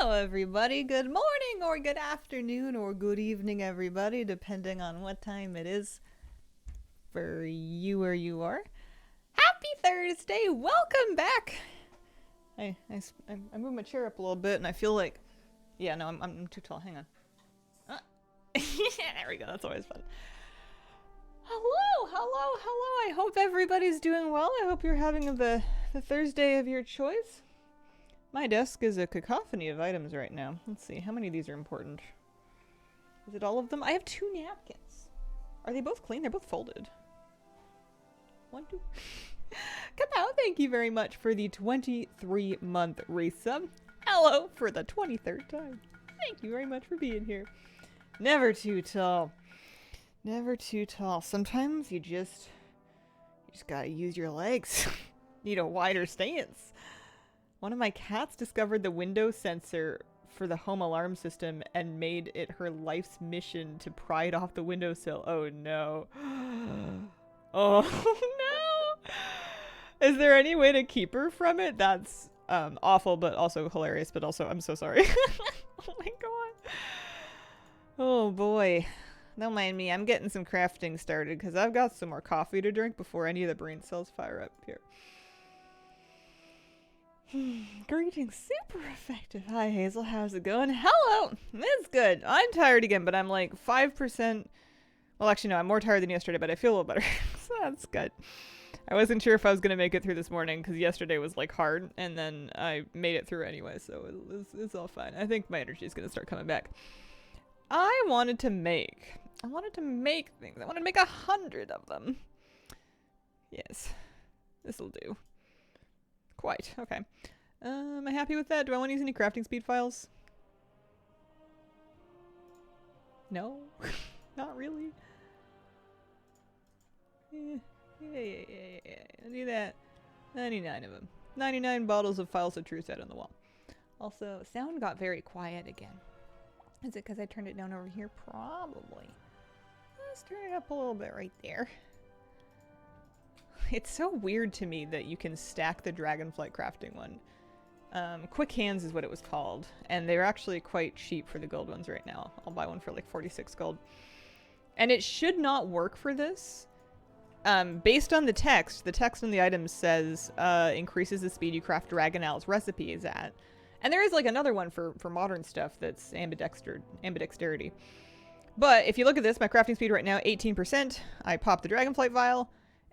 Hello everybody, good morning or good afternoon or good evening everybody, depending on what time it is for you where you are. Happy Thursday, welcome back! I moved my chair up a little bit and I feel like, yeah, no, I'm too tall, hang on. There we go, that's always fun. Hello, I hope everybody's doing well. I hope you're having the Thursday of your choice. My desk is a cacophony of items right now. Let's see, how many of these are important? Is it all of them? I have 2 napkins. Are they both clean? They're both folded. 1, 2. Kapow, thank you very much for the 23-month resub. Hello for the 23rd time. Thank you very much for being here. Never too tall. Never too tall. Sometimes you just gotta use your legs. Need a wider stance. One of my cats discovered the window sensor for the home alarm system and made it her life's mission to pry it off the windowsill. Oh no. Oh no! Is there any way to keep her from it? That's awful, but also hilarious, but also I'm so sorry. Oh my god. Oh boy. Don't mind me, I'm getting some crafting started because I've got some more coffee to drink before any of the brain cells fire up here. Greetings, super effective. Hi Hazel, how's it going? Hello! It's good. I'm tired again, but I'm like 5%. Well, actually, no, I'm more tired than yesterday, but I feel a little better. So that's good. I wasn't sure if I was going to make it through this morning because yesterday was like hard, and then I made it through anyway, so it's all fine. I think my energy is going to start coming back. I wanted to make things. I wanted to make 100 of them. Yes. This'll do. Quite. Okay. Am I happy with that? Do I want to use any crafting speed files? No? Not really? Yeah. I'll do that. 99 of them. 99 bottles of Files of Truth out on the wall. Also, sound got very quiet again. Is it because I turned it down over here? Probably. Let's turn it up a little bit right there. It's so weird to me that you can stack the Dragonflight crafting one. Quick Hands is what it was called, and they're actually quite cheap for the gold ones right now. I'll buy one for like 46 gold. And it should not work for this. Based on the text on the item says increases the speed you craft Dragon Owl's recipes at. And there is like another one for modern stuff that's ambidexterity. But if you look at this, my crafting speed right now, 18%. I pop the Dragonflight vial.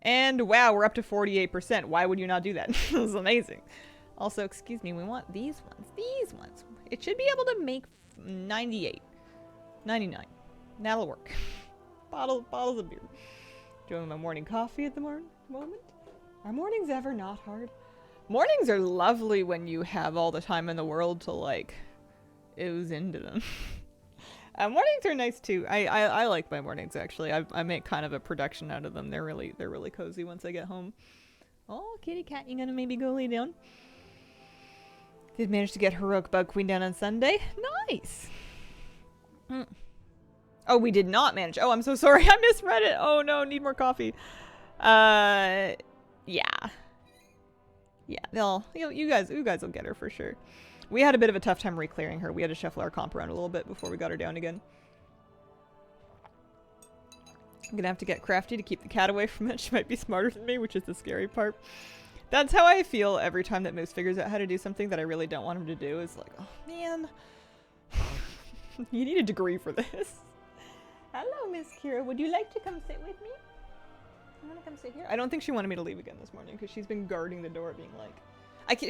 And wow, we're up to 48%. Why would you not do that? This is amazing. Also, excuse me, we want these ones. These ones. It should be able to make 98. 99. That'll work. Bottles of beer. Doing my morning coffee at the moment. Are mornings ever not hard? Mornings are lovely when you have all the time in the world to like ooze into them. Mornings are nice too. I like my mornings actually. I make kind of a production out of them. They're really cozy once I get home. Oh, kitty cat, you gonna maybe go lay down? Did manage to get Heroic Bug Queen down on Sunday. Nice. Oh, we did not manage. Oh, I'm so sorry. I misread it. Oh no, need more coffee. Yeah. Yeah, you guys will get her for sure. We had a bit of a tough time re-clearing her. We had to shuffle our comp around a little bit before we got her down again. I'm gonna have to get crafty to keep the cat away from it. She might be smarter than me, which is the scary part. That's how I feel every time that Moose figures out how to do something that I really don't want him to do. Is like, oh man, you need a degree for this. Hello, Miss Kira. Would you like to come sit with me? You want to come sit here? I don't think she wanted me to leave again this morning because she's been guarding the door, being like,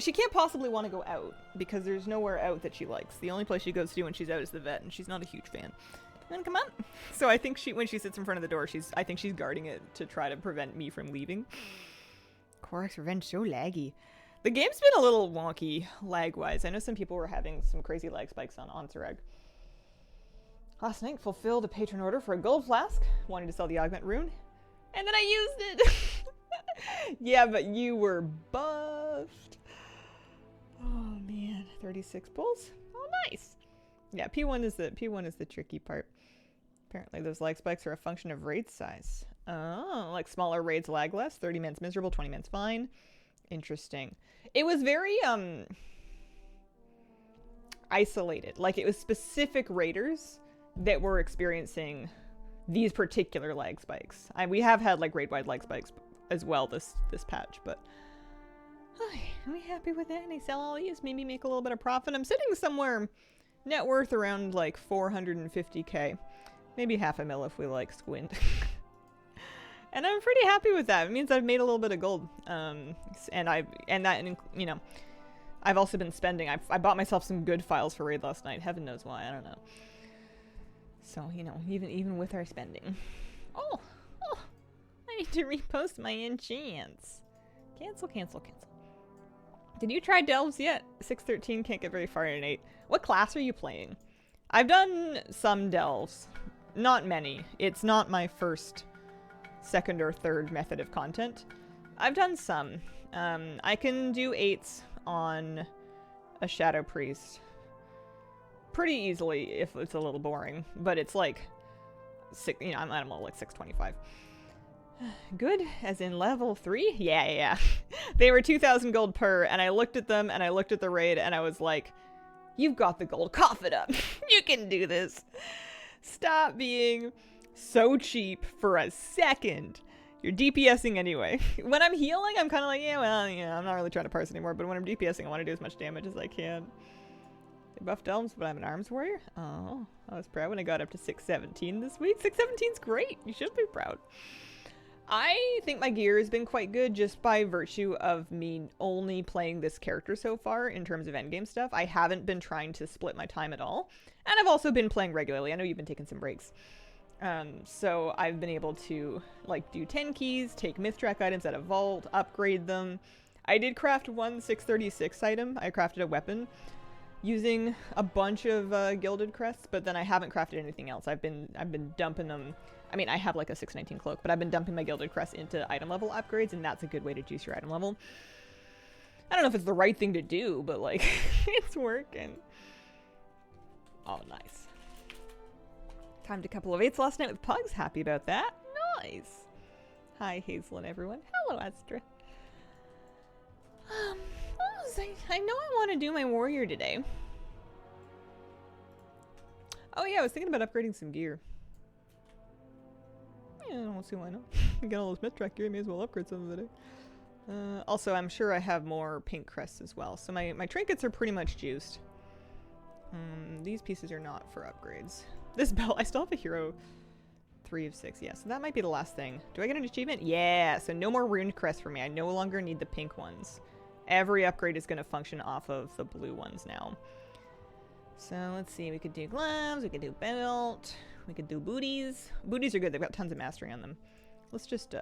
she can't possibly want to go out because there's nowhere out that she likes. The only place she goes to when she's out is the vet, and she's not a huge fan. You wanna come up? So I think when she sits in front of the door, I think she's guarding it to try to prevent me from leaving. Korok's Revenge, so laggy. The game's been a little wonky lag-wise. I know some people were having some crazy lag spikes on Onsereg. Last night fulfilled a patron order for a gold flask, wanting to sell the augment rune, and then I used it. Yeah, but you were buffed. Oh man, 36 pulls. Oh, nice. Yeah, P1 is the tricky part. Apparently, those lag spikes are a function of raid size. Oh, like smaller raids lag less. 30 man's miserable, 20 man's fine. Interesting. It was very isolated. Like, it was specific raiders that were experiencing these particular lag spikes. We have had, like, raid-wide lag spikes as well this patch, but... Are we happy with that? And I sell all these, maybe make a little bit of profit. I'm sitting somewhere net worth around, like, 450k. Maybe half a mil if we, like, squint. And I'm pretty happy with that. It means I've made a little bit of gold. You know, I've also been spending. I bought myself some good files for raid last night. Heaven knows why. I don't know. So, you know, even with our spending. Oh, I need to repost my enchants. Cancel. Did you try Delves yet? 613 can't get very far in an 8. What class are you playing? I've done some Delves. Not many. It's not my first, second, or third method of content. I've done some. I can do 8s on a Shadow Priest pretty easily if it's a little boring, but it's like, you know, I'm all like 625. Good, as in level 3? Yeah. They were 2,000 gold per, and I looked at them, and I looked at the raid, and I was like, you've got the gold, cough it up. You can do this. Stop being so cheap for a second. You're DPSing anyway. When I'm healing, I'm kind of like, yeah, well, yeah, I'm not really trying to parse anymore, but when I'm DPSing, I want to do as much damage as I can. They buffed Elms, but I'm an arms warrior? Oh, I was proud when I got up to 617 this week. 617's great. You should be proud. I think my gear has been quite good just by virtue of me only playing this character so far in terms of endgame stuff. I haven't been trying to split my time at all. And I've also been playing regularly. I know you've been taking some breaks. So I've been able to, like, do 10 keys, take myth track items out of vault, upgrade them. I did craft one 636 item. I crafted a weapon using a bunch of gilded crests, but then I haven't crafted anything else. I've been dumping them. I mean, I have like a 619 cloak, but I've been dumping my gilded crests into item level upgrades, and that's a good way to juice your item level. I don't know if it's the right thing to do, but like, it's working. Oh, nice. Timed a couple of 8s last night with pugs. Happy about that. Nice. Hi, Hazel and everyone. Hello, Astra. I know I want to do my warrior today. Oh yeah, I was thinking about upgrading some gear. Yeah, I don't see why not. Get all those myth track gear, I may as well upgrade some of it. Also, I'm sure I have more pink crests as well. So my trinkets are pretty much juiced. These pieces are not for upgrades. This belt, I still have a hero 3 of 6. Yeah, so that might be the last thing. Do I get an achievement? Yeah, so no more runed crests for me. I no longer need the pink ones. Every upgrade is going to function off of the blue ones now. So let's see, we could do gloves, we could do belt, we could do booties. Booties are good, they've got tons of mastery on them. Let's just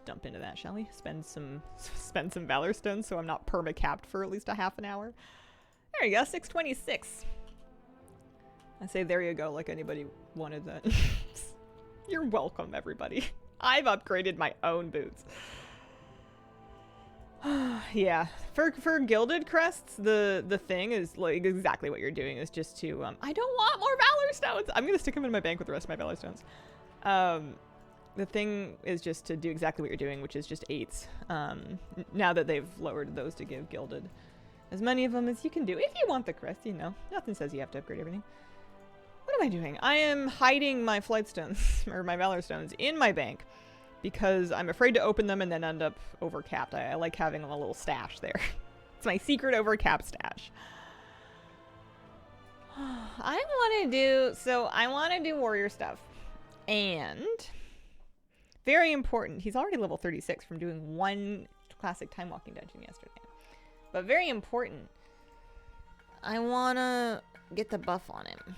dump into that, shall we? Spend some valor stones so I'm not perma-capped for at least a half an hour. There you go, 626. I say there you go like anybody wanted that. You're welcome, everybody. I've upgraded my own boots. Yeah, for gilded crests, the thing is like exactly what you're doing is just to I don't want more valor stones. I'm gonna stick them in my bank with the rest of my valor stones. The thing is just to do exactly what you're doing, which is just 8s. Now that they've lowered those to give gilded as many of them as you can do if you want the crest. You know, nothing says you have to upgrade everything. What am I doing? I am hiding my flight stones or my valor stones in my bank, because I'm afraid to open them and then end up overcapped. I like having a little stash there. It's my secret overcap stash. I want to do warrior stuff. And very important, he's already level 36 from doing one classic time walking dungeon yesterday. But very important, I want to get the buff on him.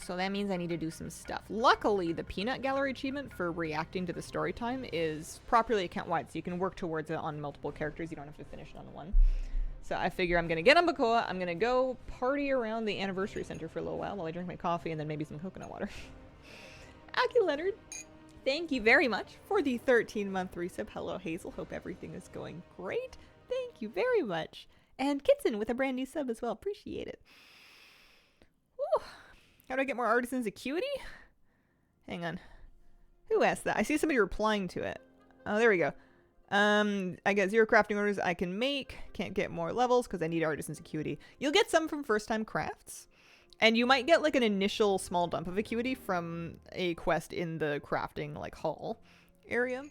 So that means I need to do some stuff. Luckily, the Peanut Gallery achievement for reacting to the story time is properly account-wide, so you can work towards it on multiple characters. You don't have to finish it on one. So I figure I'm going to get on Bacoa. I'm going to go party around the anniversary center for a little while I drink my coffee and then maybe some coconut water. Aki Leonard, thank you very much for the 13-month resub. Hello, Hazel. Hope everything is going great. Thank you very much. And Kitson with a brand new sub as well. Appreciate it. Whew. How do I get more Artisan's Acuity? Hang on. Who asked that? I see somebody replying to it. Oh, there we go. I get 0 crafting orders I can make. Can't get more levels because I need Artisan's Acuity. You'll get some from first time crafts. And you might get like an initial small dump of acuity from a quest in the crafting like hall area.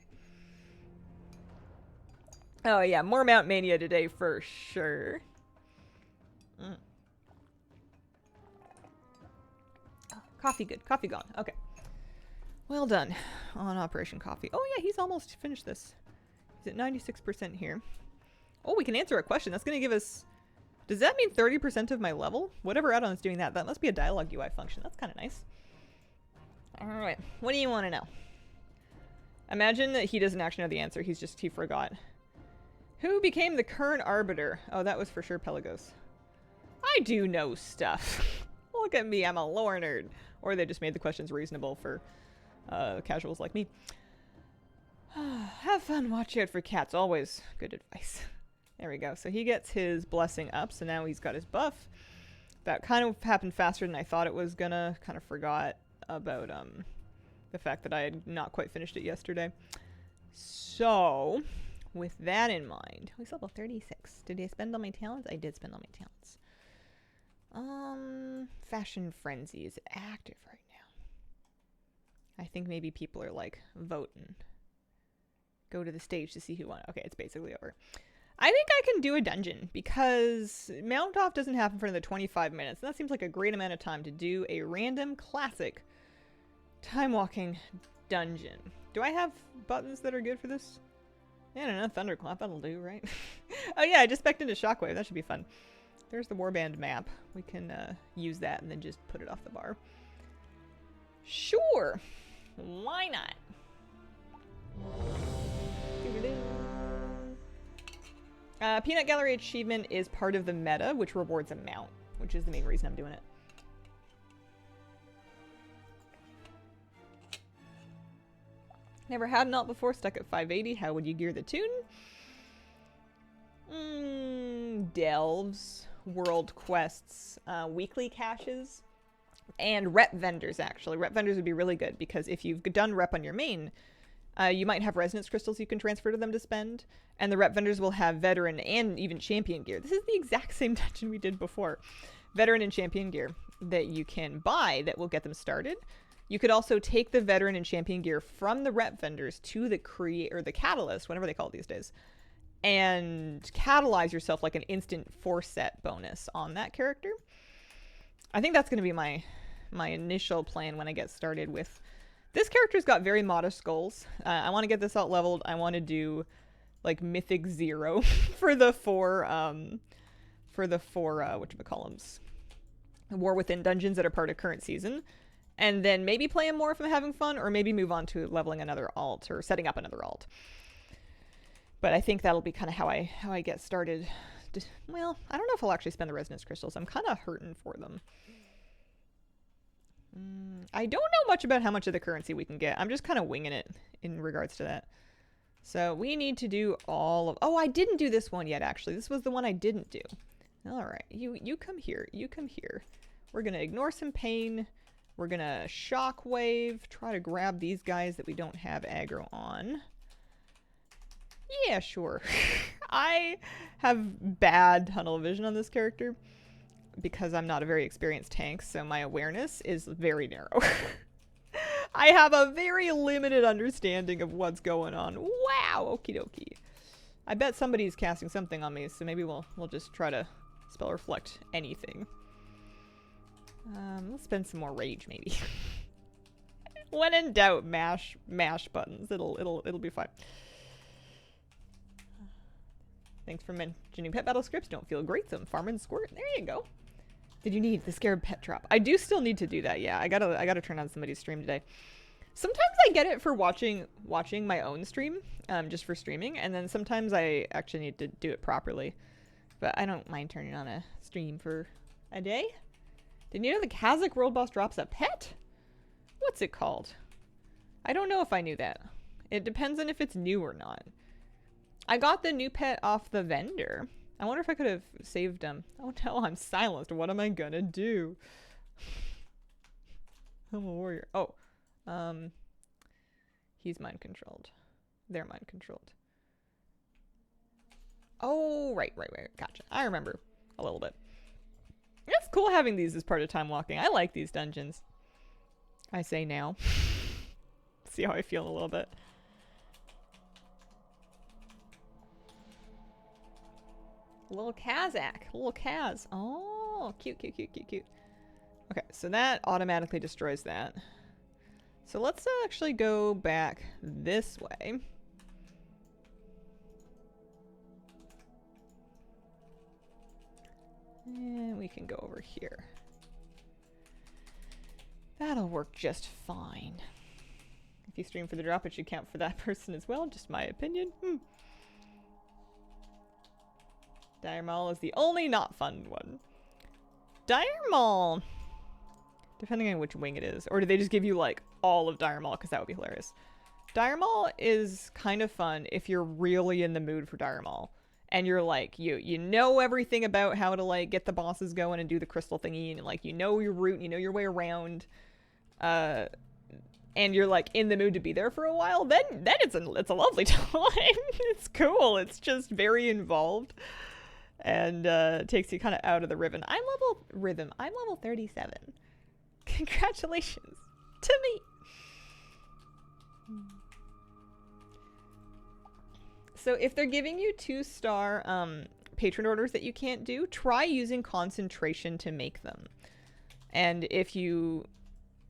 Oh yeah, more Mount Mania today for sure. Mm. Oh, coffee good. Coffee gone. Okay. Well done on Operation Coffee. Oh yeah, he's almost finished this. He's at 96% here. Oh, we can answer a question. That's going to give us... Does that mean 30% of my level? Whatever add-on is doing that. That must be a dialogue UI function. That's kind of nice. Alright, what do you want to know? Imagine that he doesn't actually know the answer. He forgot. Who became the current arbiter? Oh, that was for sure Pelagos. I do know stuff. Look at me, I'm a lore nerd. Or they just made the questions reasonable for casuals like me. Have fun, watch out for cats. Always good advice. There we go. So he gets his blessing up, so now he's got his buff. That kind of happened faster than I thought it was gonna. Kind of forgot about the fact that I had not quite finished it yesterday. So, with that in mind, he's level 36. Did I spend all my talents? I did spend all my talents. Fashion Frenzy is active right now. I think maybe people are like voting. Go to the stage to see who won. Okay, it's basically over. I think I can do a dungeon because Mount Off doesn't happen for another 25 minutes. And that seems like a great amount of time to do a random classic Timewalking dungeon. Do I have buttons that are good for this? I don't know, Thunderclap, that'll do, right? Oh yeah, I just spec'd into Shockwave, that should be fun. There's the Warband map. We can use that and then just put it off the bar. Sure! Why not? Peanut Gallery achievement is part of the meta, which rewards a mount, which is the main reason I'm doing it. Never had an alt before, stuck at 580. How would you gear the tune? Delves, world quests, weekly caches, and rep vendors, actually. Rep vendors would be really good, because if you've done rep on your main, you might have resonance crystals you can transfer to them to spend, and the rep vendors will have veteran and even champion gear. This is the exact same dungeon we did before. Veteran and champion gear that you can buy that will get them started. You could also take the veteran and champion gear from the rep vendors to the the catalyst, whatever they call it these days, and catalyze yourself like an instant 4-set bonus on that character. I think that's going to be my initial plan when I get started with... This character's got very modest goals. I want to get this out leveled. I want to do like Mythic 0 for the four whatchamacallums, War Within dungeons that are part of current season. And then maybe play him more if I'm having fun, or maybe move on to leveling another alt or setting up another alt. But I think that'll be kind of how I get started. Well, I don't know if I'll actually spend the resonance crystals. I'm kind of hurting for them. I don't know much about how much of the currency we can get. I'm just kind of winging it in regards to that. So we need to do all of... Oh, I didn't do this one yet, actually. This was the one I didn't do. All right, you come here. You come here. We're going to ignore some pain. We're going to Shockwave, try to grab these guys that we don't have aggro on. Yeah, sure. I have bad tunnel vision on this character because I'm not a very experienced tank, so my awareness is very narrow. I have a very limited understanding of what's going on. Wow, okie dokie. I bet somebody's casting something on me, so maybe we'll just try to spell reflect anything. Let's spend some more rage, maybe. When in doubt, mash buttons. It'll be fine. Thanks for mentioning pet battle scripts. Don't feel great. Some farm and squirt. There you go. Did you need the scarab pet drop? I do still need to do that. Yeah, I gotta turn on somebody's stream today. Sometimes I get it for watching my own stream, just for streaming, and then sometimes I actually need to do it properly. But I don't mind turning on a stream for a day. Did you know the Kazakh world boss drops a pet? What's it called? I don't know if I knew that. It depends on if it's new or not. I got the new pet off the vendor. I wonder if I could have saved him. Oh no, I'm silenced. What am I gonna do? I'm a warrior. Oh. He's mind controlled. They're mind controlled. Oh, right. Gotcha. I remember a little bit. It's cool having these as part of time walking. I like these dungeons. I say now. See how I feel in a little bit. Little Kazakh. Little Kaz. Oh, cute, cute, cute, cute, cute. Okay, so that automatically destroys that. So let's actually go back this way. And we can go over here. That'll work just fine. If you stream for the drop, it should count for that person as well. Just my opinion. Dire Maul is the only not fun one. Dire Maul. Depending on which wing it is. Or do they just give you, like, all of Dire Maul? Because that would be hilarious. Dire Maul is kind of fun if you're really in the mood for Dire Maul. And you're, like, you know everything about how to, like, get the bosses going and do the crystal thingy. And, like, you know your route and you know your way around. And you're, like, in the mood to be there for a while. Then it's a lovely time. It's cool. It's just very involved. And takes you kind of out of the rhythm. I'm level 37. Congratulations to me. So if they're giving you 2-star patron orders that you can't do, try using concentration to make them. And if you...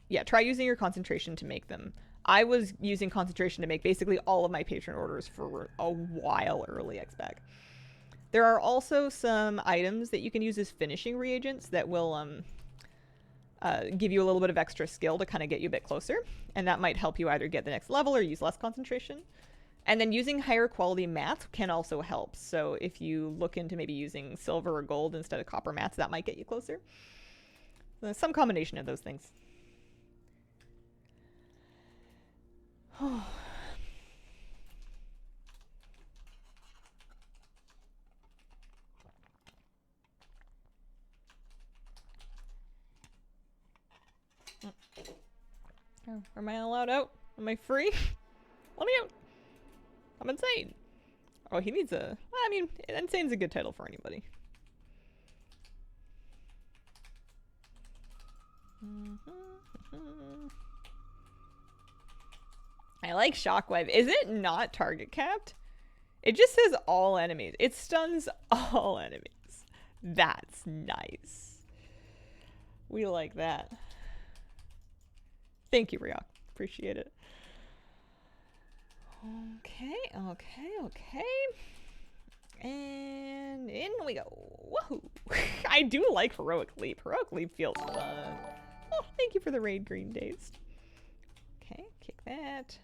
Yeah, try using your concentration to make them. I was using concentration to make basically all of my patron orders for a while early XPAC. There are also some items that you can use as finishing reagents that will give you a little bit of extra skill to kind of get you a bit closer. And that might help you either get the next level or use less concentration. And then using higher quality mats can also help. So if you look into maybe using silver or gold instead of copper mats, that might get you closer. Some combination of those things. Am I allowed out? Am I free? Let me out! I'm insane! Oh, he needs a... I mean, insane's a good title for anybody. I like Shockwave. Is it not target capped? It just says all enemies. It stuns all enemies. That's nice. We like that. Thank you, Ryok. Appreciate it. Okay. And in we go. Woohoo! I do like Heroic Leap. Heroic Leap feels fun. Oh, thank you for the raid, Green Dazed. Okay, kick that.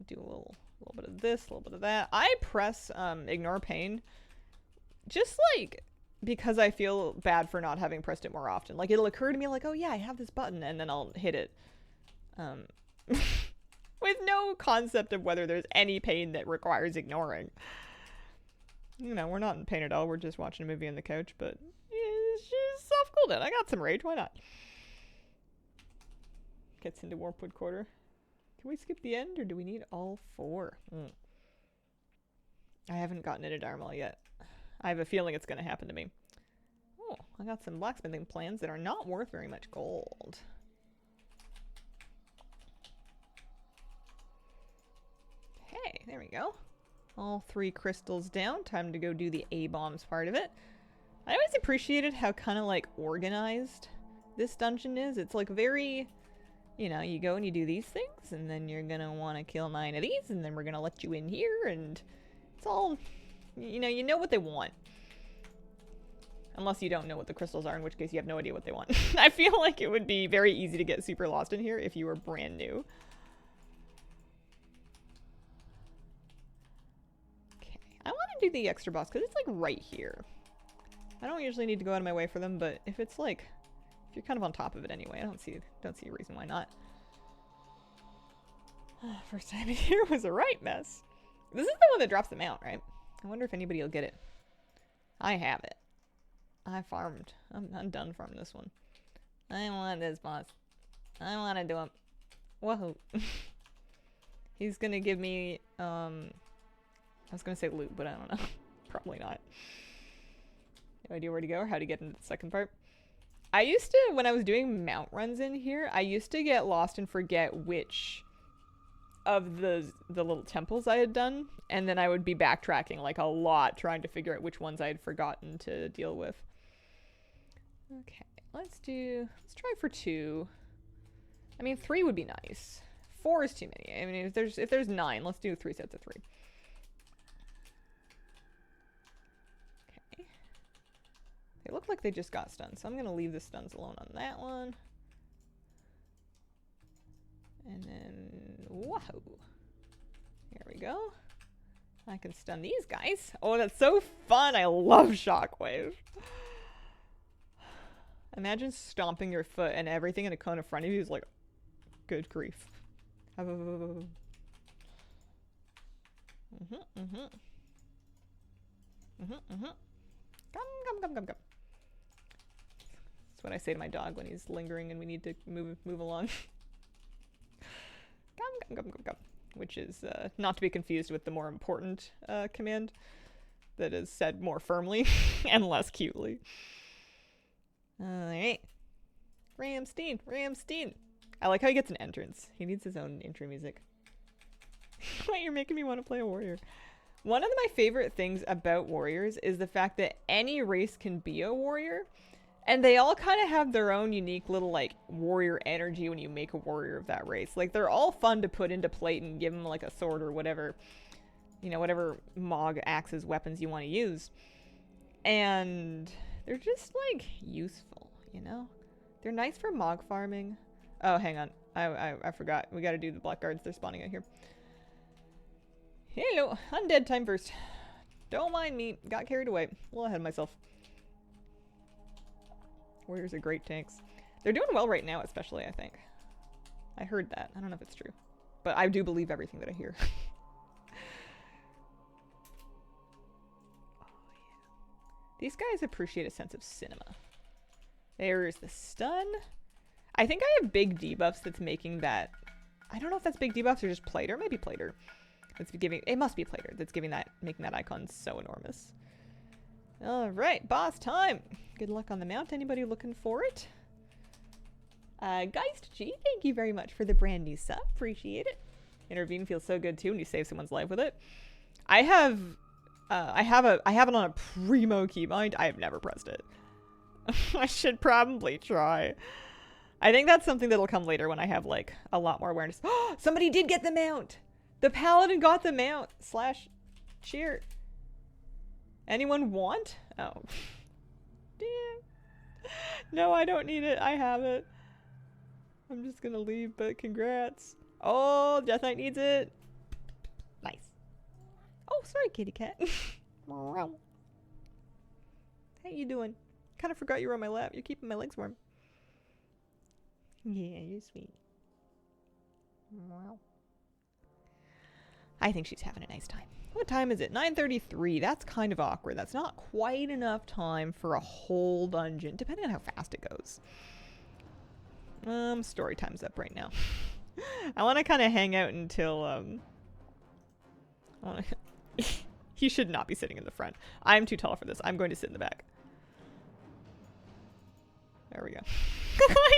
Do a little bit of this, a little bit of that. I press Ignore Pain just like because I feel bad for not having pressed it more often. Like it'll occur to me like, oh yeah, I have this button, and then I'll hit it. With no concept of whether there's any pain that requires ignoring. You know, we're not in pain at all. We're just watching a movie on the couch, but it's just soft cooldown. I got some rage. Why not? Gets into Warpwood Quarter. Can we skip the end, or do we need all 4? I haven't gotten into Dire Maul yet. I have a feeling it's going to happen to me. Oh, I got some blacksmithing plans that are not worth very much gold. Okay, there we go. All 3 crystals down. Time to go do the A-bombs part of it. I always appreciated how kind of like organized this dungeon is. It's like very... You know, you go and you do these things, and then you're gonna want to kill 9 of these, and then we're gonna let you in here, and it's all, you know what they want. Unless you don't know what the crystals are, in which case you have no idea what they want. I feel like it would be very easy to get super lost in here if you were brand new. Okay, I want to do the extra boss, because it's like right here. I don't usually need to go out of my way for them, but if it's like... You're kind of on top of it anyway. I don't see a reason why not. First time in here was a right mess. This is the one that drops the mount, right? I wonder if anybody will get it. I have it. I farmed. I'm done farming this one. I want this boss. I want to do him. Woohoo. He's gonna give me, I was gonna say loot, but I don't know. Probably not. No idea where to go or how to get into the second part. I used to, when I was doing mount runs in here, I used to get lost and forget which of the little temples I had done, and then I would be backtracking like a lot trying to figure out which ones I had forgotten to deal with. Okay, let's try for 2. I mean, 3 would be nice. 4 is too many. I mean, if there's 9, let's do 3 sets of 3. Okay. They look like they just got stunned, so I'm gonna leave the stuns alone on that one. And then, whoa. Here we go. I can stun these guys. Oh, that's so fun. I love Shockwave. Imagine stomping your foot and everything in a cone in front of you is like, good grief. Come. That's what I say to my dog when he's lingering and we need to move along. Come. Which is not to be confused with the more important command that is said more firmly and less cutely. Alright. Ramstein. I like how he gets an entrance. He needs his own intro music. Wait, you're making me want to play a warrior. One of my favorite things about warriors is the fact that any race can be a warrior. And they all kind of have their own unique little, like, warrior energy when you make a warrior of that race. Like, they're all fun to put into plate and give them, like, a sword or whatever. You know, whatever Mog axes, weapons you want to use. And they're just, like, useful, you know? They're nice for Mog farming. Oh, hang on. I forgot. We gotta do the blackguards. They're spawning out here. Hello. Undead time first. Don't mind me. Got carried away. A little ahead of myself. Warriors are great tanks. They're doing well right now, especially, I think. I heard that. I don't know if it's true. But I do believe everything that I hear. Oh, yeah. These guys appreciate a sense of cinema. There's the stun. I think I have big debuffs that's making that... I don't know if that's big debuffs or just Plater. It might be Plater. That's giving... It must be Plater that's giving that... making that icon so enormous. Alright, boss time! Good luck on the mount. Anybody looking for it? Geist G, thank you very much for the brand new sub. Appreciate it. Intervene feels so good too when you save someone's life with it. I have it on a primo keybind. I have never pressed it. I should probably try. I think that's something that'll come later when I have like a lot more awareness. Somebody did get the mount! The paladin got the mount! / cheer. Anyone want? Oh. Damn. No, I don't need it. I have it. I'm just gonna leave, but congrats. Oh, Death Knight needs it. Nice. Oh, sorry, kitty cat. How you doing? Kind of forgot you were on my lap. You're keeping my legs warm. Yeah, you're sweet. Wow. I think she's having a nice time. What time is it? 9:33. That's kind of awkward. That's not quite enough time for a whole dungeon, depending on how fast it goes. Story time's up right now. I want to kind of hang out until, he should not be sitting in the front. I'm too tall for this. I'm going to sit in the back. There we go.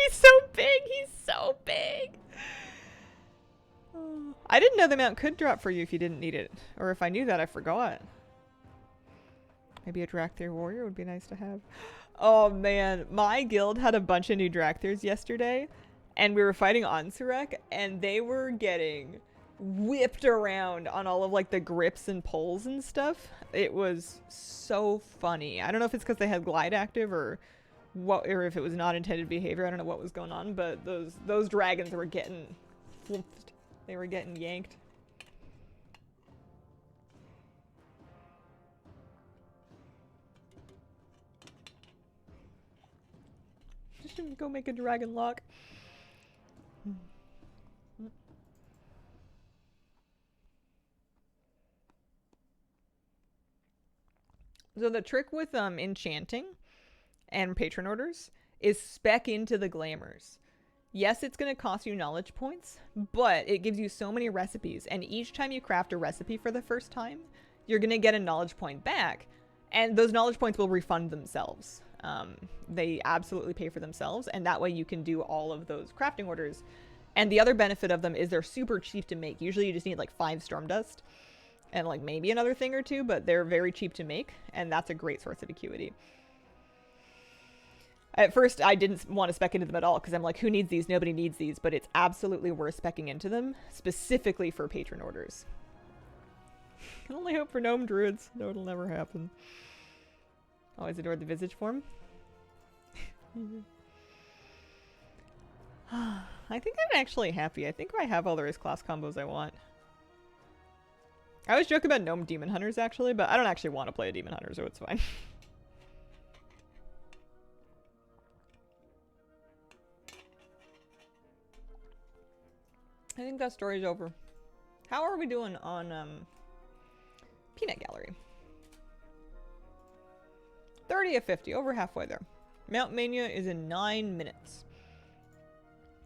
He's so big! He's so big! I didn't know the mount could drop for you if you didn't need it. Or if I knew that, I forgot. Maybe a Drakthir warrior would be nice to have. Oh man, my guild had a bunch of new Drakthers yesterday. And we were fighting Ansurek, and they were getting whipped around on all of like the grips and pulls and stuff. It was so funny. I don't know if it's because they had glide active or what, or if it was not intended behavior. I don't know what was going on, but those dragons were getting flipped. They were getting yanked. Just go make a dragon lock. So the trick with enchanting and patron orders is spec into the glamours. Yes, it's going to cost you knowledge points, but it gives you so many recipes, and each time you craft a recipe for the first time, you're going to get a knowledge point back And those knowledge points will refund themselves. They absolutely pay for themselves, and that way you can do all of those crafting orders. And the other benefit of them is they're super cheap to make. Usually you just need like 5 storm dust and like maybe another thing or two, but they're very cheap to make, and that's a great source of acuity. At first, I didn't want to spec into them at all because I'm like, who needs these? Nobody needs these, but it's absolutely worth specking into them, specifically for patron orders. I only hope for gnome druids. No, it'll never happen. Always adored the visage form. I think I'm actually happy. I think I have all the race class combos I want. I always joke about gnome demon hunters actually, but I don't actually want to play a demon hunter, so it's fine. I think that story's over. How are we doing on Peanut Gallery? 30 of 50, over halfway there. Mount Mania is in 9 minutes.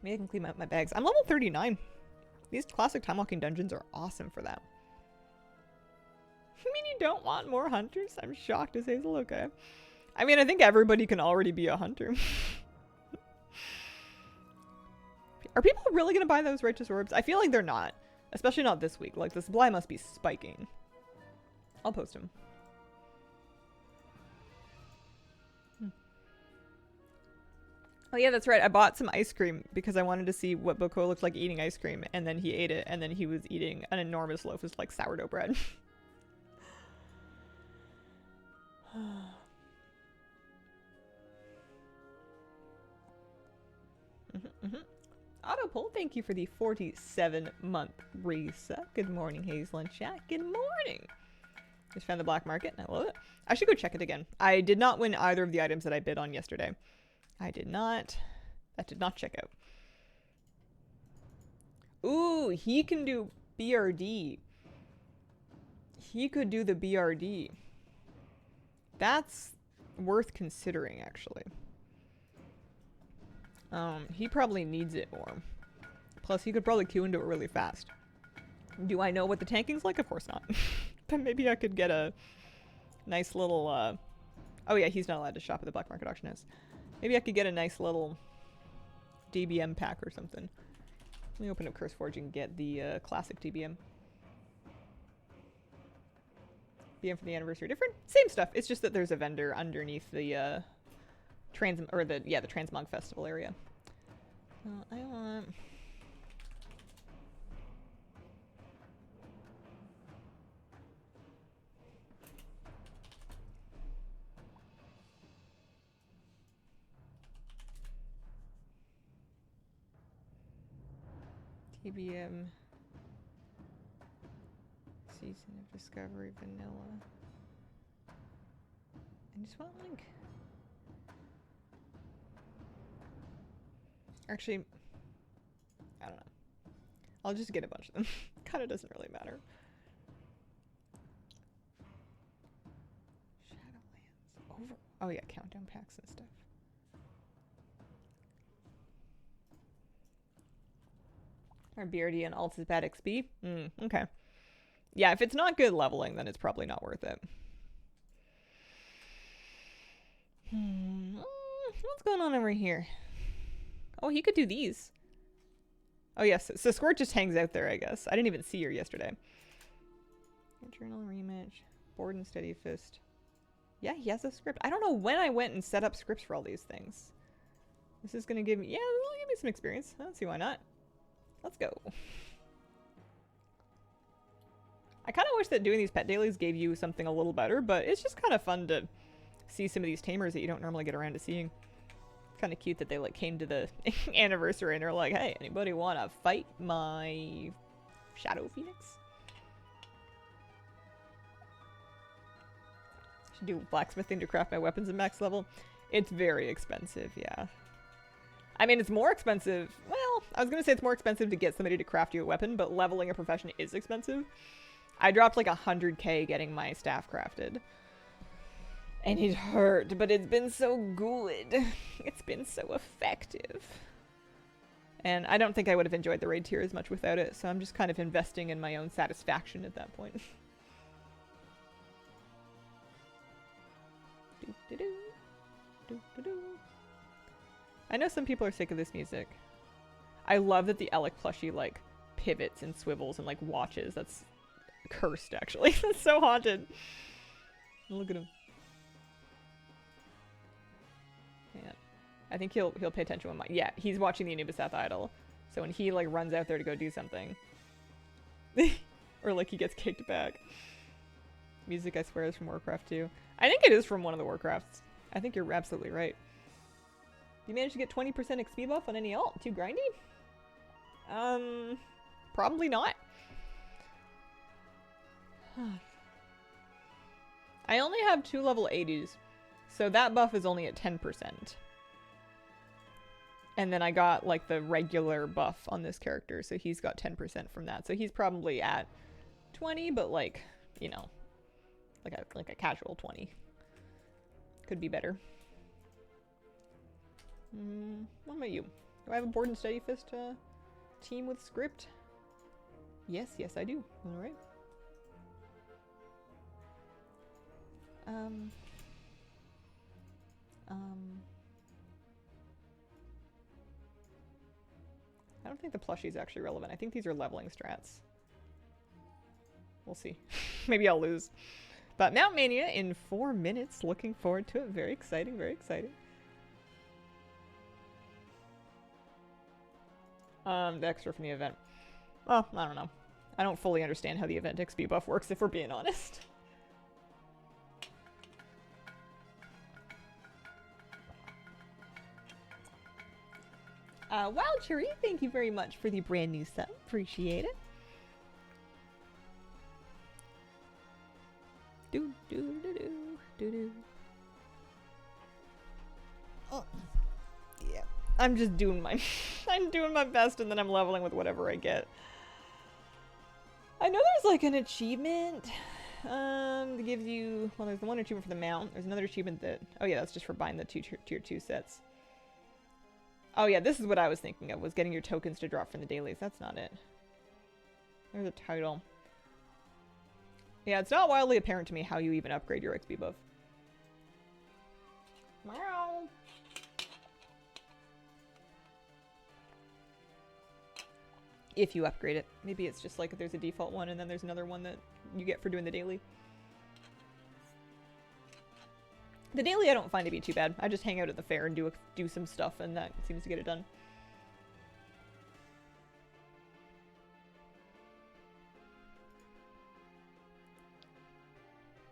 Maybe I can clean out my bags. I'm level 39. These classic Timewalking dungeons are awesome for that. You mean you don't want more hunters? I'm shocked as Hazel. Okay. I mean, I think everybody can already be a hunter. Are people really going to buy those righteous orbs? I feel like they're not. Especially not this week. Like, the supply must be spiking. I'll post them. Oh yeah, that's right. I bought some ice cream because I wanted to see what Boko looked like eating ice cream, and then he ate it, and then he was eating an enormous loaf of like sourdough bread. Autopull, thank you for the 47-month reset. Good morning, Hazel and chat. Good morning. Just found the black market, and I love it. I should go check it again. I did not win either of the items that I bid on yesterday. I did not. That did not check out. Ooh, he can do BRD. He could do the BRD. That's worth considering, actually. He probably needs it more. Plus, he could probably queue into it really fast. Do I know what the tanking's like? Of course not. But maybe I could get a nice little, oh yeah, he's not allowed to shop at the black market auction house. Maybe I could get a nice little DBM pack or something. Let me open up CurseForge and get the classic DBM. BM for the anniversary. Different? Same stuff. It's just that there's a vendor underneath the the Transmog Festival area. I want TBM Season of Discovery Vanilla. I just want like actually I don't know. I'll just get a bunch of them. Kinda doesn't really matter. Shadowlands over oh yeah, countdown packs and stuff. Our BRD and alt is bad XP? Okay. Yeah, if it's not good leveling, then it's probably not worth it. What's going on over here? Oh, he could do these. Oh, yes. So Squirt just hangs out there, I guess. I didn't even see her yesterday. Journal rematch. Board and Steady Fist. Yeah, he has a script. I don't know when I went and set up scripts for all these things. This is going to give me... Yeah, it'll give me some experience. I don't see why not. Let's go. I kind of wish that doing these pet dailies gave you something a little better, but it's just kind of fun to see some of these tamers that you don't normally get around to seeing. Kind of cute that they like came to the anniversary and are like, hey, anybody want to fight my Shadow Phoenix? Should do blacksmithing to craft my weapons at max level. It's very expensive, yeah. I mean, it's more expensive. Well, I was going to say it's more expensive to get somebody to craft you a weapon, but leveling a profession is expensive. I dropped like 100k getting my staff crafted. And it hurt, but it's been so good. It's been so effective. And I don't think I would have enjoyed the raid tier as much without it, so I'm just kind of investing in my own satisfaction at that point. I know some people are sick of this music. I love that the Alec plushie like pivots and swivels and like watches. That's cursed, actually. That's so haunted. Look at him. Yeah. I think he'll pay attention when yeah, he's watching the Anubis Idol. So when he like runs out there to go do something, or like he gets kicked back. Music, I swear, is from Warcraft 2. I think it is from one of the Warcrafts. I think you're absolutely right. You managed to get 20% XP buff on any alt? Too grindy? Probably not. I only have 2 level 80s, so that buff is only at 10%. And then I got like the regular buff on this character, so he's got 10% from that. So he's probably at 20, but like, you know, like a casual 20. Could be better. What about you? Do I have a board and study fist team with script? Yes, I do. All right. I don't think the plushie's actually relevant. I think these are leveling strats. We'll see. Maybe I'll lose. But Mount Mania in 4 minutes. Looking forward to it. Very exciting, very exciting. The extra from the event. Oh, I don't know. I don't fully understand how the event XP buff works, if we're being honest. Wild Cherry, thank you very much for the brand new sub. Appreciate it. Do do do do do do. Oh, yeah. I'm just doing my, I'm doing my best, and then I'm leveling with whatever I get. I know there's like an achievement that gives you, well, there's the one achievement for the mount. There's another achievement that, oh yeah, that's just for buying the tier 2 sets. Oh yeah, this is what I was thinking of, was getting your tokens to drop from the dailies. That's not it. There's a title. Yeah, it's not wildly apparent to me how you even upgrade your XP buff. Meow. If you upgrade it. Maybe it's just like there's a default one and then there's another one that you get for doing the daily. The daily I don't find to be too bad. I just hang out at the fair and do some stuff, and that seems to get it done.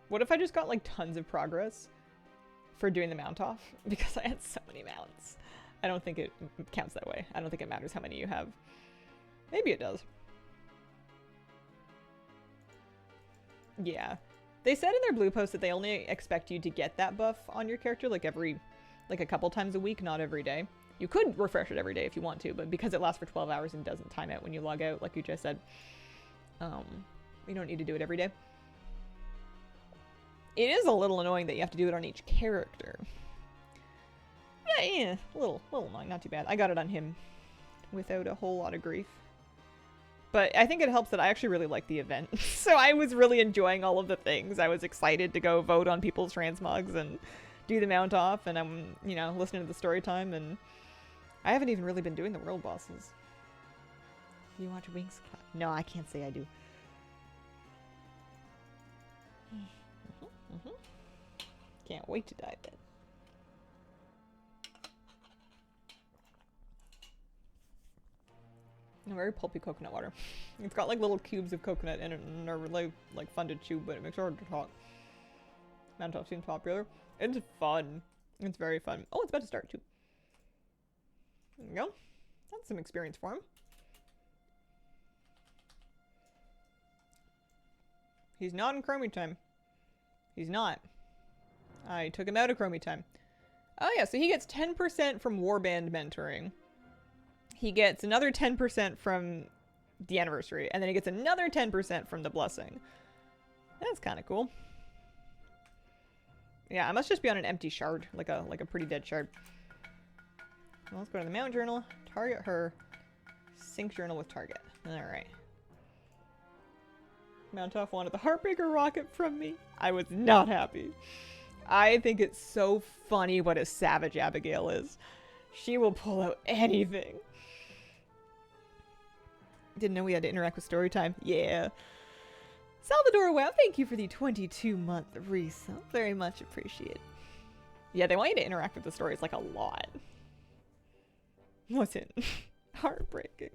What if I just got like tons of progress for doing the mount off? Because I had so many mounts. I don't think it counts that way. I don't think it matters how many you have. Maybe it does. Yeah. They said in their blue post that they only expect you to get that buff on your character like a couple times a week, not every day. You could refresh it every day if you want to, but because it lasts for 12 hours and doesn't time out when you log out, like you just said, you don't need to do it every day. It is a little annoying that you have to do it on each character. Yeah, a little annoying, not too bad. I got it on him without a whole lot of grief. But I think it helps that I actually really like the event. So I was really enjoying all of the things. I was excited to go vote on people's transmogs and do the mount off, and I'm, you know, listening to the story time, and I haven't even really been doing the world bosses. Do you watch Wings Club? No, I can't say I do. Can't wait to dive in. A very pulpy coconut water. It's got like little cubes of coconut in it and are really like fun to chew, but it makes it hard to talk. Mount off seems popular. It's fun. It's very fun. Oh, it's about to start too. There you go. That's some experience for him. He's not in Chromie time. He's not. I took him out of Chromie time. Oh yeah, so he gets 10% from Warband mentoring. He gets another 10% from the anniversary, and then he gets another 10% from the blessing. That's kind of cool. Yeah, I must just be on an empty shard, like a pretty dead shard. Well, let's go to the mount journal, target her, sync journal with target. All right. Mount off wanted the Heartbreaker rocket from me. I was not happy. I think it's so funny what a savage Abigail is. She will pull out anything. Didn't know we had to interact with story time. Yeah. Salvador, wow, thank you for the 22-month resub. Very much appreciated. Yeah, they want you to interact with the stories like a lot. Wasn't heartbreaking.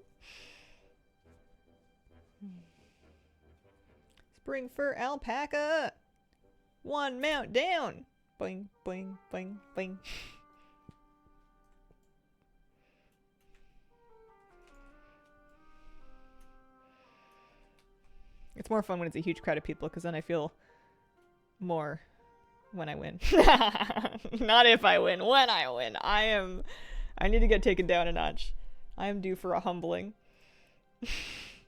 Spring fur alpaca. One mount down. Boing, boing, boing, boing. It's more fun when it's a huge crowd of people, because then I feel more when I win. Not if I win, when I win. I need to get taken down a notch. I am due for a humbling.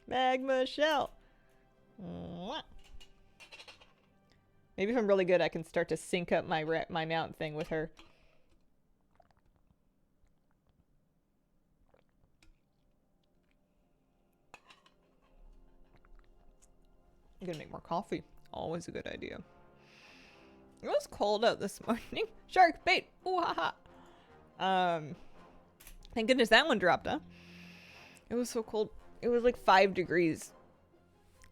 Magma shell. Maybe if I'm really good, I can start to sync up my mount thing with her. I'm gonna make more coffee. Always a good idea. It was cold out this morning. Shark bait. Ooh ha ha. Thank goodness that one dropped, huh? It was so cold. It was like 5 degrees.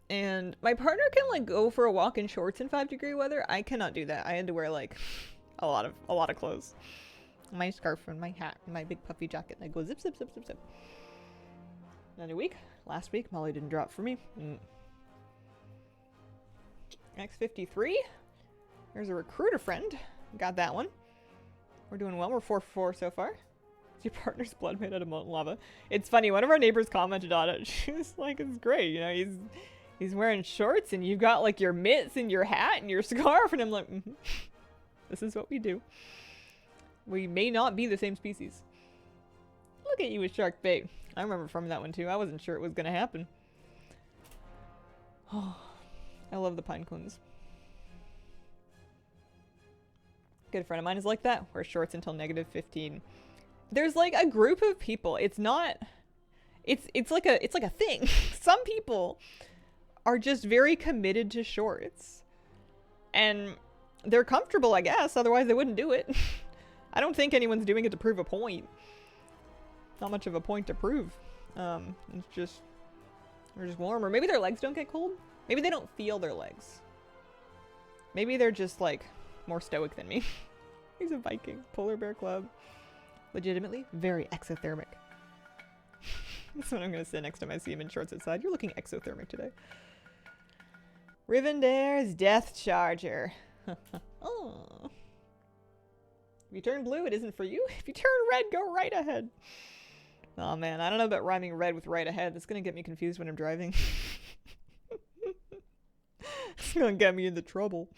And my partner can like go for a walk in shorts in 5-degree weather. I cannot do that. I had to wear like a lot of clothes. My scarf and my hat and my big puffy jacket. And I go zip zip zip zip zip. Another week. Last week Molly didn't drop for me. X53. There's a recruiter friend. Got that one. We're doing well. We're 4 for 4 so far. Is your partner's blood made out of molten lava? It's funny. One of our neighbors commented on it. She was like, it's great. You know, he's wearing shorts and you've got like your mitts and your hat and your scarf. And I'm like, this is what we do. We may not be the same species. Look at you with shark bait. I remember from that one too. I wasn't sure it was going to happen. Oh, I love the pine cones. Good friend of mine is like that. Wears shorts until -15. There's like a group of people. It's not. It's like a thing. Some people are just very committed to shorts, and they're comfortable, I guess. Otherwise, they wouldn't do it. I don't think anyone's doing it to prove a point. Not much of a point to prove. It's just they're just warm, or maybe their legs don't get cold. Maybe they don't feel their legs. Maybe they're just like more stoic than me. He's a Viking. Polar Bear Club. Legitimately very exothermic. That's what I'm going to say next time I see him in shorts outside. You're looking exothermic today. Rivendare's Death Charger. Oh. If you turn blue, it isn't for you. If you turn red, go right ahead. Oh man, I don't know about rhyming red with right ahead. That's going to get me confused when I'm driving. It's going to get me into trouble.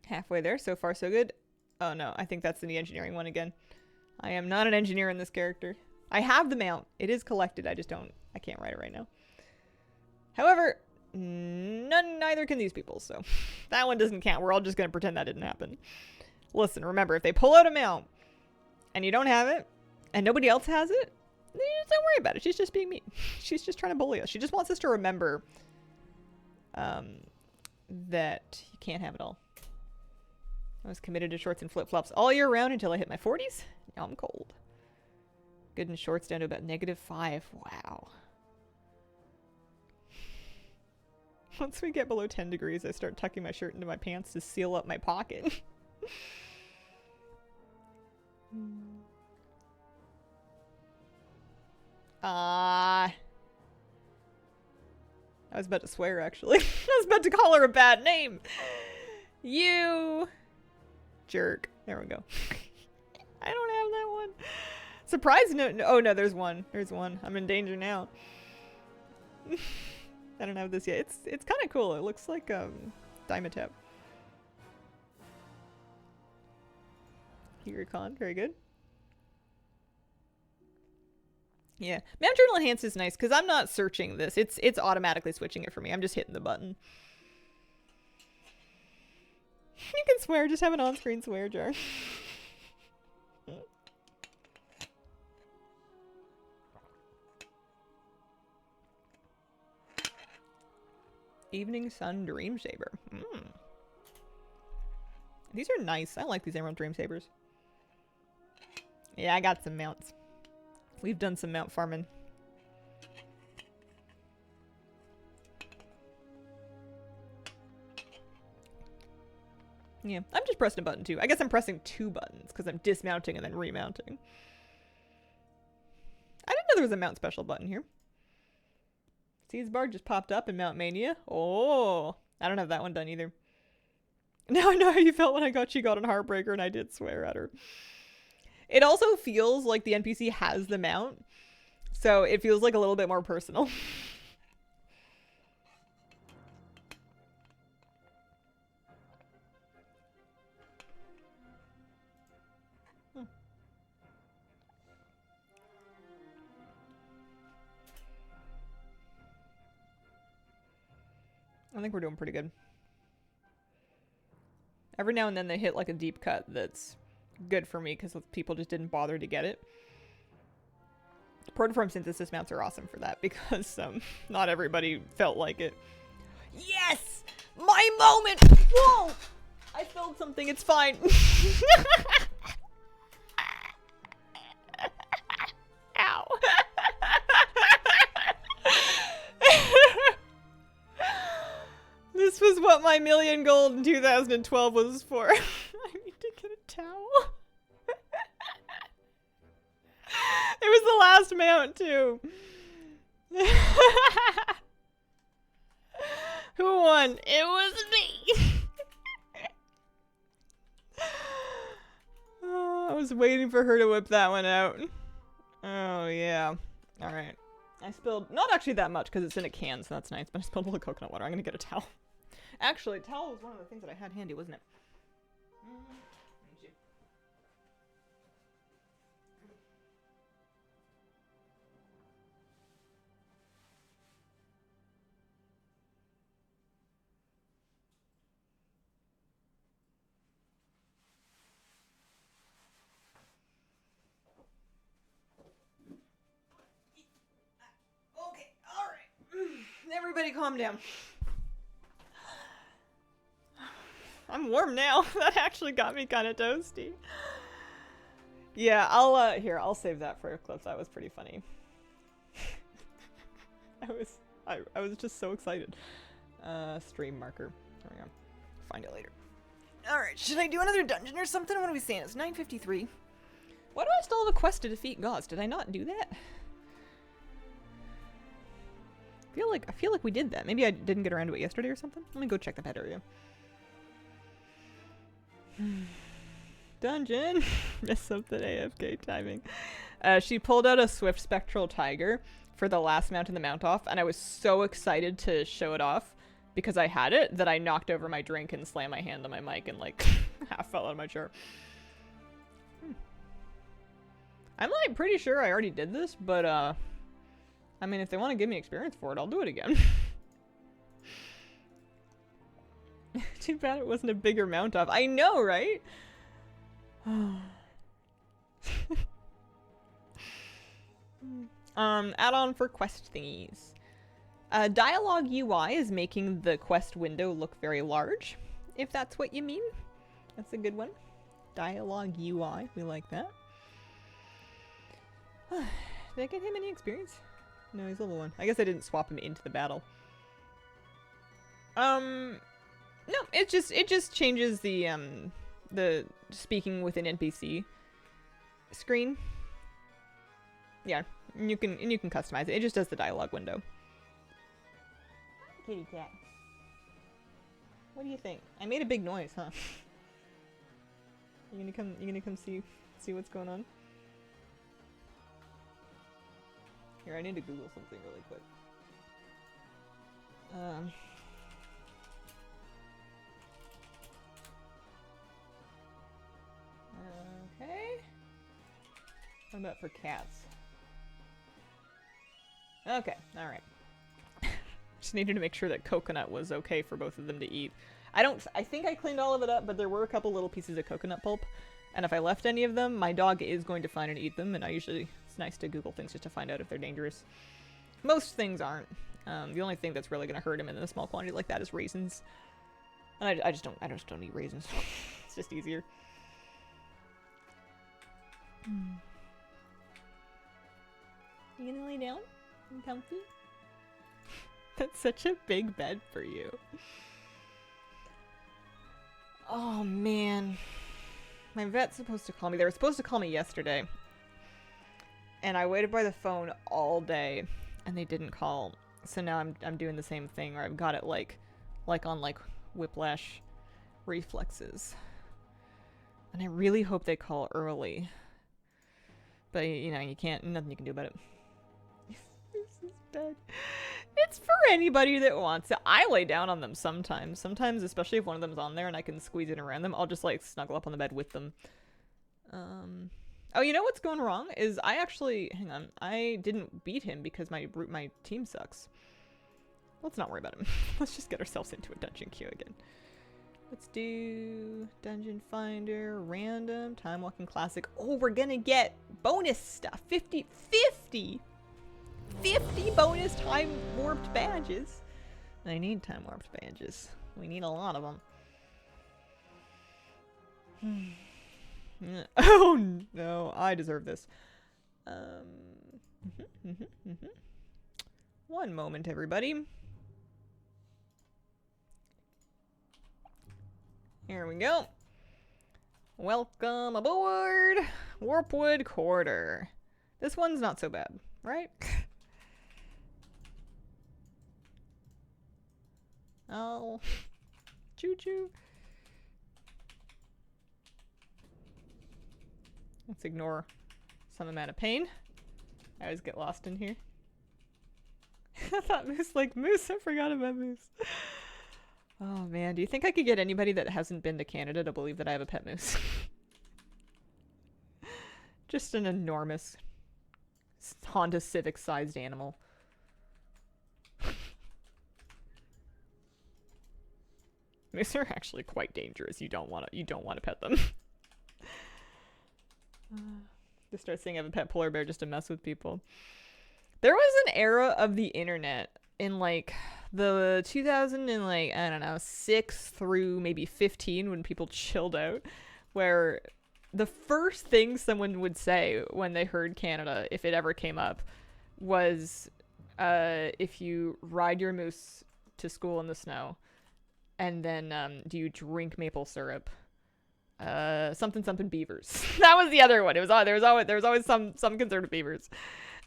Halfway there. So far, so good. Oh no, I think that's in the engineering one again. I am not an engineer in this character. I have the mount. It is collected. I can't write it right now. However, neither can these people, so that one doesn't count. We're all just going to pretend that didn't happen. Listen, remember, if they pull out a mount and you don't have it and nobody else has it, then you just don't worry about it. She's just being mean. She's just trying to bully us. She just wants us to remember that you can't have it all. I was committed to shorts and flip-flops all year round until I hit my 40s. Now I'm cold. Good in shorts down to about -5. Wow. Once we get below 10 degrees, I start tucking my shirt into my pants to seal up my pocket. I was about to swear, actually. I was about to call her a bad name. You jerk. There we go. I don't have that one. Surprise! No. Oh no, there's one. There's one. I'm in danger now. I don't have this yet. It's kind of cool. It looks like Dimetap. Recon, very good. Yeah, Mount Journal Enhance is nice because I'm not searching this. It's automatically switching it for me. I'm just hitting the button. You can swear. Just have an on-screen swear jar. Evening Sun Dream Saber. These are nice. I like these Emerald Dream Sabers. Yeah, I got some mounts. We've done some mount farming. Yeah, I'm just pressing a button too. I guess I'm pressing 2 buttons because I'm dismounting and then remounting. I didn't know there was a mount special button here. Seeds bar just popped up in Mount Mania. Oh, I don't have that one done either. Now I know how you felt when I got She Got on Heartbreaker and I did swear at her. It also feels like the NPC has the mount, so it feels like a little bit more personal. I think we're doing pretty good. Every now and then they hit like a deep cut that's good for me because people just didn't bother to get it. Protoform synthesis mounts are awesome for that because not everybody felt like it. Yes! My moment! Whoa! I spilled something, it's fine. Ow. This was what my million gold in 2012 was for. I need to get a towel. It was the last mount, too. Who won? It was me. Oh, I was waiting for her to whip that one out. Oh, yeah. All right. I spilled, not actually that much because it's in a can, so that's nice, but I spilled a little coconut water. I'm going to get a towel. Actually, towel was one of the things that I had handy, wasn't it? Okay, alright. Everybody calm down. I'm warm now. That actually got me kind of toasty. Yeah, I'll save that for a clip. That was pretty funny. I was just so excited. Stream marker. There we go. Find it later. Alright, should I do another dungeon or something? What are we saying? It's 9:53. Why do I still have a quest to defeat gods? Did I not do that? I feel like we did that. Maybe I didn't get around to it yesterday or something. Let me go check the pet area. Dungeon. Missed something AFK timing. She pulled out a Swift Spectral Tiger for the last mount in the mount off, and I was so excited to show it off because I had it that I knocked over my drink and slammed my hand on my mic and like half fell out of my chair. I'm like pretty sure I already did this, but I mean if they want to give me experience for it, I'll do it again. Too bad it wasn't a bigger mount off. I know, right? Add-on for quest thingies. Dialogue UI is making the quest window look very large, if that's what you mean. That's a good one. Dialogue UI, we like that. Did I get him any experience? No, he's level 1. I guess I didn't swap him into the battle. No, it just changes the speaking with an NPC screen. Yeah, and you can customize it. It just does the dialogue window. Kitty cat. What do you think? I made a big noise, huh? You gonna come see what's going on? Here, I need to Google something really quick. Okay. What about for cats? Okay, alright. Just needed to make sure that coconut was okay for both of them to eat. I think I cleaned all of it up, but there were a couple little pieces of coconut pulp. And if I left any of them, my dog is going to find and eat them, and it's nice to Google things just to find out if they're dangerous. Most things aren't. The only thing that's really gonna hurt him in a small quantity like that is raisins. And I just don't eat raisins. It's just easier. You gonna lay down and comfy? That's such a big bed for you. Oh man. My vet's supposed to call me. They were supposed to call me yesterday. And I waited by the phone all day and they didn't call. So now I'm doing the same thing where I've got it like on whiplash reflexes. And I really hope they call early. But you know, you can't, nothing you can do about it. This is bad. It's for anybody that wants it. I lay down on them sometimes. Sometimes, especially if one of them's on there and I can squeeze in around them, I'll just like snuggle up on the bed with them. Oh, you know what's going wrong? Is I actually, hang on, I didn't beat him because my team sucks. Let's not worry about him. Let's just get ourselves into a dungeon queue again. Let's do Dungeon Finder, Random, Time Walking Classic. Oh, we're gonna get bonus stuff. 50 bonus time warped badges. I need time warped badges. We need a lot of them. Oh no, I deserve this. One moment, everybody. Here we go. Welcome aboard Warpwood Quarter. This one's not so bad, right? Oh, choo-choo. Let's ignore some amount of pain. I always get lost in here. I thought Moose like Moose. I forgot about Moose. Oh man, do you think I could get anybody that hasn't been to Canada to believe that I have a pet moose? Just an enormous Honda Civic sized animal. Moose are actually quite dangerous. You don't want to pet them. Just start saying I have a pet polar bear just to mess with people. There was an era of the internet in like the 2000 and like, I don't know, 6 through maybe 15 when people chilled out, where the first thing someone would say when they heard Canada, if it ever came up, was if you ride your moose to school in the snow, and then do you drink maple syrup? Something beavers. That was the other one. It was there was always some concern with beavers.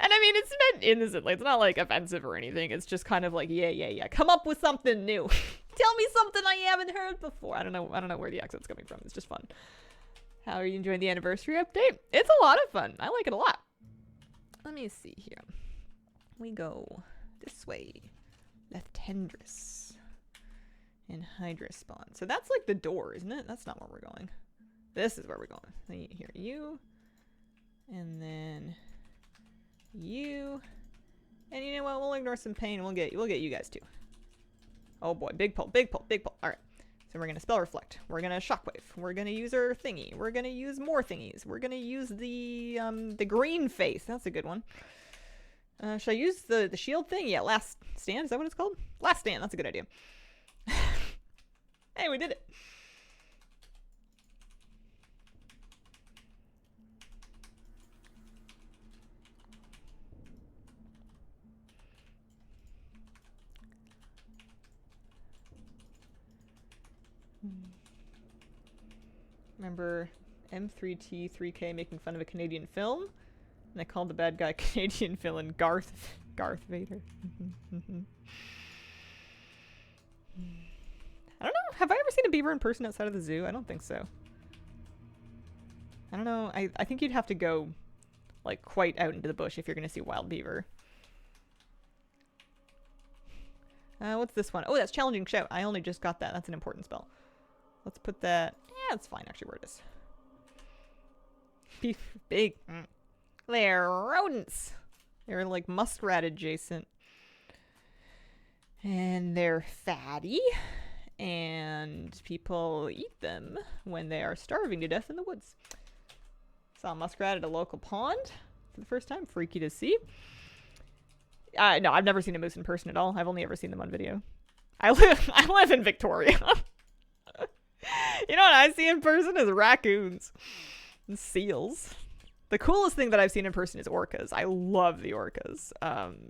And I mean, it's meant innocently. It's not like offensive or anything. It's just kind of like, yeah. Come up with something new. Tell me something I haven't heard before. I don't know where the accent's coming from. It's just fun. How are you enjoying the anniversary update? It's a lot of fun. I like it a lot. Let me see here. We go this way. Left Tendris. And Hydra spawn. So that's like the door, isn't it? That's not where we're going. This is where we're going. Here, you. And then you. And you know what? We'll ignore some pain and we'll get you guys too. Oh boy, big pull. Alright. So we're gonna spell reflect. We're gonna shockwave. We're gonna use our thingy. We're gonna use more thingies. We're gonna use the green face. That's a good one. Should I use the shield thing? Yeah, last stand. Is that what it's called? Last stand. That's a good idea. Hey, we did it. Remember M3T3K making fun of a Canadian film? And they called the bad guy Canadian villain Darth Vader. I don't know. Have I ever seen a beaver in person outside of the zoo? I don't think so. I don't know. I think you'd have to go like quite out into the bush if you're going to see wild beaver. What's this one? Oh, that's Challenging Shout. I only just got that. That's an important spell. Let's put that... Yeah, it's fine actually where it is. Beef. Big. They're rodents. They're like muskrat adjacent. And they're fatty. And people eat them when they are starving to death in the woods. Saw a muskrat at a local pond for the first time. Freaky to see. No, I've never seen a moose in person at all. I've only ever seen them on video. I live in Victoria. You know what I see in person is raccoons and seals. The coolest thing that I've seen in person is orcas. I love the orcas.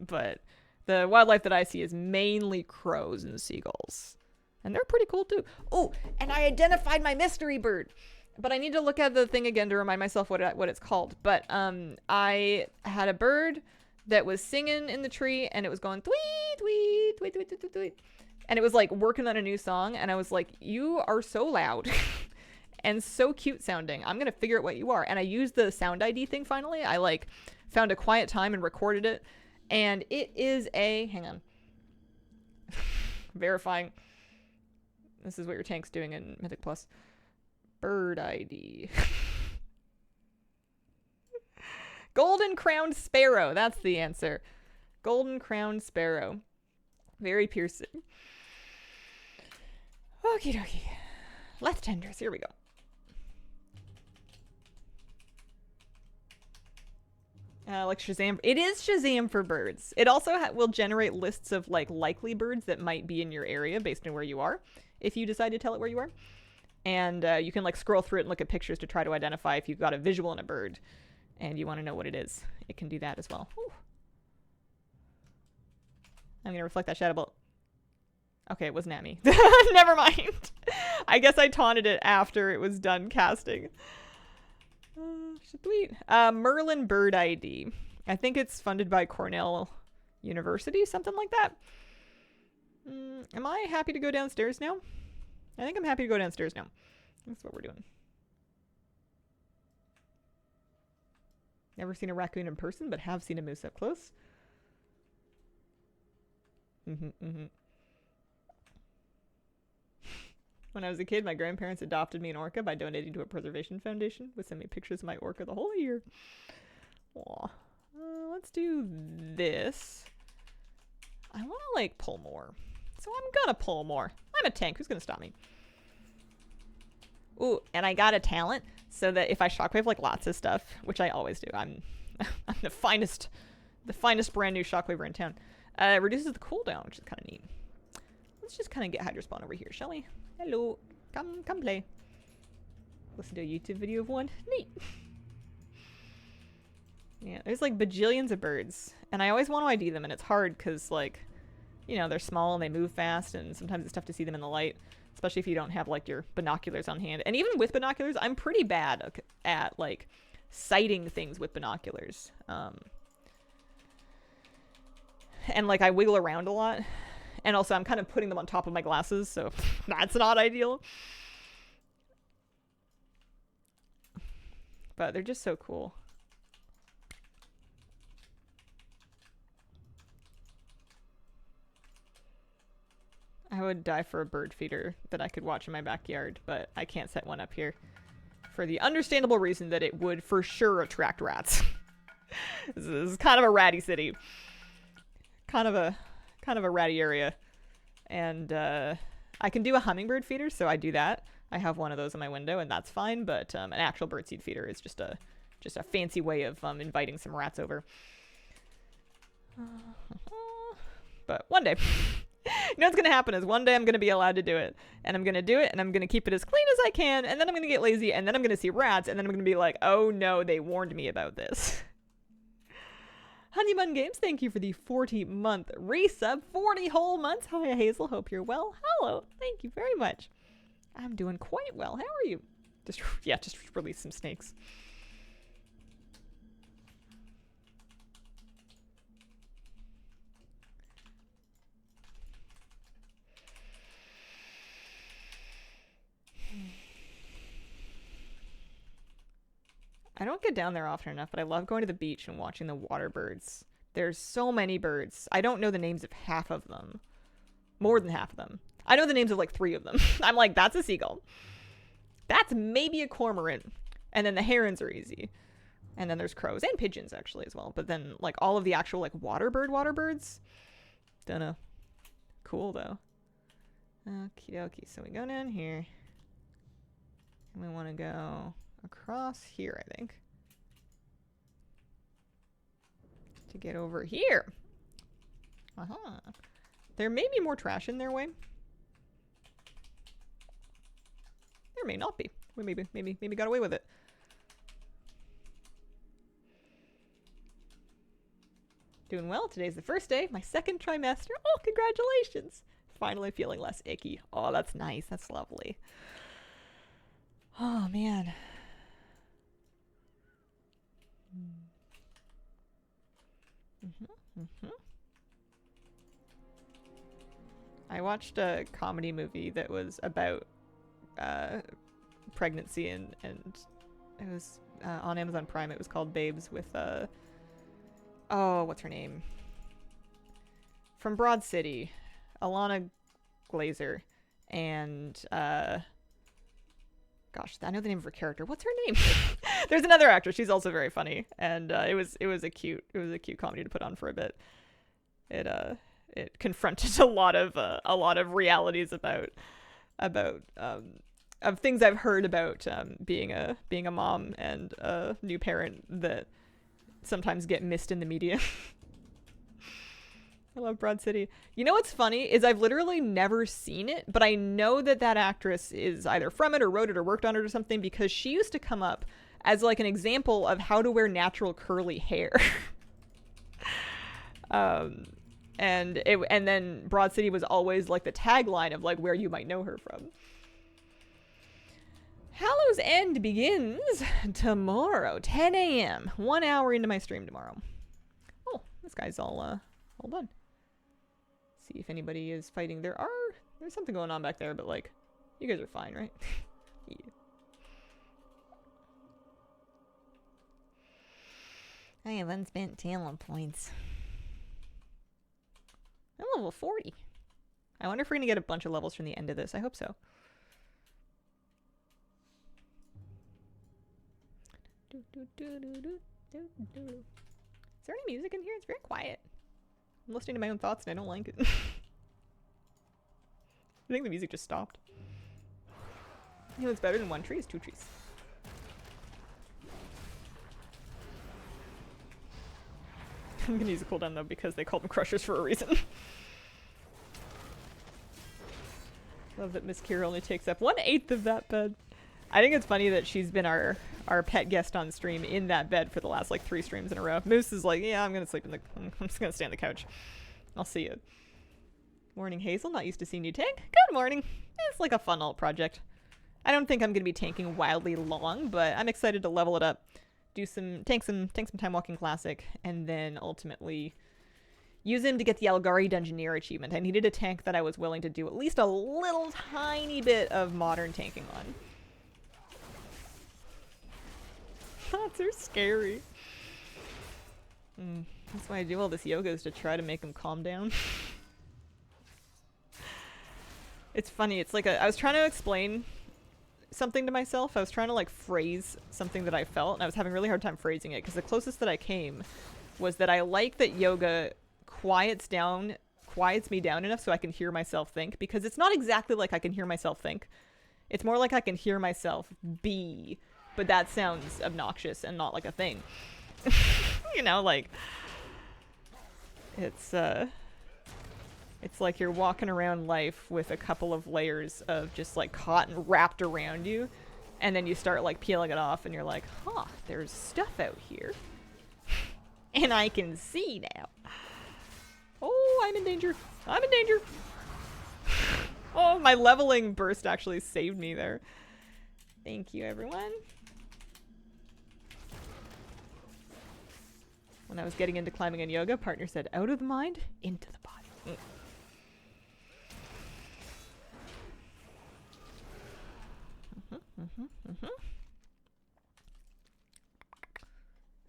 But the wildlife that I see is mainly crows and seagulls. And they're pretty cool too. Oh, and I identified my mystery bird. But I need to look at the thing again to remind myself what it's called. But I had a bird that was singing in the tree, and it was going tweet, tweet, tweet, tweet, tweet, tweet. And it was like working on a new song, and I was like, you are so loud and so cute sounding. I'm gonna figure out what you are. And I used the sound ID thing finally. I like found a quiet time and recorded it. And it is a, hang on, verifying. This is what your tank's doing in Mythic Plus. Bird ID. Golden crowned sparrow. That's the answer. Golden crowned sparrow. Very piercing. Okie dokie. Left tenders. Here we go. Like Shazam. It is Shazam for birds. It also will generate lists of like likely birds that might be in your area based on where you are, if you decide to tell it where you are. And you can like scroll through it and look at pictures to try to identify if you've got a visual in a bird and you want to know what it is. It can do that as well. Ooh. I'm going to reflect that shadow bolt. Okay, it wasn't at me. Never mind. I guess I taunted it after it was done casting. Sweet. Merlin Bird ID. I think it's funded by Cornell University, something like that. Am I happy to go downstairs now? I think I'm happy to go downstairs now. That's what we're doing. Never seen a raccoon in person, but have seen a moose up close. When I was a kid, my grandparents adopted me an orca by donating to a preservation foundation. Would send me pictures of my orca the whole year. Aw. Let's do this. I want to, like, pull more. So I'm gonna pull more. I'm a tank. Who's gonna stop me? Ooh, and I got a talent so that if I shockwave, like, lots of stuff, which I always do. I'm the finest brand new shockwaver in town. It reduces the cooldown, which is kind of neat. Let's just kind of get Hydrospawn over here, shall we? Hello. Come play. Listen to a YouTube video of one. Neat. Yeah, there's like bajillions of birds. And I always want to ID them, and it's hard because, like, you know, they're small and they move fast, and sometimes it's tough to see them in the light, especially if you don't have, like, your binoculars on hand. And even with binoculars, I'm pretty bad at, like, sighting things with binoculars. And, like, I wiggle around a lot. And also, I'm kind of putting them on top of my glasses, so that's not ideal. But they're just so cool. I would die for a bird feeder that I could watch in my backyard, but I can't set one up here. For the understandable reason that it would for sure attract rats. This is kind of a ratty city. Kind of a ratty area. And I can do a hummingbird feeder, so I do that. I have one of those in my window, and that's fine, but an actual birdseed feeder is just a fancy way of inviting some rats over. But one day, you know what's going to happen is one day I'm going to be allowed to do it, and I'm going to do it, and I'm going to keep it as clean as I can, and then I'm going to get lazy, and then I'm going to see rats, and then I'm going to be like, oh no, they warned me about this. Honeybun Games, thank you for the 40-month resub. 40 whole months. Hi, Hazel. Hope you're well. Hello. Thank you very much. I'm doing quite well. How are you? Just release some snakes. I don't get down there often enough, but I love going to the beach and watching the water birds. There's so many birds. I don't know the names of half of them. More than half of them. I know the names of like 3 of them. I'm like, that's a seagull. That's maybe a cormorant. And then the herons are easy. And then there's crows and pigeons actually as well. But then like all of the actual like water birds. Dunno. Cool though. Okie dokie. So we go down here. And we want to go across here, I think. To get over here. Uh-huh. There may be more trash in their way. There may not be. We maybe got away with it. Doing well. Today's the first day, my second trimester. Oh, congratulations. Finally feeling less icky. Oh, that's nice. That's lovely. Oh, man. I watched a comedy movie that was about pregnancy and it was on Amazon Prime. It was called Babes with oh, what's her name? From Broad City, Alana Glazer, and gosh, I know the name of her character. What's her name? There's another actress. She's also very funny, and it was a cute comedy to put on for a bit. It confronted a lot of realities about of things I've heard about being a mom and a new parent that sometimes get missed in the media. I love Broad City. You know what's funny is I've literally never seen it, but I know that actress is either from it or wrote it or worked on it or something, because she used to come up as like an example of how to wear natural curly hair. And then Broad City was always like the tagline of like where you might know her from. Hallows End begins tomorrow, 10 a.m. 1 hour into my stream tomorrow. Oh, this guy's all done. See if anybody is fighting. There's something going on back there, but like, you guys are fine, right? Yeah. I have unspent talent points. I'm level 40. I wonder if we're gonna get a bunch of levels from the end of this. I hope so. Is there any music in here? It's very quiet. I'm listening to my own thoughts and I don't like it. I think the music just stopped. You know what's better than one tree is two trees. I'm gonna use a cooldown though because they called them crushers for a reason. Love that Miss Kira only takes up 1/8 of that bed. I think it's funny that she's been our pet guest on stream in that bed for the last like 3 streams in a row. Moose is like, yeah, I'm just gonna stay on the couch. I'll see you. Morning, Hazel. Not used to seeing you tank. Good morning. It's like a fun alt project. I don't think I'm gonna be tanking wildly long, but I'm excited to level it up, tank some time walking classic, and then ultimately use him to get the Algari Dungeoneer achievement. I needed a tank that I was willing to do at least a little tiny bit of modern tanking on. Thoughts are scary. That's why I do all this yoga, is to try to make them calm down. It's funny. It's like I was trying to explain something to myself. I was trying to like phrase something that I felt, and I was having a really hard time phrasing it because the closest that I came was that I like that yoga quiets me down enough so I can hear myself think, because it's not exactly like I can hear myself think. It's more like I can hear myself be. But that sounds obnoxious and not like a thing. You know, like, it's like you're walking around life with a couple of layers of just like cotton wrapped around you, and then you start like peeling it off and you're like, huh, there's stuff out here. And I can see now. Oh, I'm in danger. I'm in danger. Oh, my leveling burst actually saved me there. Thank you, everyone. When I was getting into climbing and yoga, partner said, out of the mind, into the body.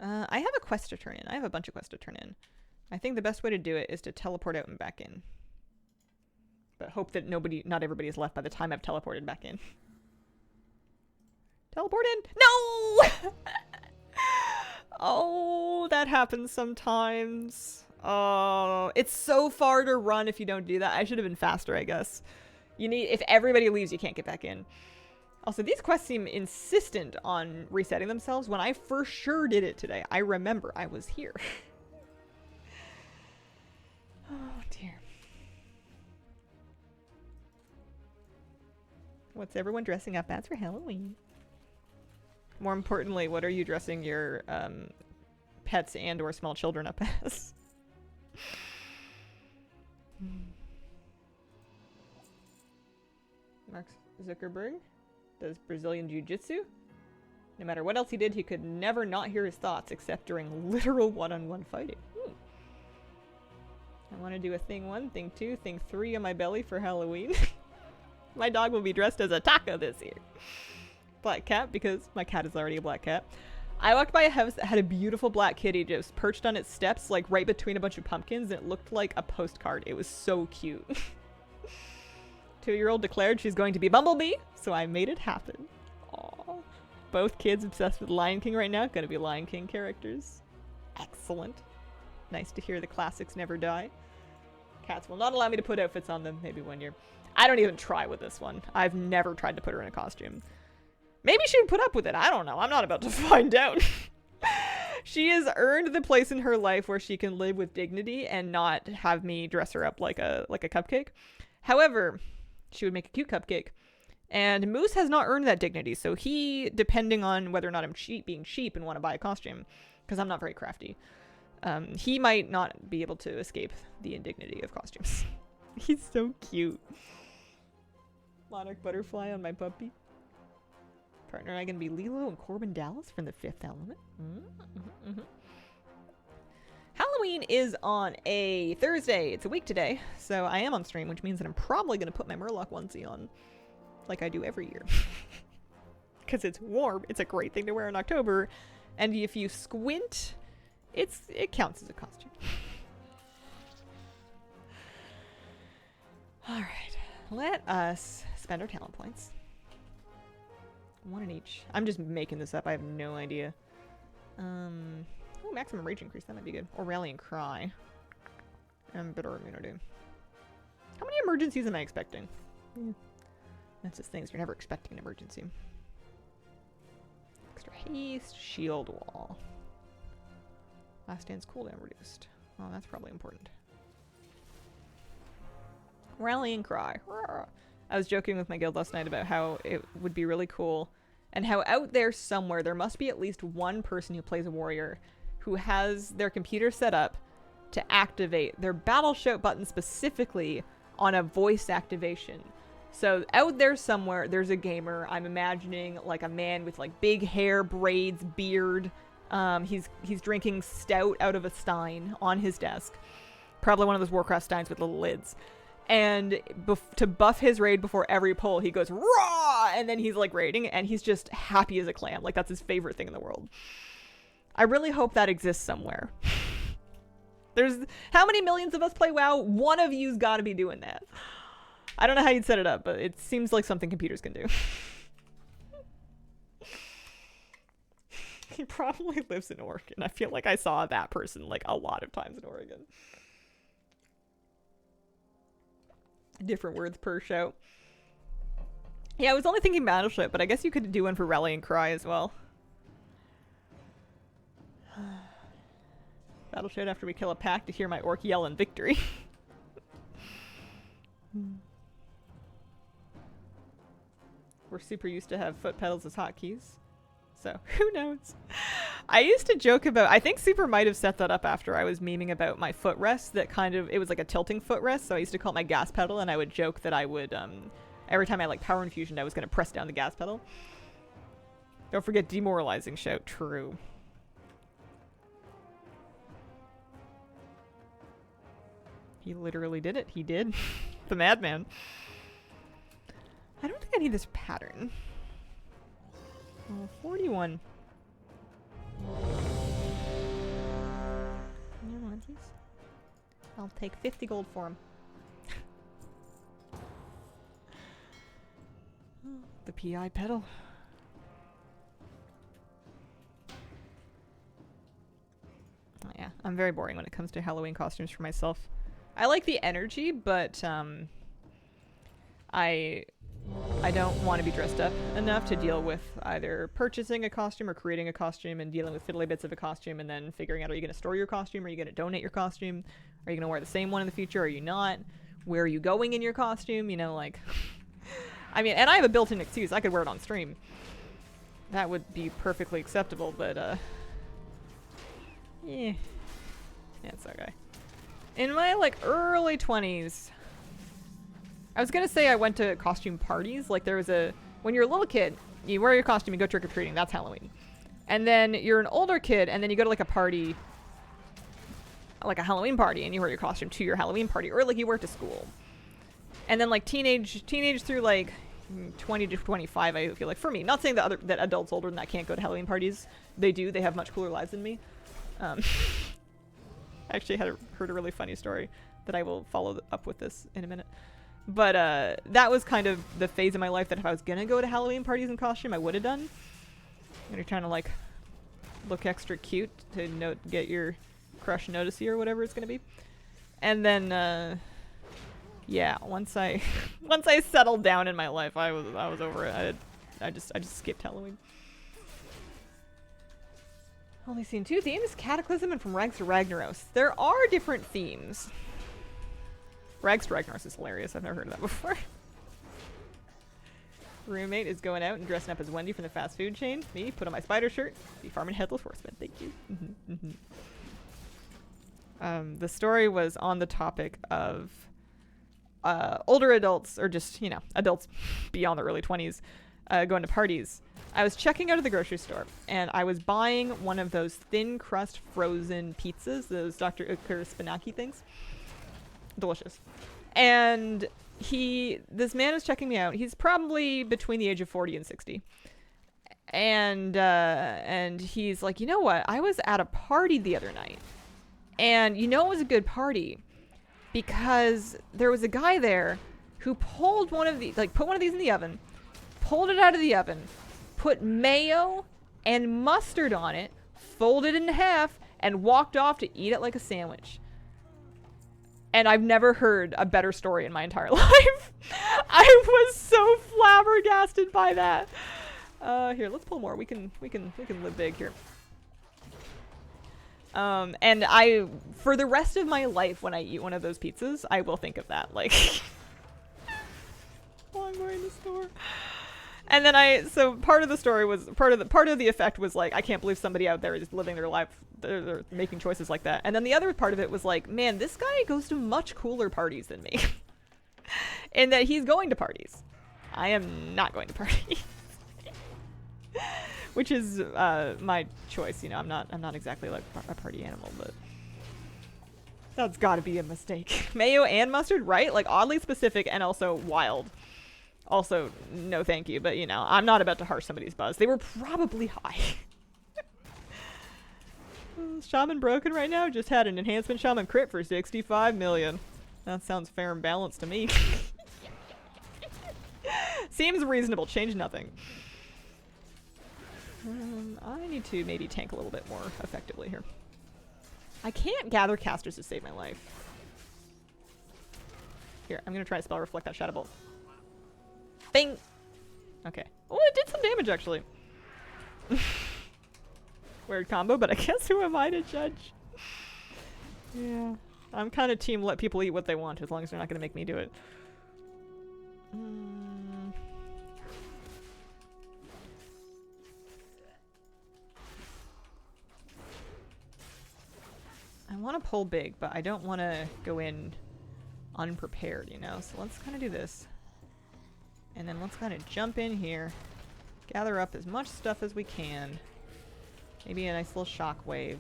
I have a quest to turn in. I have a bunch of quests to turn in. I think the best way to do it is to teleport out and back in. But hope that not everybody is left by the time I've teleported back in. Teleport in! No! Oh, that happens sometimes. Oh, it's so far to run if you don't do that. I should have been faster, I guess. If everybody leaves, you can't get back in. Also, these quests seem insistent on resetting themselves. When I for sure did it today, I remember I was here. Oh dear. What's everyone dressing up as for Halloween? More importantly, what are you dressing your pets and or small children up as? Mark Zuckerberg does Brazilian Jiu-Jitsu. No matter what else he did, he could never not hear his thoughts except during literal one-on-one fighting. I want to do a thing 1, thing 2, thing 3 on my belly for Halloween. My dog will be dressed as a taco this year. Black cat, because my cat is already a black cat. I walked by a house that had a beautiful black kitty just perched on its steps, like right between a bunch of pumpkins, and it looked like a postcard. It was so cute. 2-year-old declared she's going to be Bumblebee, so I made it happen. Aww. Both kids obsessed with Lion King right now. Gonna be Lion King characters. Excellent. Nice to hear the classics never die. Cats will not allow me to put outfits on them. Maybe one year. I don't even try with this one. I've never tried to put her in a costume. Maybe she would put up with it. I don't know. I'm not about to find out. She has earned the place in her life where she can live with dignity and not have me dress her up like a cupcake. However, she would make a cute cupcake. And Moose has not earned that dignity. So he, depending on whether or not I'm being cheap and want to buy a costume, because I'm not very crafty, he might not be able to escape the indignity of costumes. He's so cute. Monarch butterfly on my puppy. Partner and I gonna be Lilo and Corbin Dallas from The Fifth Element. Halloween is on a Thursday. It's a week today, so I am on stream, which means that I'm probably gonna put my Murloc onesie on, like I do every year, because it's warm. It's a great thing to wear in October, and if you squint, it counts as a costume. All right, let us spend our talent points. 1 in each. I'm just making this up. I have no idea. Oh, maximum rage increase. That might be good. Or rallying cry. And bitter immunity. How many emergencies am I expecting? That's just things. You're never expecting an emergency. Extra haste. Shield wall. Last stand's cooldown reduced. Oh, that's probably important. Rallying cry. I was joking with my guild last night about how it would be really cool and how out there somewhere there must be at least one person who plays a warrior who has their computer set up to activate their battle shout button specifically on a voice activation. So out there somewhere there's a gamer, I'm imagining like a man with like big hair, braids, beard. He's drinking stout out of a stein on his desk. Probably one of those Warcraft steins with little lids. And to buff his raid before every pull, he goes, raw! And then he's like raiding, and he's just happy as a clam. Like, that's his favorite thing in the world. I really hope that exists somewhere. There's how many millions of us play WoW? One of you's got to be doing that. I don't know how you'd set it up, but it seems like something computers can do. He probably lives in Oregon. I feel like I saw that person like a lot of times in Oregon. Different words per show. Yeah, I was only thinking battleship, but I guess you could do one for rally and cry as well. Battleship after we kill a pack to hear my orc yell in victory. We're super used to have foot pedals as hotkeys. So, who knows? I used to joke about, I think Super might have set that up after I was memeing about my footrest that kind of, it was like a tilting footrest, so I used to call it my gas pedal, and I would joke that I would, every time I like power infusion, I was going to press down the gas pedal. Don't forget demoralizing shout, true. He literally did it, he did. The madman. I don't think I need this pattern. Oh, 41. I'll take 50 gold for him. The PI pedal. Oh, yeah, I'm very boring when it comes to Halloween costumes for myself. I like the energy, but I I don't want to be dressed up enough to deal with either purchasing a costume or creating a costume and dealing with fiddly bits of a costume and then figuring out, are you going to store your costume? Are you going to donate your costume? Are you going to wear the same one in the future? Are you not? Where are you going in your costume? You know, like... I mean, and I have a built-in excuse. I could wear it on stream. That would be perfectly acceptable, but, yeah. Yeah, it's okay. In my, like, early 20s... I was gonna say I went to costume parties. Like, there was a... When you're a little kid, you wear your costume, you go trick-or-treating. That's Halloween. And then you're an older kid, and then you go to, like, a party... Like a Halloween party, and you wear your costume to your Halloween party. Or, like, you wear it to school. And then, like, teenage through, like, 20 to 25, I feel like. For me. Not saying that adults older than that can't go to Halloween parties. They do. They have much cooler lives than me. I actually heard a really funny story that I will follow up with this in a minute. But that was kind of the phase of my life that if I was gonna go to Halloween parties in costume, I would have done. And you're trying to like look extra cute to get your crush notice you or whatever it's gonna be. And then yeah, once I settled down in my life, I was over it. I just skipped Halloween. Only seen 2 themes: Cataclysm and From Rags to Ragnaros. There are different themes. Rags to Ragnaros is hilarious. I've never heard of that before. Roommate is going out and dressing up as Wendy from the fast food chain. Me, put on my spider shirt. Be farming headless horseman. Thank you. The story was on the topic of older adults, or just, you know, adults beyond the early 20s, going to parties. I was checking out of the grocery store, and I was buying one of those thin crust frozen pizzas, those Dr. Oetker spinacci things. Delicious. And this man is checking me out. He's probably between the age of 40 and 60. And he's like, you know what? I was at a party the other night. And you know it was a good party because there was a guy there who pulled one of these, like put one of these in the oven, pulled it out of the oven, put mayo and mustard on it, folded it in half, and walked off to eat it like a sandwich. And I've never heard a better story in my entire life. I was so flabbergasted by that. Here, let's pull more. We can live big here. And for the rest of my life, when I eat one of those pizzas, I will think of that. Like, while I'm going to the store. And then so part of the story was, part of the effect was like, I can't believe somebody out there is living their life, they're making choices like that. And then the other part of it was like, man, this guy goes to much cooler parties than me. And that he's going to parties. I am not going to parties. Which is my choice, you know. I'm not exactly like a party animal, but that's gotta be a mistake. Mayo and mustard, right? Like oddly specific and also wild. Also, no thank you, but you know, I'm not about to harsh somebody's buzz. They were probably high. Shaman broken right now? Just had an enhancement shaman crit for 65 million. That sounds fair and balanced to me. Seems reasonable. Change nothing. I need to maybe tank a little bit more effectively here. I can't gather casters to save my life. Here, I'm gonna try to spell reflect that shadow bolt. Bing! Okay. Oh, it did some damage actually. Weird combo, but I guess who am I to judge? Yeah. I'm kind of team let people eat what they want as long as they're not gonna make me do it. I want to pull big, but I don't want to go in unprepared, you know? So let's kind of do this. And then let's kind of jump in here. Gather up as much stuff as we can. Maybe a nice little shockwave.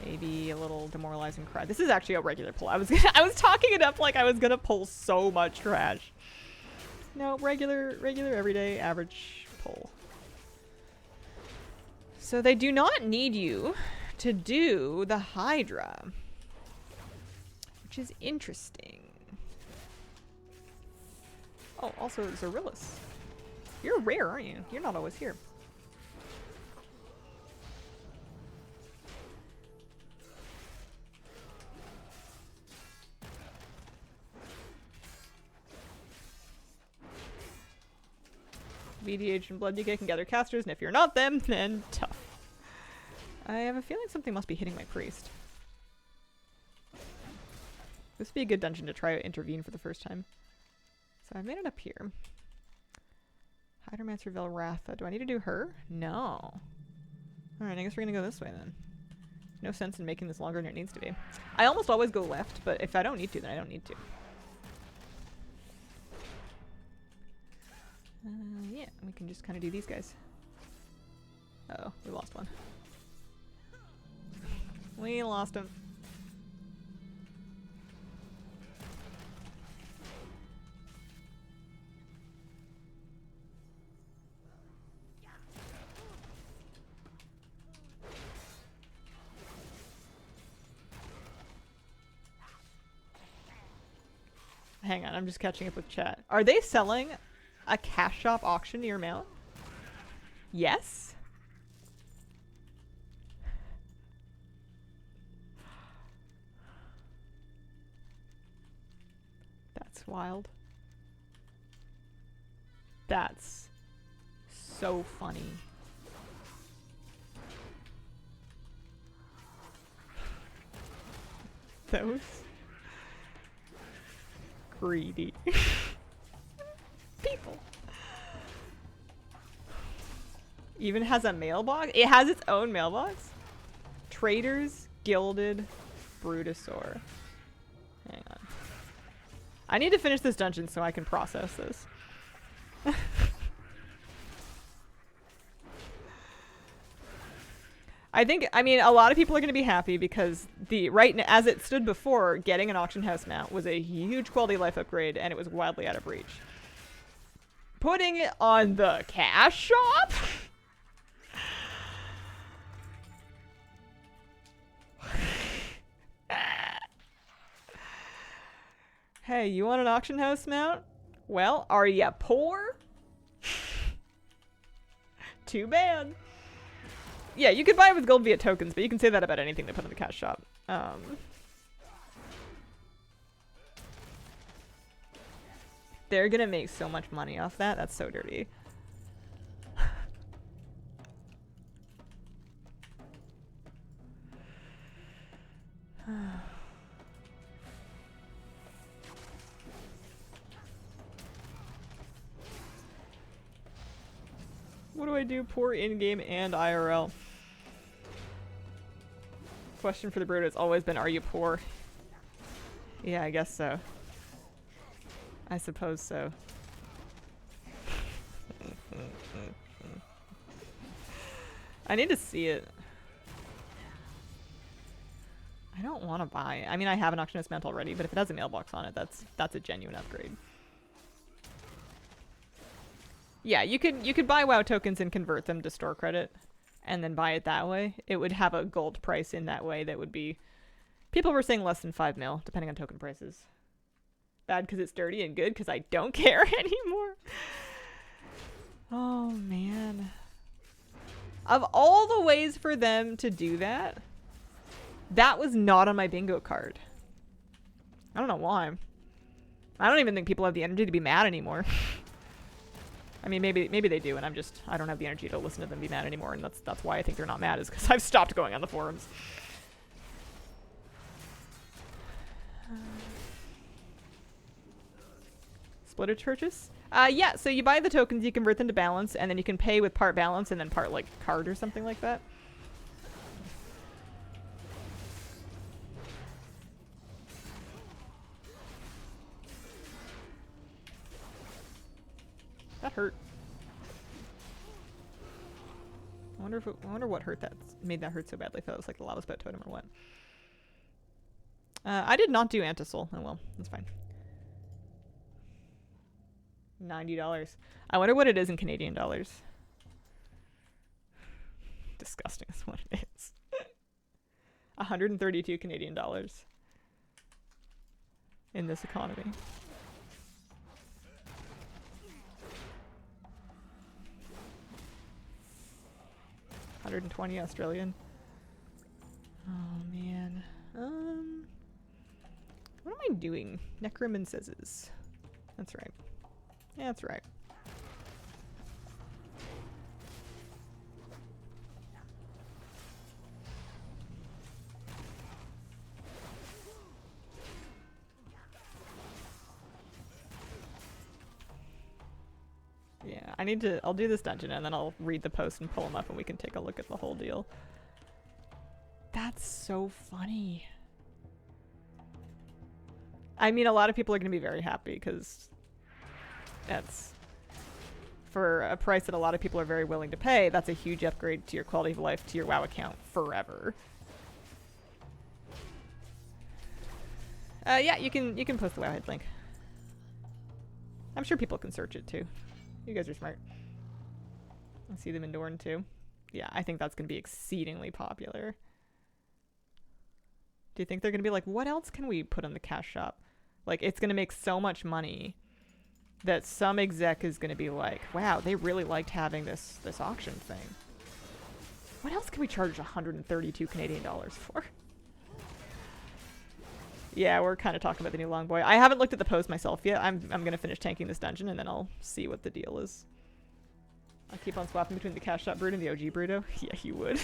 Maybe a little demoralizing cry. This is actually a regular pull. I was talking it up like I was gonna pull so much trash. No, regular, everyday, average pull. So they do not need you to do the Hydra, which is interesting. Oh, also Zorillis. You're rare, aren't you? You're not always here. VDH and Blood Decay can gather casters, and if you're not them, then tough. I have a feeling something must be hitting my priest. This would be a good dungeon to try to intervene for the first time. So I've made it up here. Hydromancer Velratha. Do I need to do her? No. Alright, I guess we're gonna go this way then. No sense in making this longer than it needs to be. I almost always go left, but if I don't need to, then I don't need to. Yeah, we can just kind of do these guys. Uh oh, we lost one. We lost him. Hang on, I'm just catching up with chat. Are they selling a cash shop auction near Mount? Yes? That's wild. That's so funny. Those greedy people. Even has a mailbox? It has its own mailbox? Traders Gilded Brutosaur. Hang on. I need to finish this dungeon so I can process this. I mean, a lot of people are going to be happy because as it stood before, getting an auction house mount was a huge quality of life upgrade and it was wildly out of reach. Putting it on the cash shop? Hey, you want an auction house mount? Well, are ya poor? Too bad. Yeah, you could buy it with gold via tokens, but you can say that about anything they put in the cash shop. They're gonna make so much money off that. That's so dirty. What do I do? Poor in-game and IRL. Question for the brood has always been, are you poor? Yeah, I guess so. I suppose so. I need to see it. I don't want to buy. I mean, I have an auction house mount already, but if it has a mailbox on it, that's a genuine upgrade. Yeah, you could buy WoW tokens and convert them to store credit, and then buy it that way. It would have a gold price in that way that would be... People were saying less than 5 mil, depending on token prices. Bad because it's dirty, and good because I don't care anymore. Oh, man. Of all the ways for them to do that, that was not on my bingo card. I don't know why. I don't even think people have the energy to be mad anymore. I mean, maybe they do, and I don't have the energy to listen to them be mad anymore, and that's why I think they're not mad, is because I've stopped going on the forums. Splitter purchase? Yeah, so you buy the tokens, you convert them to balance, and then you can pay with part balance and then part, like, card or something like that. That hurt. I wonder what hurt that made that hurt so badly. I thought it was like the lava spout totem or what. I did not do Antisoul. Oh well, that's fine. $90. I wonder what it is in Canadian dollars. Disgusting is what it is. 132 Canadian dollars in this economy. $120 Australian. Oh man. What am I doing? Necromancers. That's right. Yeah, that's right. I'll do this dungeon and then I'll read the post and pull them up and we can take a look at the whole deal. That's so funny. I mean, a lot of people are going to be very happy because that's, for a price that a lot of people are very willing to pay, that's a huge upgrade to your quality of life, to your WoW account forever. Yeah, you can post the Wowhead link. I'm sure people can search it too. You guys are smart. I see them in Dorne too. Yeah, I think that's going to be exceedingly popular. Do you think they're going to be like, what else can we put on the cash shop? Like, it's going to make so much money that some exec is going to be like, wow, they really liked having this auction thing. What else can we charge 132 Canadian dollars for? Yeah, we're kind of talking about the new Longboy. I haven't looked at the post myself yet. I'm going to finish tanking this dungeon and then I'll see what the deal is. I'll keep on swapping between the cash shop brood and the OG Bruto. Yeah, you would.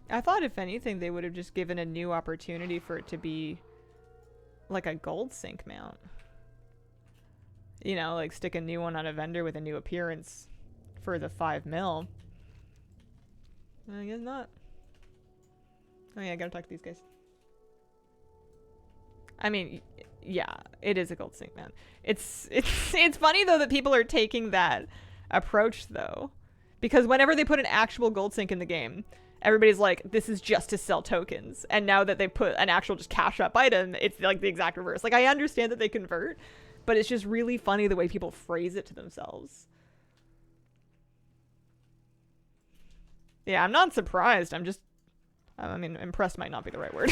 I thought if anything they would have just given a new opportunity for it to be like a gold sync mount. You know, like stick a new one on a vendor with a new appearance for the 5 mil. I guess not. Oh yeah, I gotta talk to these guys. I mean, yeah, it is a gold sync mount. It's funny though that people are taking that approach though. Because whenever they put an actual gold sync in the game, everybody's like, this is just to sell tokens. And now that they put an actual just cash up item, it's like the exact reverse. Like, I understand that they convert, but it's just really funny the way people phrase it to themselves. Yeah, I'm not surprised. I'm just, I mean, impressed might not be the right word.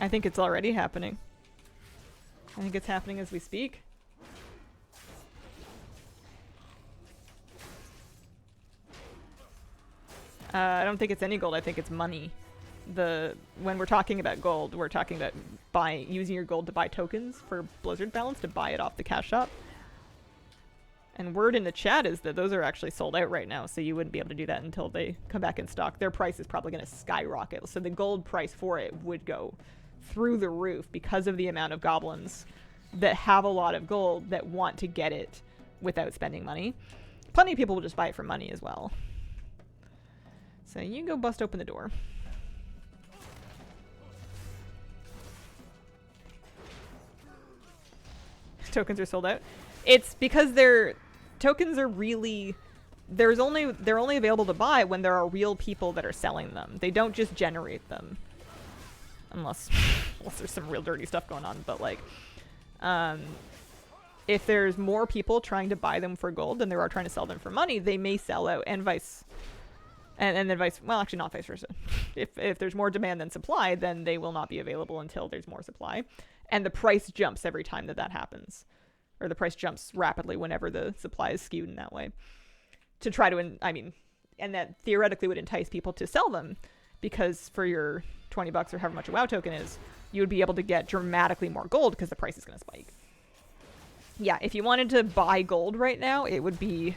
I think it's already happening. I think it's happening as we speak. I don't think it's any gold. I think it's money. When we're talking about gold, we're talking about using your gold to buy tokens for Blizzard balance to buy it off the cash shop. And word in the chat is that those are actually sold out right now, so you wouldn't be able to do that until they come back in stock. Their price is probably going to skyrocket, so the gold price for it would go through the roof because of the amount of goblins that have a lot of gold that want to get it without spending money. Plenty of people will just buy it for money as well. So you can go bust open the door. Tokens are sold out. It's because tokens are really, they're only available to buy when there are real people that are selling them. They don't just generate them. Unless there's some real dirty stuff going on, but like, if there's more people trying to buy them for gold than there are trying to sell them for money, they may sell out, and then well, actually not vice versa. If there's more demand than supply, then they will not be available until there's more supply, and the price jumps every time that happens, or the price jumps rapidly whenever the supply is skewed in that way. To try to, and that theoretically would entice people to sell them, because for your $20 or however much a WoW token is, you would be able to get dramatically more gold because the price is going to spike. Yeah, if you wanted to buy gold right now, it would be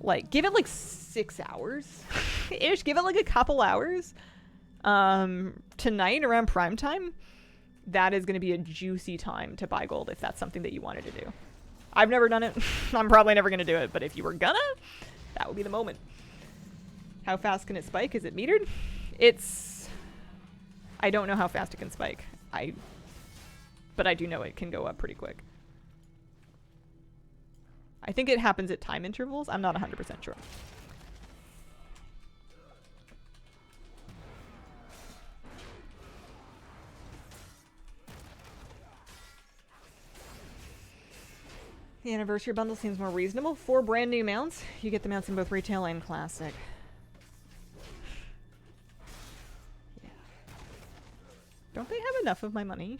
like, give it like 6 hours ish. Give it like a couple hours. Tonight around prime time, that is going to be a juicy time to buy gold if that's something that you wanted to do. I've never done it. I'm probably never going to do it, but if you were gonna, that would be the moment. How fast can it spike? Is it metered? I don't know how fast it can spike. But I do know it can go up pretty quick. I think it happens at time intervals. I'm not 100% sure. The anniversary bundle seems more reasonable. 4 brand new mounts. You get the mounts in both retail and classic. Yeah. Don't they have enough of my money?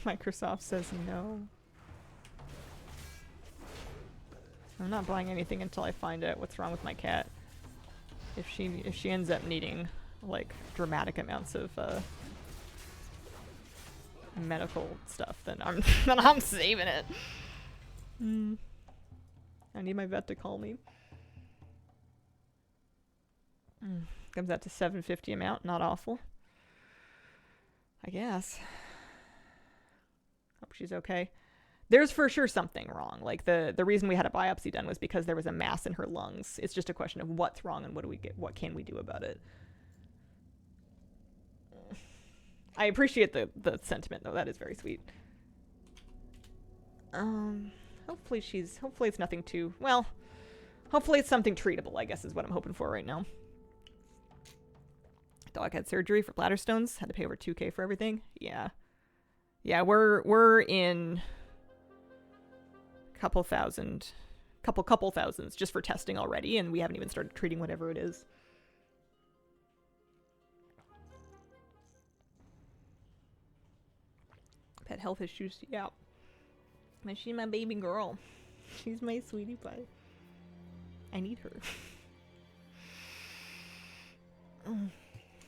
Microsoft says no. I'm not buying anything until I find out what's wrong with my cat. If she ends up needing like dramatic amounts of medical stuff, then I'm saving it. I need my vet to call me. Comes out to $750 amount, not awful. I guess. Hope she's okay. There's for sure something wrong. Like the reason we had a biopsy done was because there was a mass in her lungs. It's just a question of what's wrong and what can we do about it. I appreciate the sentiment though. That is very sweet. Hopefully it's nothing too, well, hopefully it's something treatable, I guess is what I'm hoping for right now. Dog had surgery for bladder stones, had to pay over $2,000 for everything. Yeah. Yeah, we're in couple thousands just for testing already, and we haven't even started treating whatever it is. Pet health issues, yeah. And she's my baby girl. She's my sweetie pie. I need her.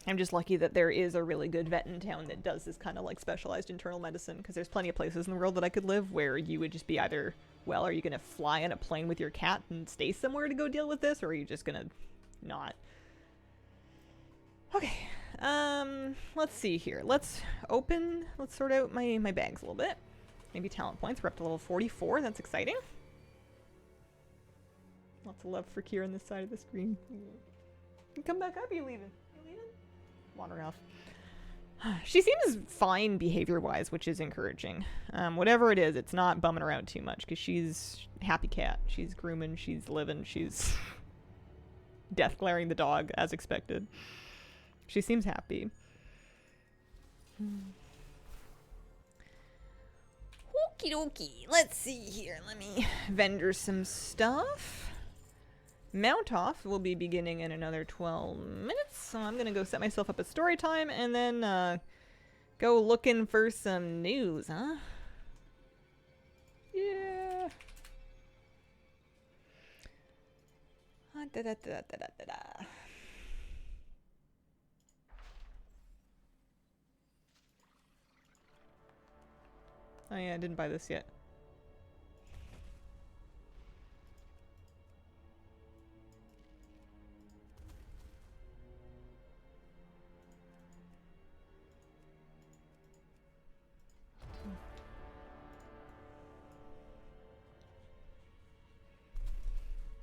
I'm just lucky that there is a really good vet in town that does this kind of like specialized internal medicine, because there's plenty of places in the world that I could live where you would just be either, well, are you going to fly in a plane with your cat and stay somewhere to go deal with this, or are you just going to not? Okay, let's see here. Let's sort out my bags a little bit. Maybe talent points. We're up to level 44. That's exciting. Lots of love for Kira on this side of the screen. You come back up, are you leaving? Wandering off. She seems fine behavior-wise, which is encouraging. Whatever it is, it's not bumming around too much, because she's a happy cat. She's grooming, she's living, she's death glaring the dog, as expected. She seems happy. Okie dokie. Let's see here. Let me vendor some stuff. Mount off will be beginning in another 12 minutes, so I'm gonna go set myself up a story time and then go looking for some news, huh? Yeah. Oh yeah, I didn't buy this yet.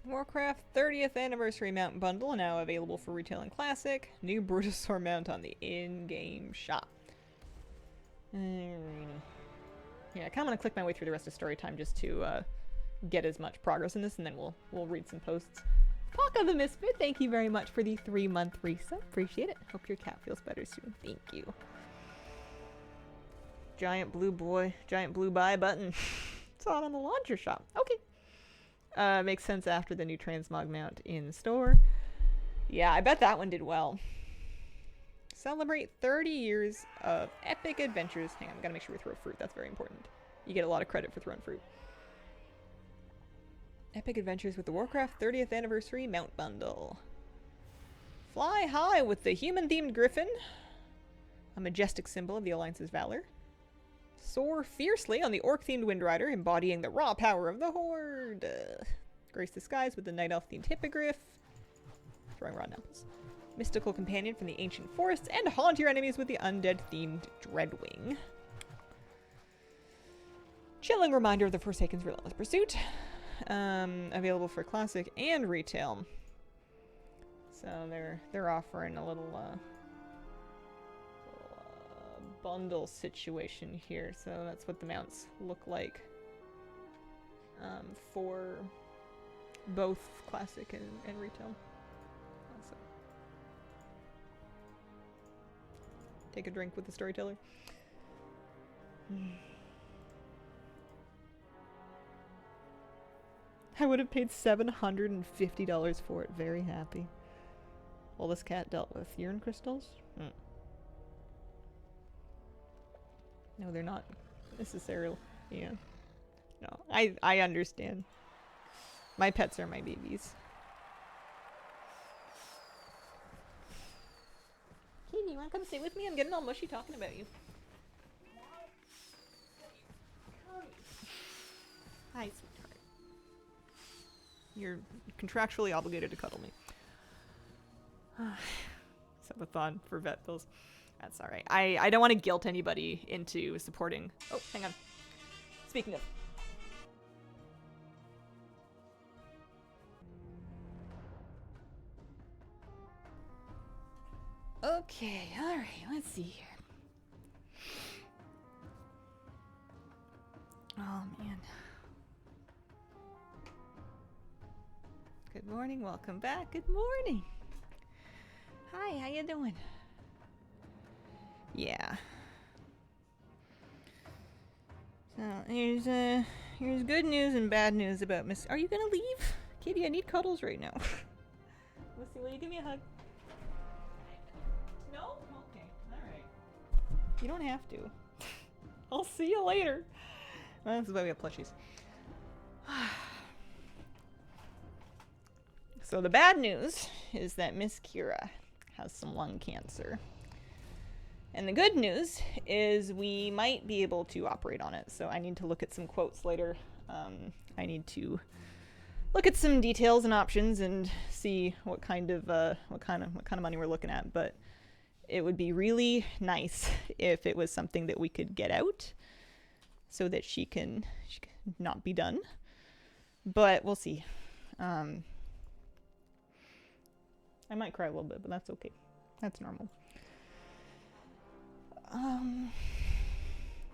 Warcraft 30th Anniversary Mount Bundle now available for retail and classic. New Brutosaur mount on the in-game shop. Yeah, I kind of want to click my way through the rest of story time just to get as much progress in this, and then we'll read some posts. Paka the Misfit, thank you very much for the 3-month resub. Appreciate it. Hope your cat feels better soon. Thank you. Giant blue buy button. It's on the launcher shop. Okay. Makes sense after the new transmog mount in store. Yeah, I bet that one did well. Celebrate 30 years of epic adventures. Hang on, I gotta make sure we throw fruit. That's very important. You get a lot of credit for throwing fruit. Epic adventures with the Warcraft 30th Anniversary Mount Bundle. Fly high with the human-themed griffin, a majestic symbol of the Alliance's valor. Soar fiercely on the orc-themed Windrider, embodying the raw power of the Horde. Grace the skies with the Night Elf-themed Hippogriff. Throwing rotten apples. Mystical companion from the ancient forests, and haunt your enemies with the undead-themed Dreadwing. Chilling reminder of the Forsaken's relentless pursuit. Available for classic and retail. So they're offering a little bundle situation here. So that's what the mounts look like for both classic and retail. Take a drink with the storyteller. I would have paid $750 for it. Very happy. Well, this cat dealt with urine crystals? No, they're not necessarily. Yeah. No, I understand. My pets are my babies. Katie, you want to come sit with me? I'm getting all mushy talking about you. Hi, sweetheart. You're contractually obligated to cuddle me. Subathon for vet bills. That's alright. I don't want to guilt anybody into supporting... Oh, hang on. Speaking of... Okay, alright, let's see here. Oh, man. Good morning, welcome back. Good morning. Hi, how you doing? Yeah. So, here's good news and bad news about Miss... Are you gonna leave? Kitty, I need cuddles right now. Missy, will you give me a hug? No? Okay, alright. You don't have to. I'll see you later. Well, this is why we have plushies. So the bad news is that Miss Kira has some lung cancer. And the good news is we might be able to operate on it. So I need to look at some quotes later. I need to look at some details and options and see what kind of money we're looking at. But it would be really nice if it was something that we could get out so that she can not be done. But we'll see. I might cry a little bit, but that's okay. That's normal.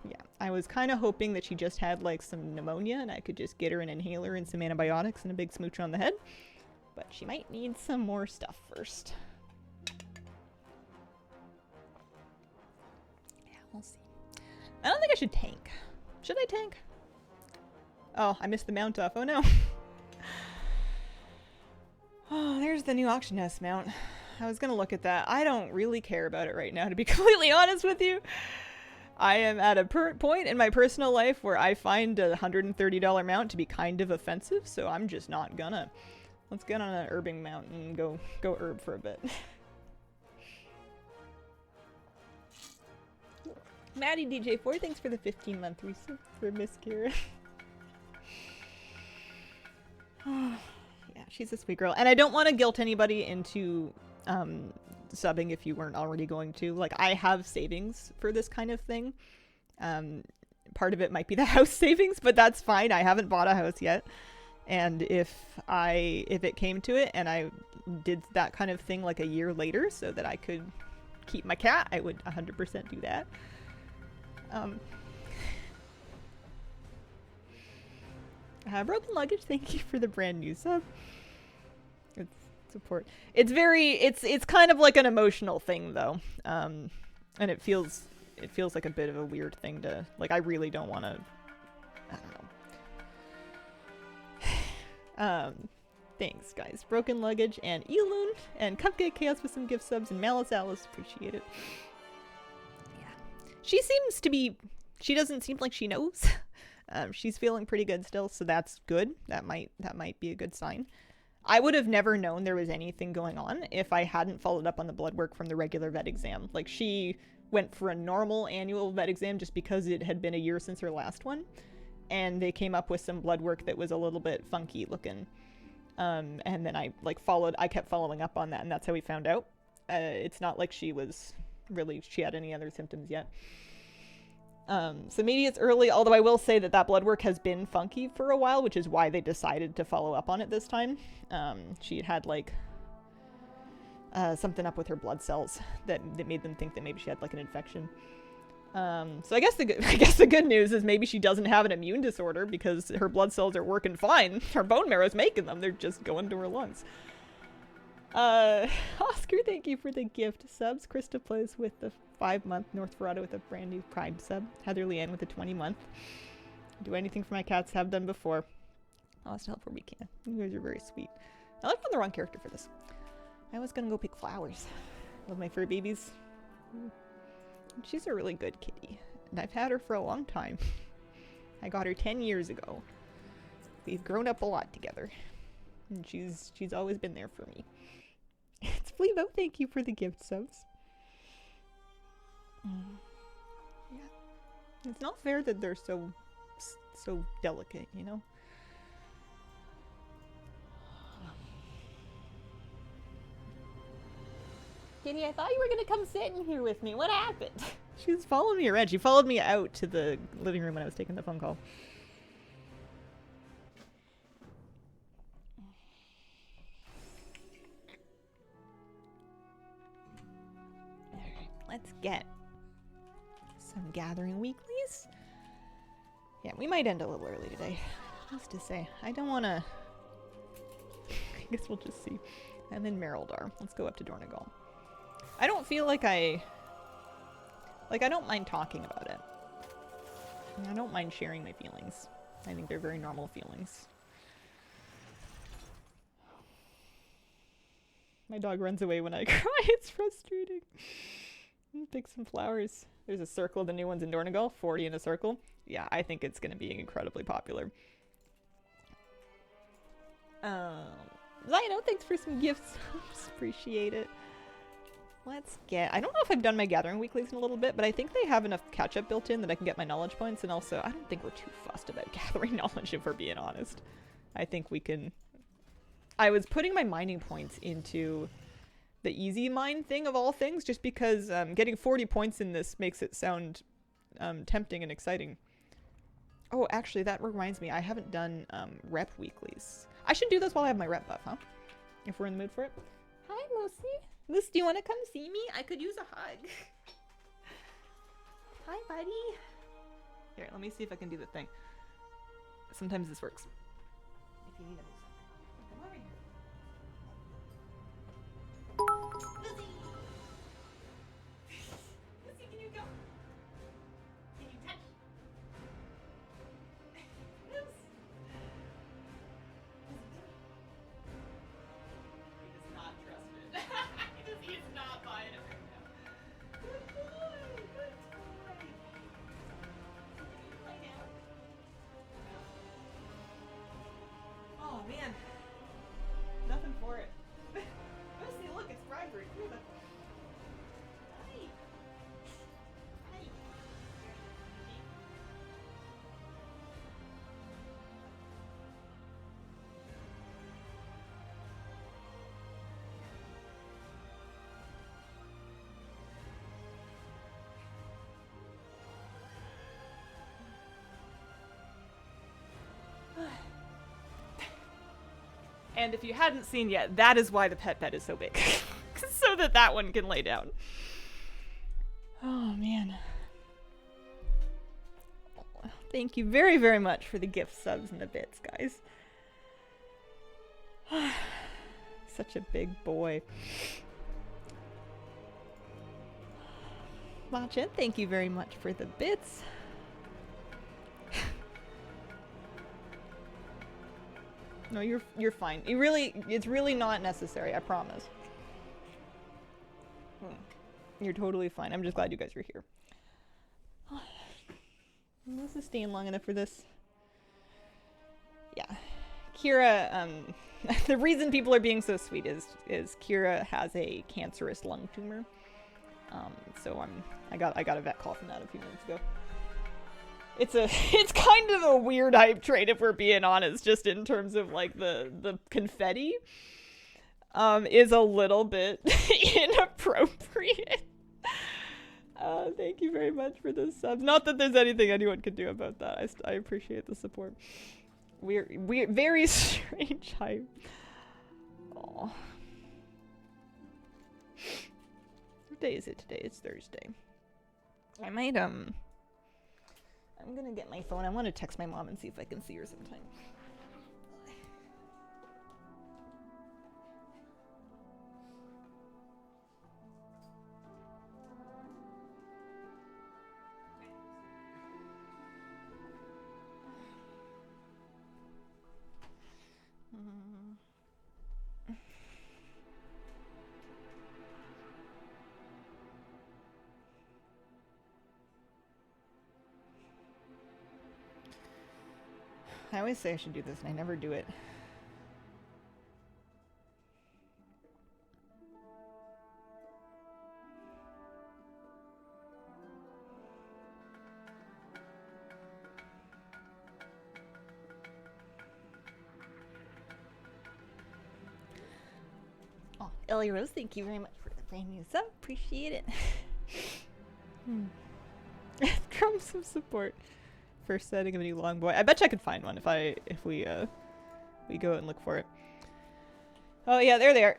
Yeah, I was kind of hoping that she just had like some pneumonia and I could just get her an inhaler and some antibiotics and a big smooch on the head. But she might need some more stuff first. Yeah, we'll see. I don't think I should tank. Should I tank? Oh, I missed the mount off. Oh no. Oh, there's the new auction house mount. I was gonna look at that. I don't really care about it right now, to be completely honest with you. I am at a point in my personal life where I find a $130 mount to be kind of offensive, so I'm just not gonna. Let's get on an herbing mount and go herb for a bit. Maddie DJ4, thanks for the 15-month resub for Miss Kira. Yeah, she's a sweet girl. And I don't want to guilt anybody into subbing if you weren't already going to. Like, I have savings for this kind of thing. Part of it might be the house savings, but that's fine. I haven't bought a house yet. And if it came to it and I did that kind of thing like a year later so that I could keep my cat, I would 100% do that. Broken Luggage, thank you for the brand new sub. It's support. It's kind of like an emotional thing though. And it feels like a bit of a weird thing to, like, I really don't want to, I don't know. Thanks guys. Broken Luggage and Eloon and Cupcake Chaos with some gift subs and Malice Alice, appreciate it. Yeah. She doesn't seem like she knows. She's feeling pretty good still, so that's good. That might be a good sign. I would have never known there was anything going on if I hadn't followed up on the blood work from the regular vet exam. Like, she went for a normal annual vet exam just because it had been a year since her last one, and they came up with some blood work that was a little bit funky looking. And then I kept following up on that, and that's how we found out. It's not like she had any other symptoms yet. So maybe it's early, although I will say that blood work has been funky for a while, which is why they decided to follow up on it this time. She had like something up with her blood cells that made them think that maybe she had like an infection. So I guess the good news is maybe she doesn't have an immune disorder because her blood cells are working fine. Her bone marrow's making them. They're just going to her lungs. Oscar, thank you for the gift subs. Krista plays with the 5-month. North Verado with a brand new Prime sub. Heather Leanne with a 20-month. Do anything for my cats. Have done before. I'll have to help where we can. You guys are very sweet. I like on the wrong character for this. I was gonna go pick flowers. Love my fur babies. She's a really good kitty. And I've had her for a long time. I got her 10 years ago. We've grown up a lot together. And she's always been there for me. It's Flevo, thank you for the gift subs. Yeah. It's not fair that they're so delicate, you know? Kitty, I thought you were gonna come sit in here with me. What happened? She was following me around. She followed me out to the living room when I was taking the phone call. Alright, let's get some gathering weeklies. Yeah, we might end a little early today. What's to say? I don't want to... I guess we'll just see. I'm in Merildar. Let's go up to Dornegal. I don't feel like I don't mind talking about it. I don't mind sharing my feelings. I think they're very normal feelings. My dog runs away when I cry. It's frustrating. Pick some flowers. There's a circle of the new ones in Dornegal. 40 in a circle. Yeah, I think it's going to be incredibly popular. Zino, thanks for some gifts. Appreciate it. Let's get... I don't know if I've done my gathering weeklies in a little bit, but I think they have enough catch-up built in that I can get my knowledge points, and also I don't think we're too fussed about gathering knowledge if we're being honest. I think we can... I was putting my mining points into the easy mine thing of all things, just because getting 40 points in this makes it sound tempting and exciting. Oh, actually, that reminds me, I haven't done rep weeklies. I should do those while I have my rep buff, huh? If we're in the mood for it. Hi, Moosey. Moose, do you want to come see me? I could use a hug. Hi, buddy. Here, let me see if I can do the thing. Sometimes this works. If you need a moose. Come over here. Moosey! Moosey, can you go? Can you touch? Moose! He does not trust it. He is not buying it right now. Good boy! Good boy! Can you play now? Oh man. Nothing for it. Lucy, look, it's bribery. Come here, Hi. Hi. And if you hadn't seen yet, that is why the pet bed is so big. So that one can lay down. Oh, man. Thank you very, very much for the gift subs and the bits, guys. Such a big boy. Machin, thank you very much for the bits. No, you're fine. It's really not necessary, I promise. You're totally fine. I'm just glad you guys are here. This is staying long enough for this. Yeah. Kira, the reason people are being so sweet is Kira has a cancerous lung tumor. So I got a vet call from that a few minutes ago. It's kind of a weird hype trade if we're being honest, just in terms of like the confetti is a little bit inappropriate. Thank you very much for the subs. Not that there's anything anyone can do about that. I appreciate the support. We're very strange hype. Aw. What day is it today? It's Thursday. I might I'm gonna get my phone. I want to text my mom and see if I can see her sometime. I always say I should do this and I never do it. Oh, Ellie Rose, thank you very much for the brand new sub. Appreciate it. Drum some support for setting of a new long boy. I bet you I could find one if we go out and look for it. Oh yeah, there they are.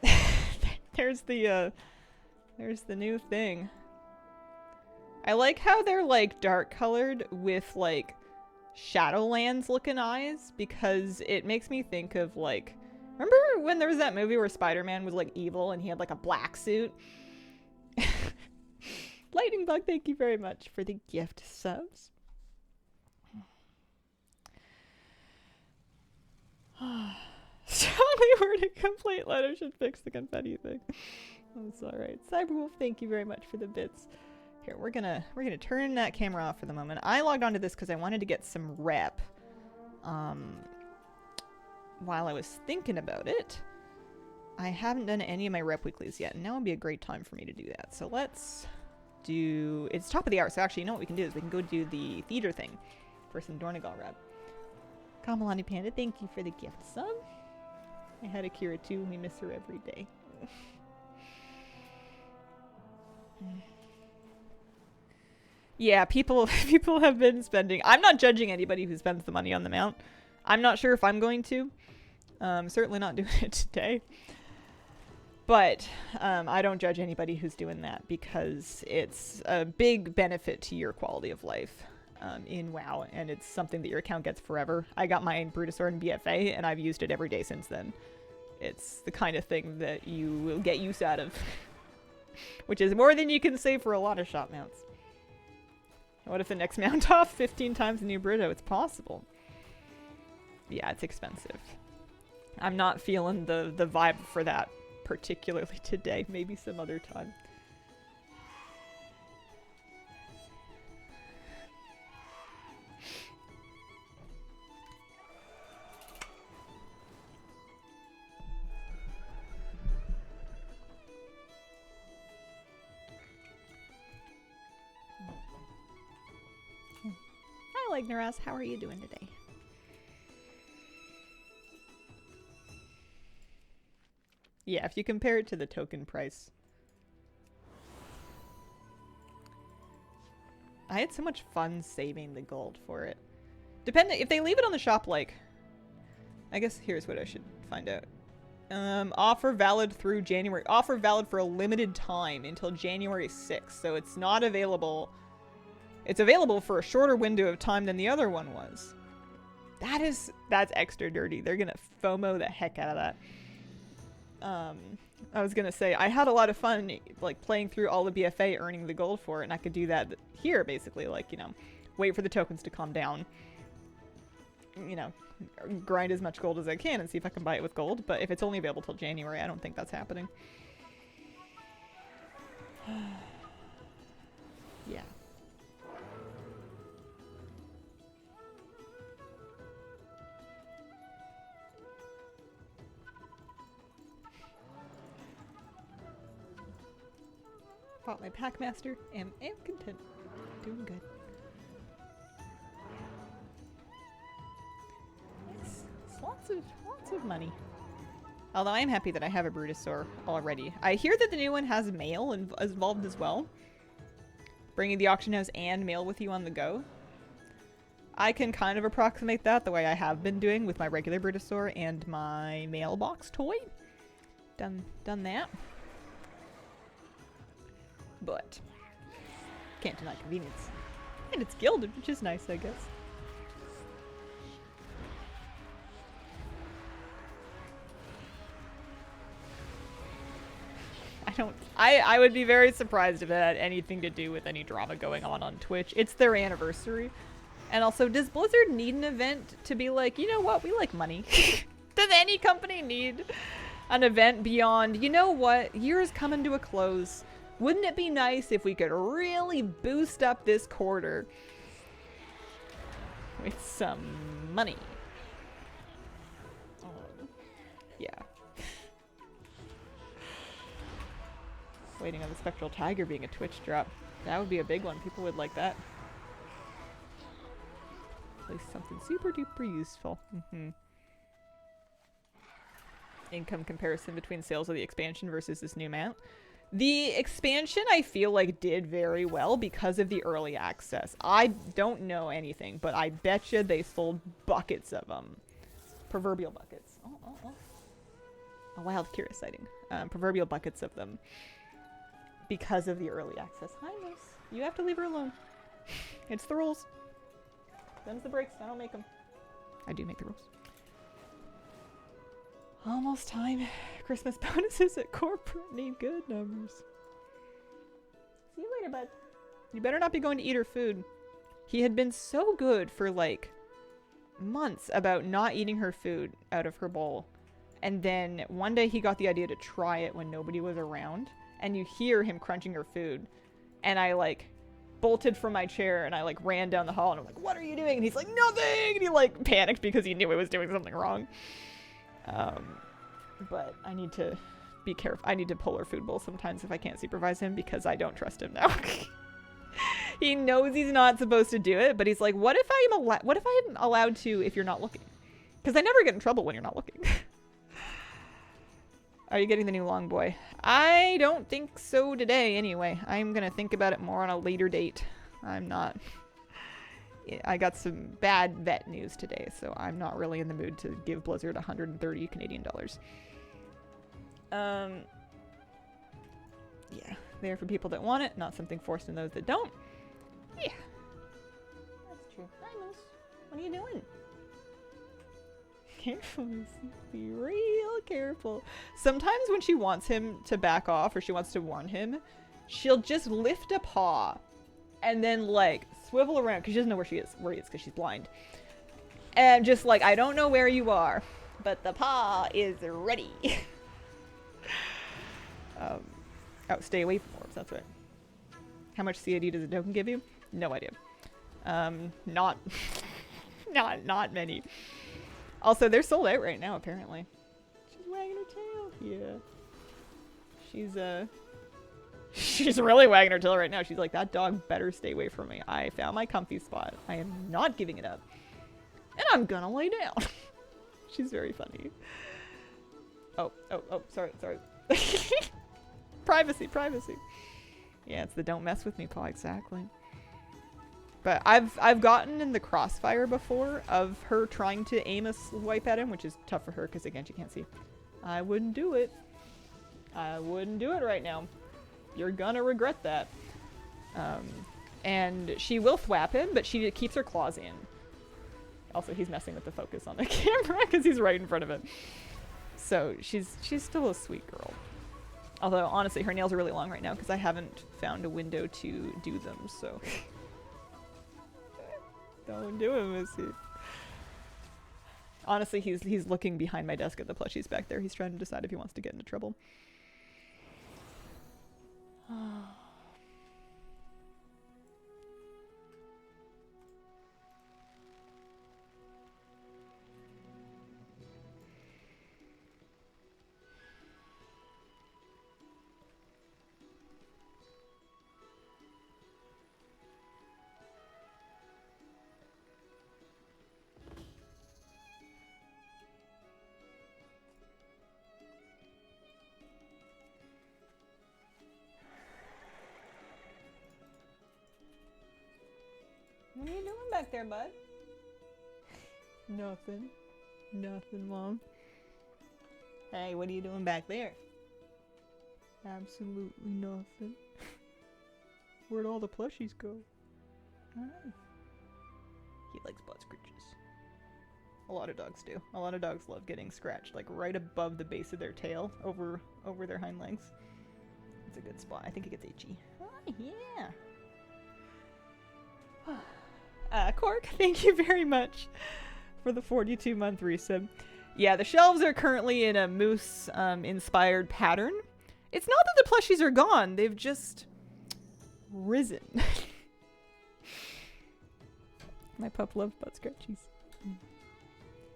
there's the new thing. I like how they're like dark colored with like Shadowlands looking eyes, because it makes me think of like, remember when there was that movie where Spider-Man was like evil and he had like a black suit? Lightning Bug, thank you very much for the gift subs. Strongly worded complaint letter should fix the confetti thing. That's alright. Cyberwolf, thank you very much for the bits. Here, we're gonna turn that camera off for the moment. I logged onto this because I wanted to get some rep. While I was thinking about it, I haven't done any of my rep weeklies yet, and now would be a great time for me to do that. So let's do... It's top of the hour, so actually, you know what we can do is we can go do the theater thing for some Dornegal rep. Kamalani Panda, thank you for the gift sub. I had Akira too, we miss her every day. Yeah, people have been spending... I'm not judging anybody who spends the money on the mount. I'm not sure if I'm going to. Certainly not doing it today. But I don't judge anybody who's doing that, because it's a big benefit to your quality of life in WoW, and it's something that your account gets forever. I got my Brutosaur in BFA, and I've used it every day since then. It's the kind of thing that you will get use out of. Which is more than you can say for a lot of shop mounts. What if the next mount off 15 times the new Brito? It's possible. Yeah, it's expensive. I'm not feeling the vibe for that particularly today. Maybe some other time. Hi, Legnaras. How are you doing today? Yeah, if you compare it to the token price. I had so much fun saving the gold for it. Depending, if they leave it on the shop, like... I guess here's what I should find out. Offer valid through January. Offer valid for a limited time until January 6th. So it's not available... It's available for a shorter window of time than the other one was. That's extra dirty. They're gonna FOMO the heck out of that. I was gonna say, I had a lot of fun, like, playing through all the BFA, earning the gold for it, and I could do that here, basically, like, you know, wait for the tokens to calm down, you know, grind as much gold as I can and see if I can buy it with gold, but if it's only available till January, I don't think that's happening. Yeah. Bought my Packmaster and am content. Doing good. It's lots of money. Although I am happy that I have a Brutosaur already. I hear that the new one has mail involved as well. Bringing the auction house and mail with you on the go. I can kind of approximate that the way I have been doing with my regular Brutosaur and my mailbox toy. Done that. But can't deny convenience. And it's gilded, which is nice, I guess. I would be very surprised if it had anything to do with any drama going on Twitch. It's their anniversary. And also, does Blizzard need an event to be like, you know what, we like money? Does any company need an event beyond, you know what, year's coming to a close. Wouldn't it be nice if we could really boost up this quarter with some money? Waiting on the Spectral Tiger being a Twitch drop. That would be a big one. People would like that. At least something super duper useful. Income comparison between sales of the expansion versus this new mount. The expansion, I feel like, did very well because of the early access. I don't know anything, but I betcha they sold buckets of them. Proverbial buckets. A wild curious sighting. Proverbial buckets of them. Because of the early access. Hi, Moose. You have to leave her alone. It's the rules. Them's the breaks. I don't make them. I do make the rules. Almost time. Christmas bonuses at corporate need good numbers. See you later, bud. You better not be going to eat her food. He had been so good for like months about not eating her food out of her bowl. And then one day he got the idea to try it when nobody was around. And you hear him crunching her food. And I like bolted from my chair and I like ran down the hall and I'm like, what are you doing? And he's like, nothing! And he like panicked because he knew I was doing something wrong. But I need to be careful. I need to pull her food bowl sometimes if I can't supervise him because I don't trust him now. He knows he's not supposed to do it, but he's like, what if I'm allowed to if you're not looking? Because I never get in trouble when you're not looking. Are you getting the new long boy? I don't think so today anyway. I'm gonna think about it more on a later date. I'm not. I got some bad vet news today, so I'm not really in the mood to give Blizzard 130 Canadian dollars. Yeah, there for people that want it, not something forced on those that don't. Yeah, that's true. Hi, Moose. What are you doing? Careful, Missy. Be real careful. Sometimes when she wants him to back off or she wants to warn him, she'll just lift a paw and then like swivel around because she doesn't know where he is because she's blind. And just like, I don't know where you are, but the paw is ready. Oh, stay away from orbs. That's right. How much CAD does a token give you? No idea. Not many. Also, they're sold out right now, apparently. She's wagging her tail. Yeah. She's really wagging her tail right now. She's like, that dog better stay away from me. I found my comfy spot. I am not giving it up. And I'm gonna lay down. She's very funny. Oh, sorry. Privacy. Yeah, it's the don't mess with me paw, exactly. But I've gotten in the crossfire before of her trying to aim a swipe at him, which is tough for her because, again, she can't see. I wouldn't do it. I wouldn't do it right now. You're gonna regret that. And she will thwap him, but she keeps her claws in. Also, he's messing with the focus on the camera because he's right in front of it. So she's still a sweet girl. Although, honestly, her nails are really long right now because I haven't found a window to do them, so... Don't do it, Missy. Honestly, he's looking behind my desk at the plushies back there. He's trying to decide if he wants to get into trouble. What are you doing back there, bud? Nothing. Nothing, Mom. Hey, what are you doing back there? Absolutely nothing. Where'd all the plushies go? He likes butt scratches. A lot of dogs do. A lot of dogs love getting scratched, like right above the base of their tail, over their hind legs. It's a good spot. I think it gets itchy. Oh, yeah. Cork, thank you very much for the 42-month resub. Yeah, the shelves are currently in a moose inspired pattern. It's not that the plushies are gone, they've just risen. My pup loves butt scratchies.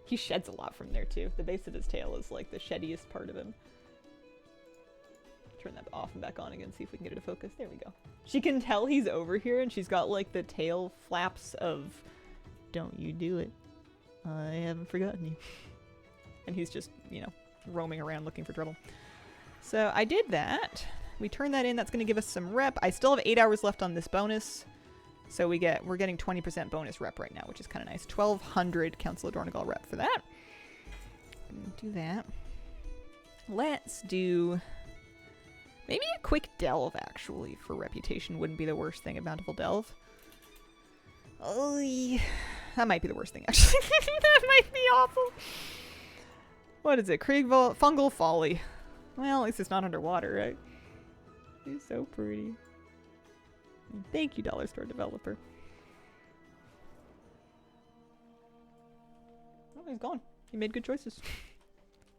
He sheds a lot from there too. The base of his tail is like the sheddiest part of him. Turn that off and back on again, see if we can get it to focus. There we go. She can tell he's over here, and she's got like the tail flaps of, don't you do it. I haven't forgotten you. And he's just, you know, roaming around looking for trouble. So I did that. We turn that in. That's going to give us some rep. I still have 8 hours left on this bonus. So we're getting 20% bonus rep right now, which is kind of nice. 1200 Council of Dornegal rep for that. Do that. Let's do maybe a quick delve, actually, for reputation. Wouldn't be the worst thing at Bountiful Delve. Oh, yeah. That might be the worst thing, actually. That might be awful. What is it? Fungal Folly. Well, at least it's not underwater, right? It's so pretty. Thank you, Dollar Store Developer. Oh, he's gone. He made good choices.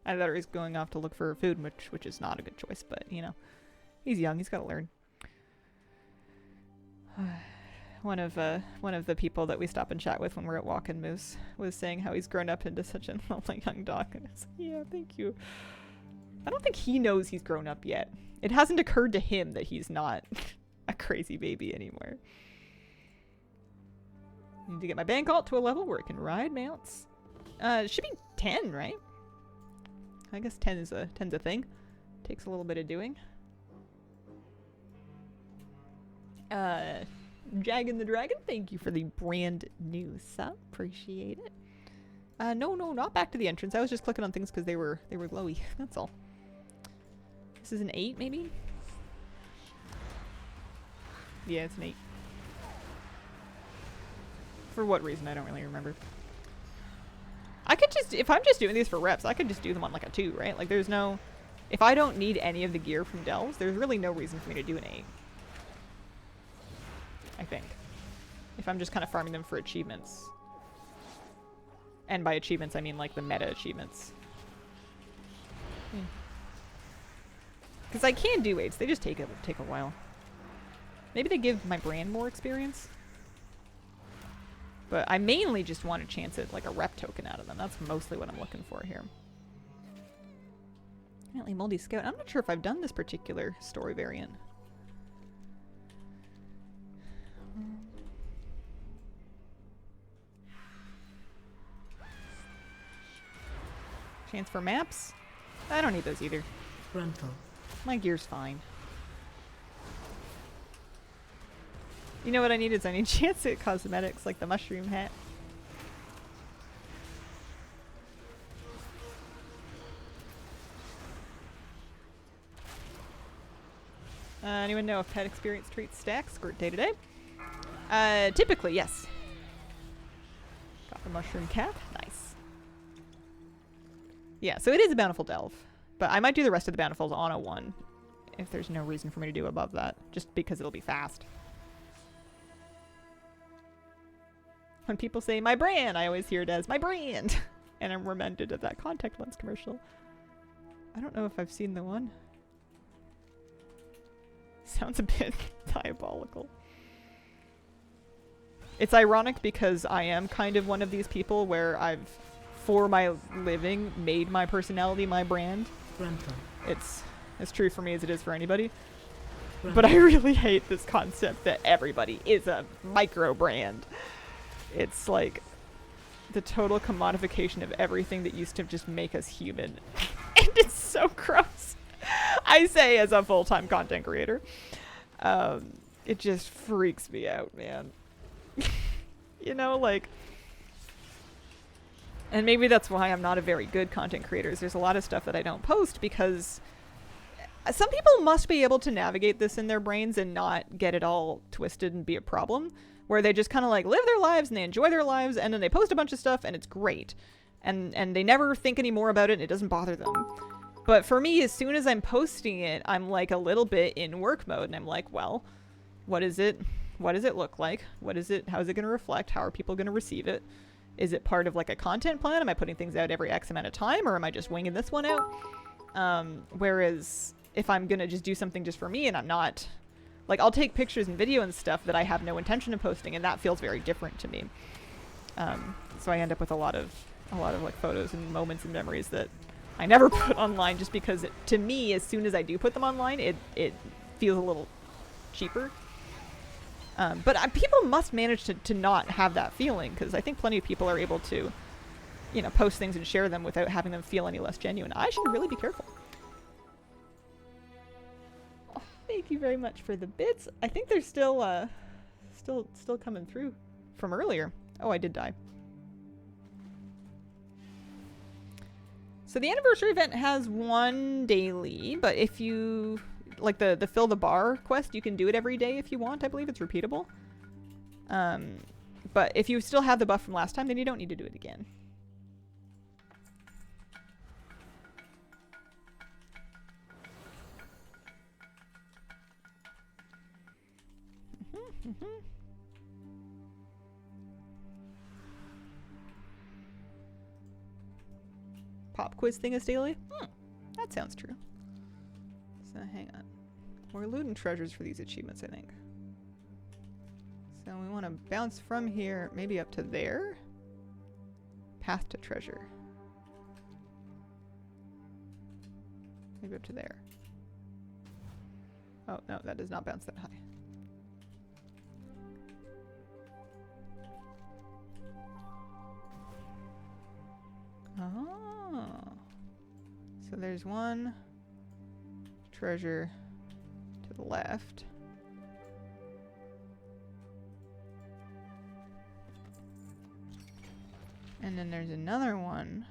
I thought he was going off to look for food, which is not a good choice, but, you know. He's young. He's got to learn. One of the people that we stop and chat with when we're at Walkin' Moose was saying how he's grown up into such a lovely young dog. And I was like, yeah, thank you. I don't think he knows he's grown up yet. It hasn't occurred to him that he's not a crazy baby anymore. Need to get my bank alt to a level where it can ride mounts. It should be 10, right? I guess 10's a thing. Takes a little bit of doing. Jaggin the Dragon, thank you for the brand new sub. Appreciate it. No, not back to the entrance. I was just clicking on things because they were glowy. That's all. This is an 8, maybe? Yeah, it's an 8. For what reason, I don't really remember. I could just, if I'm just doing these for reps, I could just do them on like a 2, right? Like there's no, if I don't need any of the gear from Delves, there's really no reason for me to do an 8. I think. If I'm just kind of farming them for achievements. And by achievements, I mean like the meta achievements. Because I can do 8s, they just take a while. Maybe they give my brand more experience. But I mainly just want to chance it like a rep token out of them. That's mostly what I'm looking for here. Apparently Moldy Scout. I'm not sure if I've done this particular story variant. Chance for maps? I don't need those either. Gruntle. My gear's fine. You know what I need is I need chance at cosmetics like the mushroom hat. Anyone know if pet experience treats stack skirt day to day? Typically, yes. Got the mushroom cap. Nice. Yeah, so it is a Bountiful Delve. But I might do the rest of the Bountifuls on a 1. If there's no reason for me to do above that. Just because it'll be fast. When people say, my brand, I always hear it as, my brand! And I'm reminded of that contact lens commercial. I don't know if I've seen the one. Sounds a bit diabolical. It's ironic because I am kind of one of these people where I've, for my living, made my personality my brand. It's as true for me as it is for anybody. But I really hate this concept that everybody is a micro brand. It's like the total commodification of everything that used to just make us human. And it's so gross. I say as a full-time content creator. It just freaks me out, man. You know, like... And maybe that's why I'm not a very good content creator. There's a lot of stuff that I don't post because some people must be able to navigate this in their brains and not get it all twisted and be a problem. Where they just kind of like live their lives and they enjoy their lives and then they post a bunch of stuff and it's great. And they never think any more about it and it doesn't bother them. But for me, as soon as I'm posting it, I'm like a little bit in work mode and I'm like, well, what is it? What does it look like? What is it? How is it going to reflect? How are people going to receive it? Is it part of like a content plan? Am I putting things out every X amount of time or am I just winging this one out? Whereas if I'm going to just do something just for me and I'm not... Like, I'll take pictures and video and stuff that I have no intention of posting, and that feels very different to me. So I end up with a lot of like photos and moments and memories that I never put online just because to me, as soon as I do put them online, it feels a little cheaper. But people must manage to not have that feeling, because I think plenty of people are able to, you know, post things and share them without having them feel any less genuine. I should really be careful. Oh, thank you very much for the bits. I think they're still coming through from earlier. Oh, I did die. So the anniversary event has one daily, but if you like the fill the bar quest, you can do it every day if you want. I believe it's repeatable. But if you still have the buff from last time, then you don't need to do it again. Pop quiz thing is daily? That sounds true. So hang on. We're looting treasures for these achievements, I think. So we want to bounce from here, maybe up to there. Path to treasure. Maybe up to there. Oh, no, that does not bounce that high. Oh. So there's one treasure to the left. And then there's another one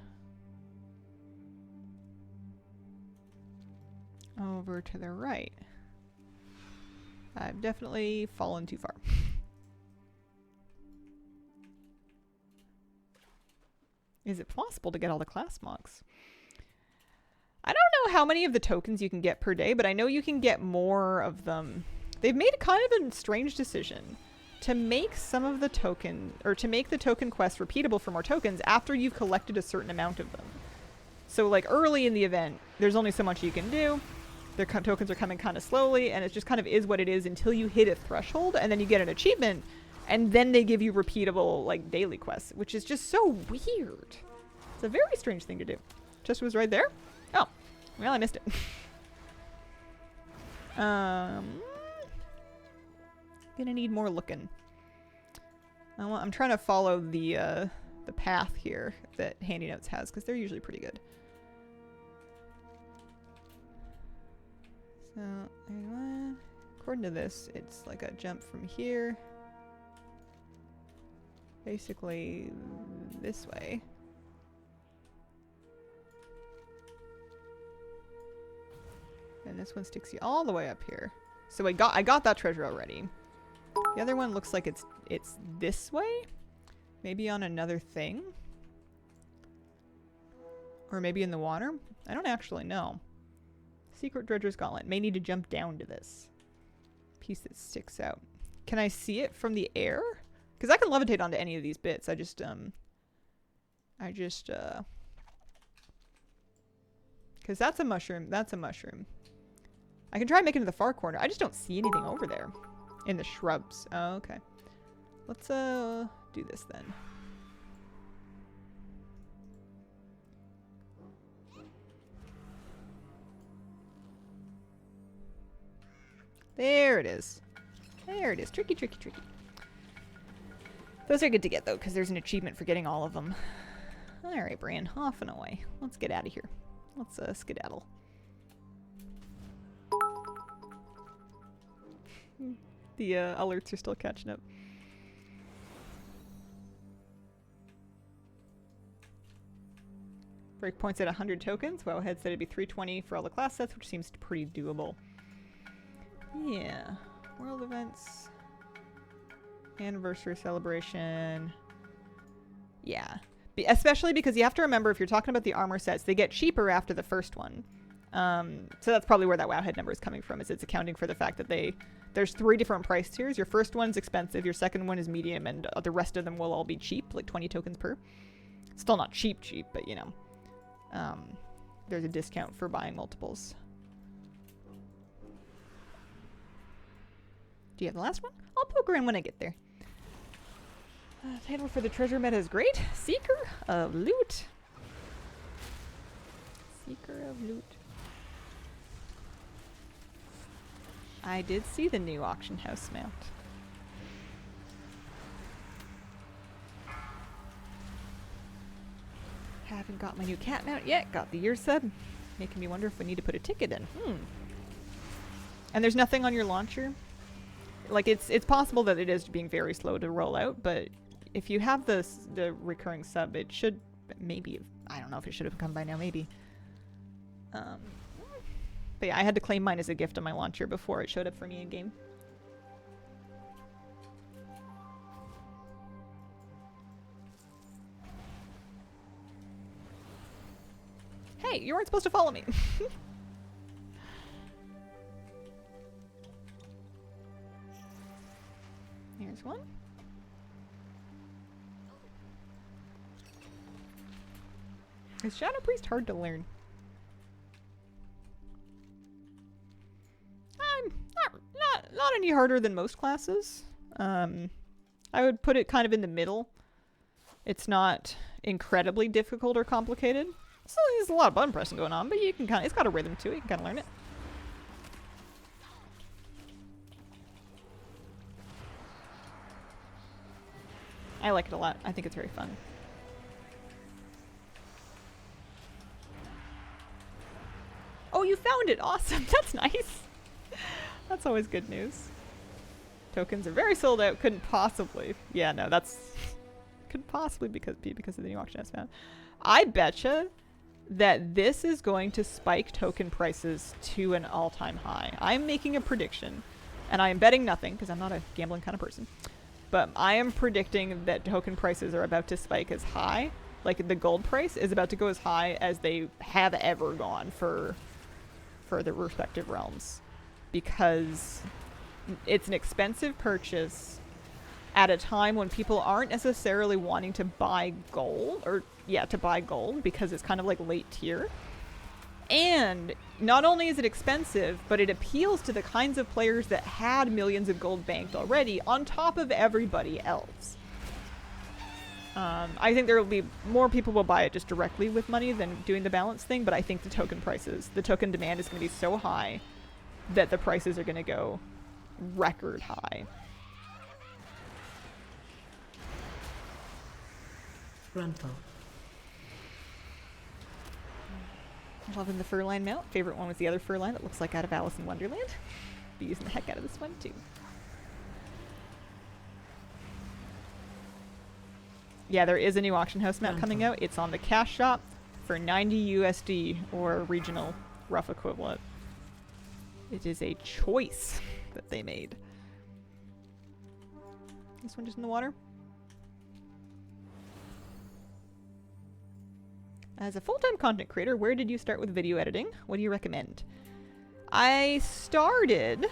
over to the right. I've definitely fallen too far. Is it possible to get all the class marks? I don't know how many of the tokens you can get per day, but I know you can get more of them. They've made kind of a strange decision to make some of the token, or to make the token quest repeatable for more tokens after you've collected a certain amount of them. So like early in the event, there's only so much you can do. Their tokens are coming kind of slowly, and it just kind of is what it is until you hit a threshold, and then you get an achievement, and then they give you repeatable like daily quests, which is just so weird. It's a very strange thing to do. Just was right there? Oh, well, I missed it. Gonna need more looking. I'm trying to follow the path here that Handy Notes has, because they're usually pretty good. So, according to this, it's like a jump from here. Basically, this way. And this one sticks you all the way up here. So I got that treasure already. The other one looks like it's this way? Maybe on another thing? Or maybe in the water? I don't actually know. Secret Dredger's Gauntlet. May need to jump down to this piece that sticks out. Can I see it from the air? Because I can levitate onto any of these bits. Because that's a mushroom. That's a mushroom. I can try and make it to the far corner. I just don't see anything over there. In the shrubs. Oh, okay. Let's do this then. There it is. There it is. Tricky, tricky, tricky. Those are good to get, though, because there's an achievement for getting all of them. Alright, Bran. Off and away. Let's get out of here. Let's skedaddle. The alerts are still catching up. Breakpoint's at 100 tokens. Wowhead said it'd be 320 for all the class sets, which seems pretty doable. Yeah. World events. Anniversary celebration. Yeah. Especially because you have to remember, if you're talking about the armor sets, they get cheaper after the first one. So that's probably where that Wowhead number is coming from, is it's accounting for the fact that there's 3 different price tiers. Your first one's expensive, your second one is medium, and the rest of them will all be cheap, like 20 tokens per. Still not cheap, but you know. There's a discount for buying multiples. Do you have the last one? I'll poke her in when I get there. Title for the treasure meta is great. Seeker of loot. Seeker of loot. I did see the new auction house mount. Haven't got my new cat mount yet. Got the year sub. Making me wonder if we need to put a ticket in. And there's nothing on your launcher? Like, it's possible that it is being very slow to roll out, but if you have the recurring sub, it should maybe... I don't know if it should have come by now, maybe. But yeah, I had to claim mine as a gift on my launcher before it showed up for me in-game. Hey, you weren't supposed to follow me. Here's one. Is Shadow Priest hard to learn? Not any harder than most classes. I would put it kind of in the middle. It's not incredibly difficult or complicated. So there's a lot of button pressing going on, but you can kind of, it's got a rhythm to it. You can kind of learn it. I like it a lot. I think it's very fun. Oh, you found it! Awesome! That's nice! That's always good news. Tokens are very sold out. Couldn't possibly... Yeah, no, that's... Couldn't possibly be because of the new auction house mount. I betcha that this is going to spike token prices to an all-time high. I'm making a prediction, and I am betting nothing, because I'm not a gambling kind of person. But I am predicting that token prices are about to spike as high. Like, the gold price is about to go as high as they have ever gone for the respective realms. Because it's an expensive purchase at a time when people aren't necessarily wanting to buy gold, or to buy gold, because it's kind of like late tier. And not only is it expensive, but it appeals to the kinds of players that had millions of gold banked already, on top of everybody else. I think there will be more people will buy it just directly with money than doing the balance thing, but I think the token demand is going to be so high that the prices are going to go record high. Gruntle. Loving the fur line mount. Favorite one was the other fur line that looks like out of Alice in Wonderland. Be using the heck out of this one too. Yeah, there is a new auction house mount coming out. It's on the cash shop for 90 USD or regional rough equivalent. It is a choice that they made. This one just in the water. As a full-time content creator, where did you start with video editing? What do you recommend? I started...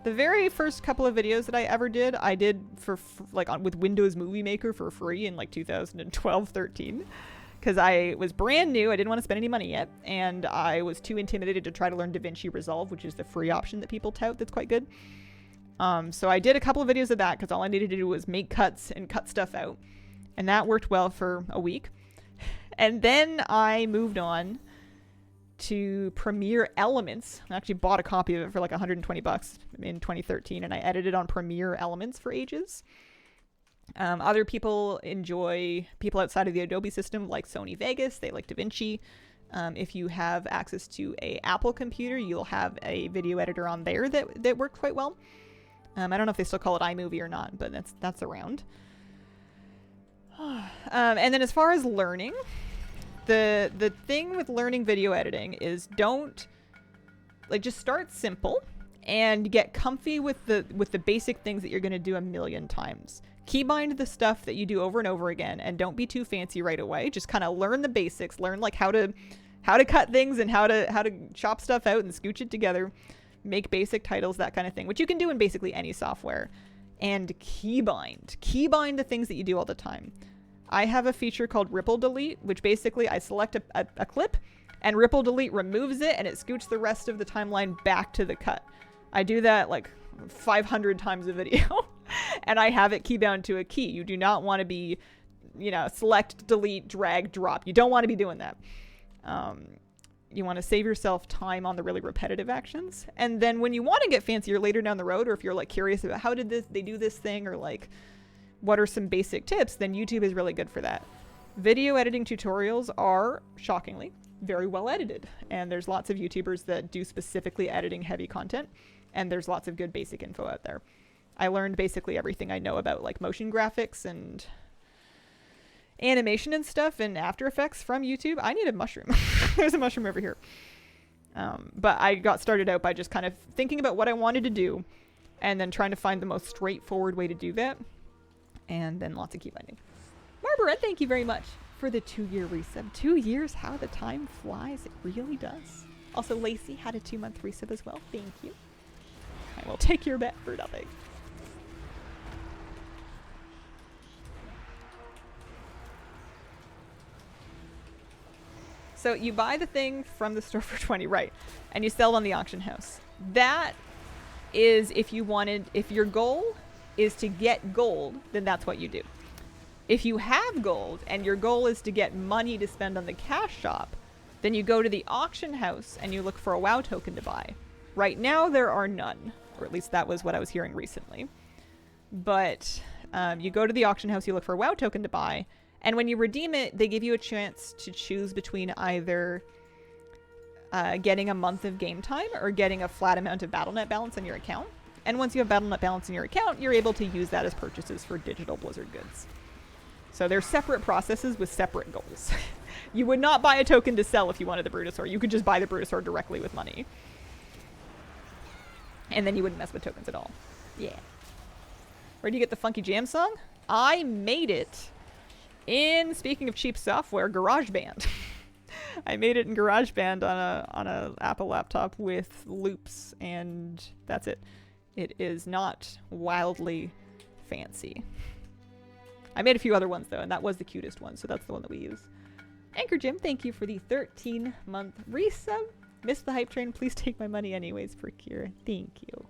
The very first couple of videos that I ever did, I did with Windows Movie Maker for free in like 2012-13. Because I was brand new, I didn't want to spend any money yet, and I was too intimidated to try to learn DaVinci Resolve, which is the free option that people tout that's quite good. So I did a couple of videos of that, because all I needed to do was make cuts and cut stuff out. And that worked well for a week. And then I moved on to Premiere Elements. I actually bought a copy of it for like 120 bucks in 2013, and I edited on Premiere Elements for ages. Other people people outside of the Adobe system like Sony Vegas. They like DaVinci. If you have access to a Apple computer, you'll have a video editor on there that worked quite well. I don't know if they still call it iMovie or not, but that's around. And then as far as learning, the thing with learning video editing is just start simple and get comfy with the basic things that you're going to do a million times. Keybind the stuff that you do over and over again, and don't be too fancy right away. Just kind of learn the basics, learn like how to cut things and how to chop stuff out and scooch it together, make basic titles, that kind of thing, which you can do in basically any software. And keybind the things that you do all the time. I have a feature called Ripple Delete, which basically I select a clip and Ripple Delete removes it and it scoots the rest of the timeline back to the cut. I do that like 500 times a video and I have it keybound to a key. You do not want to be, select, delete, drag, drop. You don't want to be doing that. You want to save yourself time on the really repetitive actions. And then when you want to get fancier later down the road, or if you're like curious about how did they do this thing, or like what are some basic tips, then YouTube is really good for that. Video editing tutorials are, shockingly, very well edited. And there's lots of YouTubers that do specifically editing heavy content. And there's lots of good basic info out there. I learned basically everything I know about like motion graphics and animation and stuff in After Effects from YouTube. I need a mushroom. There's a mushroom over here. But I got started out by just kind of thinking about what I wanted to do and then trying to find the most straightforward way to do that. And then lots of key binding. Margaret, thank you very much for the 2-year resub. 2 years, how the time flies. It really does. Also, Lacey had a 2-month resub as well. Thank you. I will take your bet for nothing. So you buy the thing from the store for 20, right? And you sell it on the auction house. That is if your goal is to get gold, then that's what you do. If you have gold and your goal is to get money to spend on the cash shop, then you go to the auction house and you look for a WoW token to buy. Right now there are none, or at least that was what I was hearing recently. But you go to the auction house, you look for a WoW token to buy, and when you redeem it, they give you a chance to choose between either getting a month of game time or getting a flat amount of BattleNet balance on your account. And once you have BattleNet balance in your account, you're able to use that as purchases for digital Blizzard goods. So they're separate processes with separate goals. You would not buy a token to sell if you wanted the Brutosaur. You could just buy the Brutosaur directly with money. And then you wouldn't mess with tokens at all. Yeah. Where do you get the funky jam song? I made it in, speaking of cheap software, GarageBand. I made it in GarageBand on a Apple laptop with loops, and that's it. It is not wildly fancy. I made a few other ones though, and that was the cutest one, so that's the one that we use. Anchor Jim, thank you for the 13-month resub. Missed the hype train. Please take my money anyways for Kira. Thank you.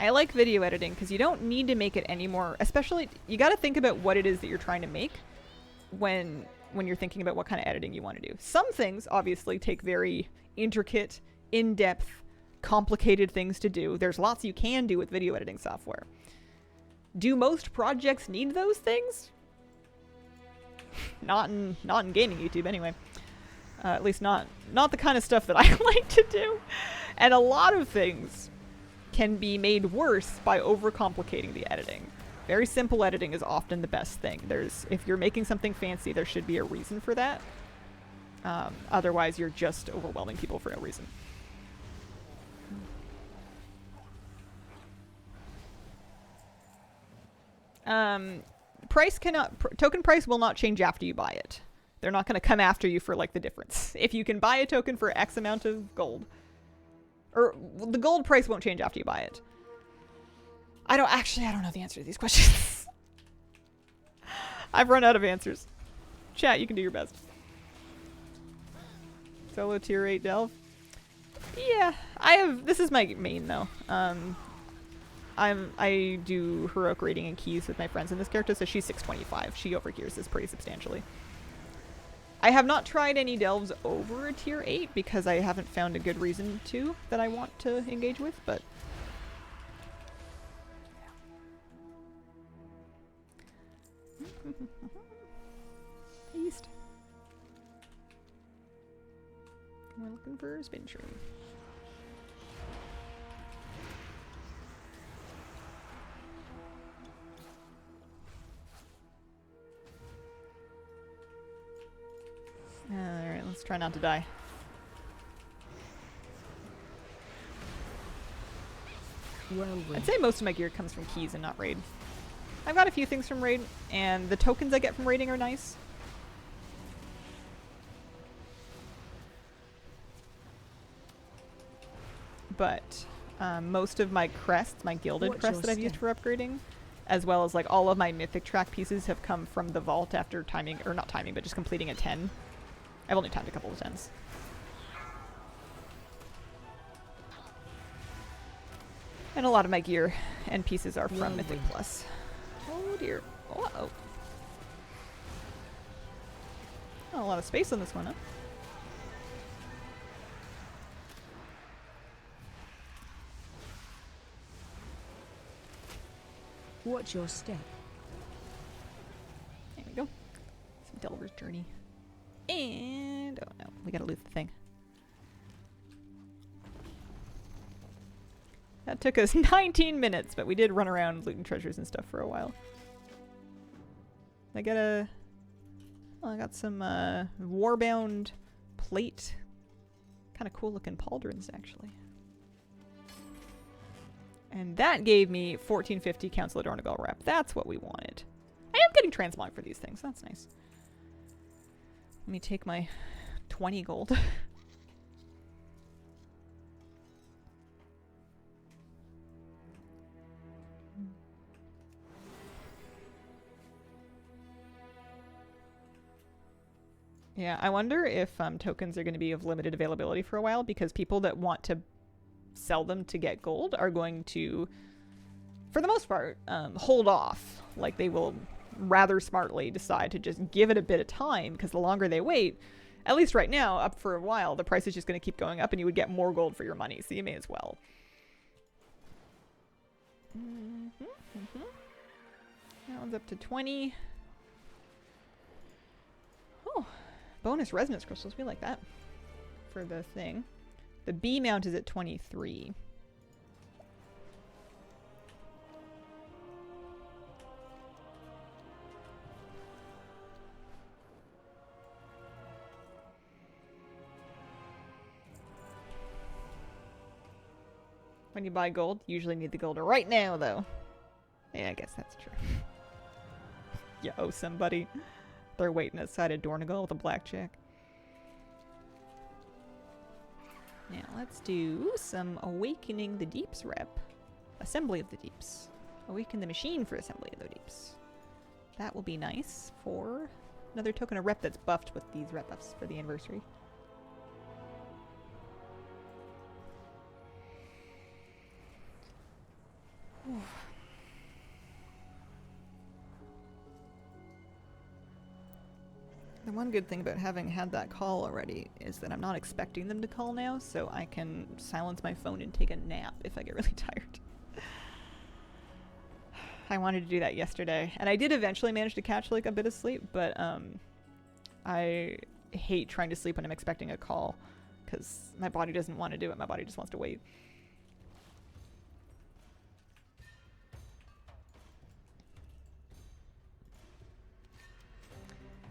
I like video editing because you don't need to make it anymore. Especially, you got to think about what it is that you're trying to make when you're thinking about what kind of editing you want to do. Some things obviously take very intricate, in-depth, complicated things to do. There's lots you can do with video editing software. Do most projects need those things? Not in gaming YouTube anyway. At least not the kind of stuff that I like to do. And a lot of things can be made worse by overcomplicating the editing. Very simple editing is often the best thing. If you're making something fancy, there should be a reason for that. Otherwise, you're just overwhelming people for no reason. Token price will not change after you buy it. They're not going to come after you for like the difference. If you can buy a token for X amount of gold, or the gold price won't change after you buy it. I don't know the answer to these questions. I've run out of answers. Chat, you can do your best. Solo tier 8 delve. Yeah, this is my main though. I do heroic rating and keys with my friends in this character, so she's 625. She overgears this pretty substantially. I have not tried any delves over a tier 8 because I haven't found a good reason to that I want to engage with, but East. We're looking for a spin shroom. Alright, let's try not to die. I'd say most of my gear comes from keys and not raid. I've got a few things from raid, and the tokens I get from raiding are nice. But most of my crests, my gilded crests that I've used for upgrading, as well as like all of my mythic track pieces have come from the vault after timing, or not timing, but just completing a 10. I've only timed a couple of 10s. And a lot of my gear and pieces are from Mythic Plus. Oh dear. Uh-oh. Oh, a lot of space on this one, huh? Watch your step. There we go. Some Delver's Journey. And... oh no, we gotta loot the thing. That took us 19 minutes, but we did run around looting treasures and stuff for a while. I got a... well, I got some Warbound plate. Kind of cool looking pauldrons, actually. And that gave me 1450 Council of Dornogal rep. That's what we wanted. I am getting transmog for these things. That's nice. Let me take my 20 gold. Yeah, I wonder if tokens are going to be of limited availability for a while, because people that want to sell them to get gold are going to, for the most part, hold off. Like, they will rather smartly decide to just give it a bit of time, because the longer they wait, at least right now, up for a while, the price is just going to keep going up and you would get more gold for your money, so you may as well. That one's up to 20. Oh. Bonus resonance crystals, we like that for the thing. The B mount is at 23. When you buy gold, you usually need the gold right now, though. Yeah, I guess that's true. You owe somebody. They're waiting outside of Dornogal with a blackjack. Now let's do some Awakening the Deeps rep. Assembly of the Deeps. Awaken the machine for Assembly of the Deeps. That will be nice for another token of rep that's buffed with these rep buffs for the anniversary. Ooh. The one good thing about having had that call already is that I'm not expecting them to call now, so I can silence my phone and take a nap if I get really tired. I wanted to do that yesterday, and I did eventually manage to catch like a bit of sleep, but I hate trying to sleep when I'm expecting a call, because my body doesn't want to do it. My body just wants to wait.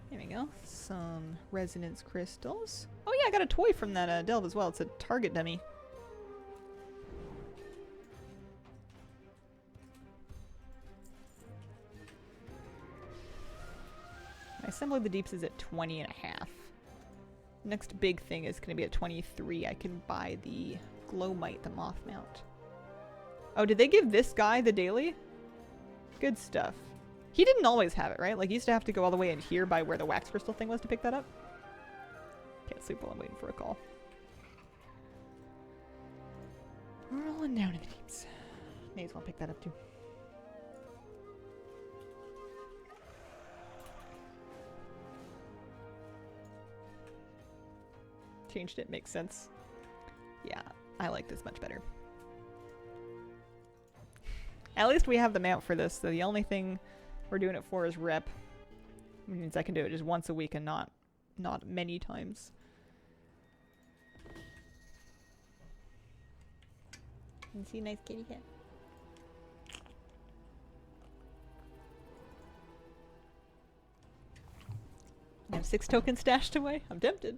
There we go. Some resonance crystals. Oh yeah, I got a toy from that delve as well. It's a target dummy. My Assembly of the Deeps is at 20 and a half. Next big thing is going to be at 23. I can buy the Glowmite, the moth mount. Oh, did they give this guy the daily? Good stuff. He didn't always have it, right? Like, he used to have to go all the way in here by where the wax crystal thing was to pick that up. Can't sleep while I'm waiting for a call. Rolling down in the deeps. May as well pick that up too. Changed it, makes sense. Yeah, I like this much better. At least we have the mount for this, so the only thing we're doing it for is rep. Which means I can do it just once a week and not many times. You see a nice kitty cat? I have 6 tokens stashed away. I'm tempted.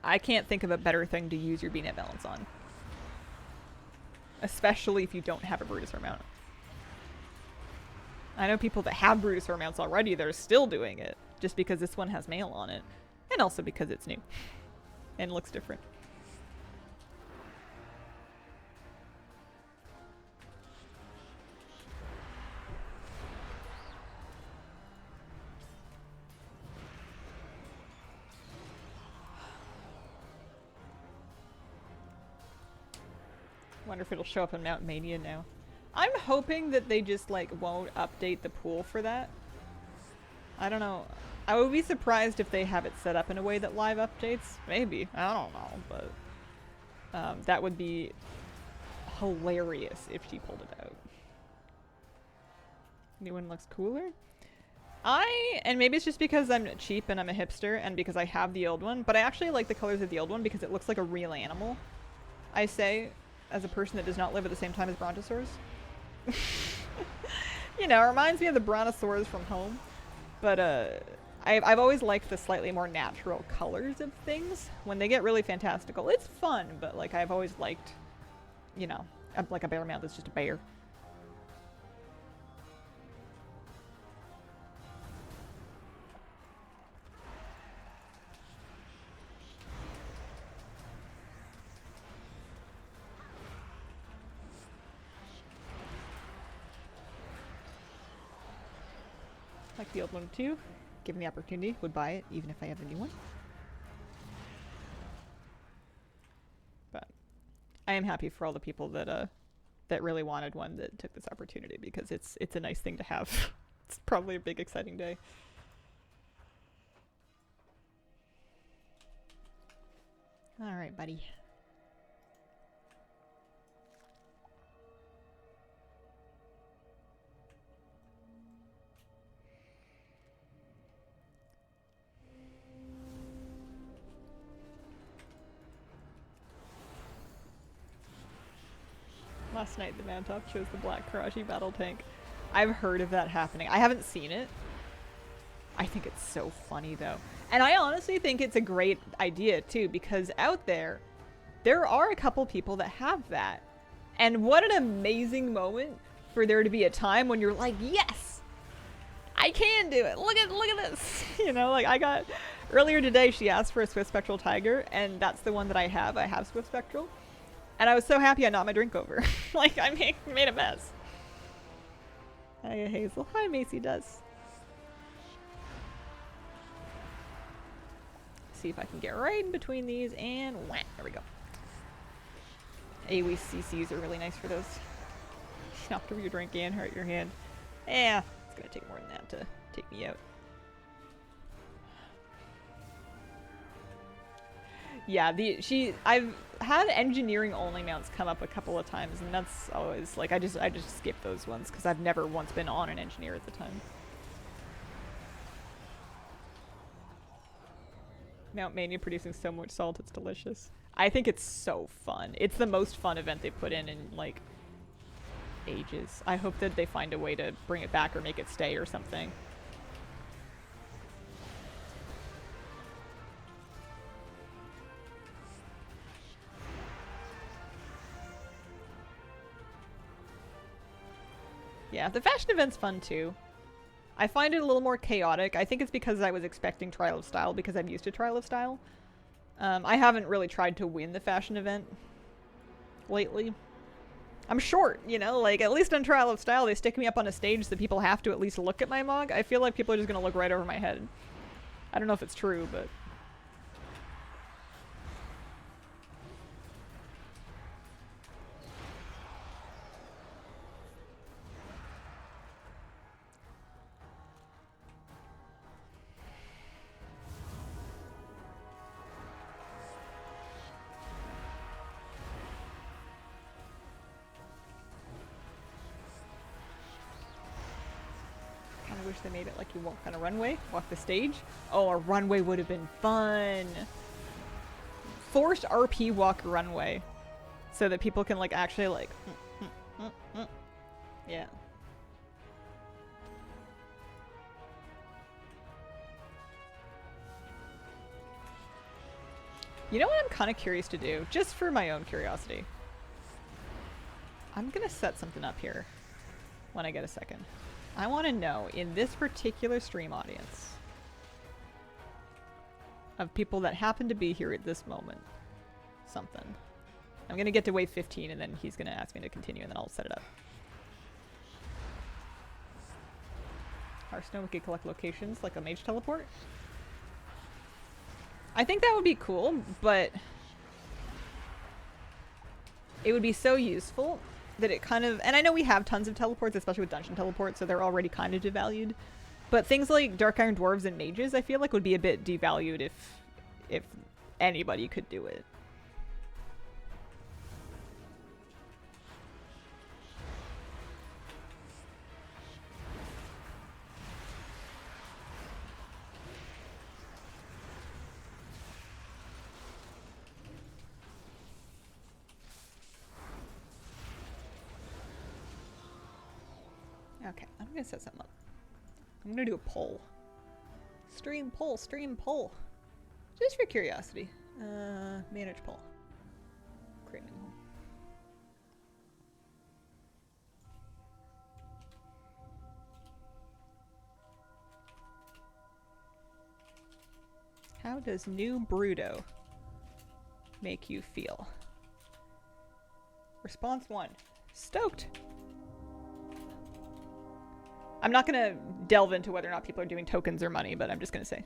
I can't think of a better thing to use your B-net balance on. Especially if you don't have a Brutus mount. I know people that have Brutus mounts already that are still doing it, just because this one has mail on it, and also because it's new and looks different. Wonder if it'll show up in Mount Mania now. I'm hoping that they just like won't update the pool for that. I don't know. I would be surprised if they have it set up in a way that live updates. Maybe. I don't know, but that would be hilarious if she pulled it out. New one looks cooler. And maybe it's just because I'm cheap and I'm a hipster and because I have the old one, but I actually like the colors of the old one because it looks like a real animal. I say, as a person that does not live at the same time as brontosaurs. You know, it reminds me of the brontosaurs from home. But I've always liked the slightly more natural colors of things. When they get really fantastical, it's fun, but like I've always liked, you know, like a bear mount that's just a bear. Like the old one too. Given the opportunity, would buy it even if I have the new one. But I am happy for all the people that that really wanted one that took this opportunity because it's a nice thing to have. It's probably a big exciting day. All right, buddy. Last night the Mantop chose the black Karachi battle tank. I've heard of that happening. I haven't seen it. I think it's so funny though. And I honestly think it's a great idea too, because out there are a couple people that have that. And what an amazing moment for there to be a time when you're like, yes, I can do it. Look at this. You know, like I got earlier today, she asked for a Swift Spectral Tiger and that's the one that I have. I have Swift Spectral. And I was so happy I knocked my drink over. Like, I made a mess. Hi, Hazel. Hi, Macy does. See if I can get right in between these and wham, there we go. AoE CCs are really nice for those. Knocked over your drink and hurt your hand. Yeah, it's gonna take more than that to take me out. Yeah, I've had engineering only mounts come up a couple of times, and that's always like I just skip those ones because I've never once been on an engineer at the time. Mount Mania producing so much salt, it's delicious. I think it's so fun. It's the most fun event they put in like ages. I hope that they find a way to bring it back or make it stay or something. Yeah, the fashion event's fun too. I find it a little more chaotic. I think it's because I was expecting Trial of Style because I'm used to Trial of Style. I haven't really tried to win the fashion event lately. I'm short, you know, like at least on Trial of Style they stick me up on a stage so people have to at least look at my mug. I feel like people are just gonna look right over my head. I don't know if it's true, but... wish they made it like you walk on a runway, walk the stage. Oh, a runway would have been fun. Forced RP walk runway so that people can like actually like yeah. You know what I'm kind of curious to do, just for my own curiosity? I'm gonna set something up here when I get a second. I want to know, in this particular stream audience, of people that happen to be here at this moment, something. I'm going to get to wave 15 and then he's going to ask me to continue and then I'll set it up. Hearthstone, we could collect locations like a mage teleport. I think that would be cool, but it would be so useful that it kind of, and I know we have tons of teleports, especially with dungeon teleports, so they're already kind of devalued. But things like Dark Iron Dwarves and Mages, I feel like would be a bit devalued if anybody could do it. Okay, I'm gonna set something up. I'm gonna do a poll. Stream poll, stream poll. Just for curiosity. Manage poll. Create new poll. How does new Bruto make you feel? Response 1. Stoked. I'm not gonna delve into whether or not people are doing tokens or money, but I'm just gonna say.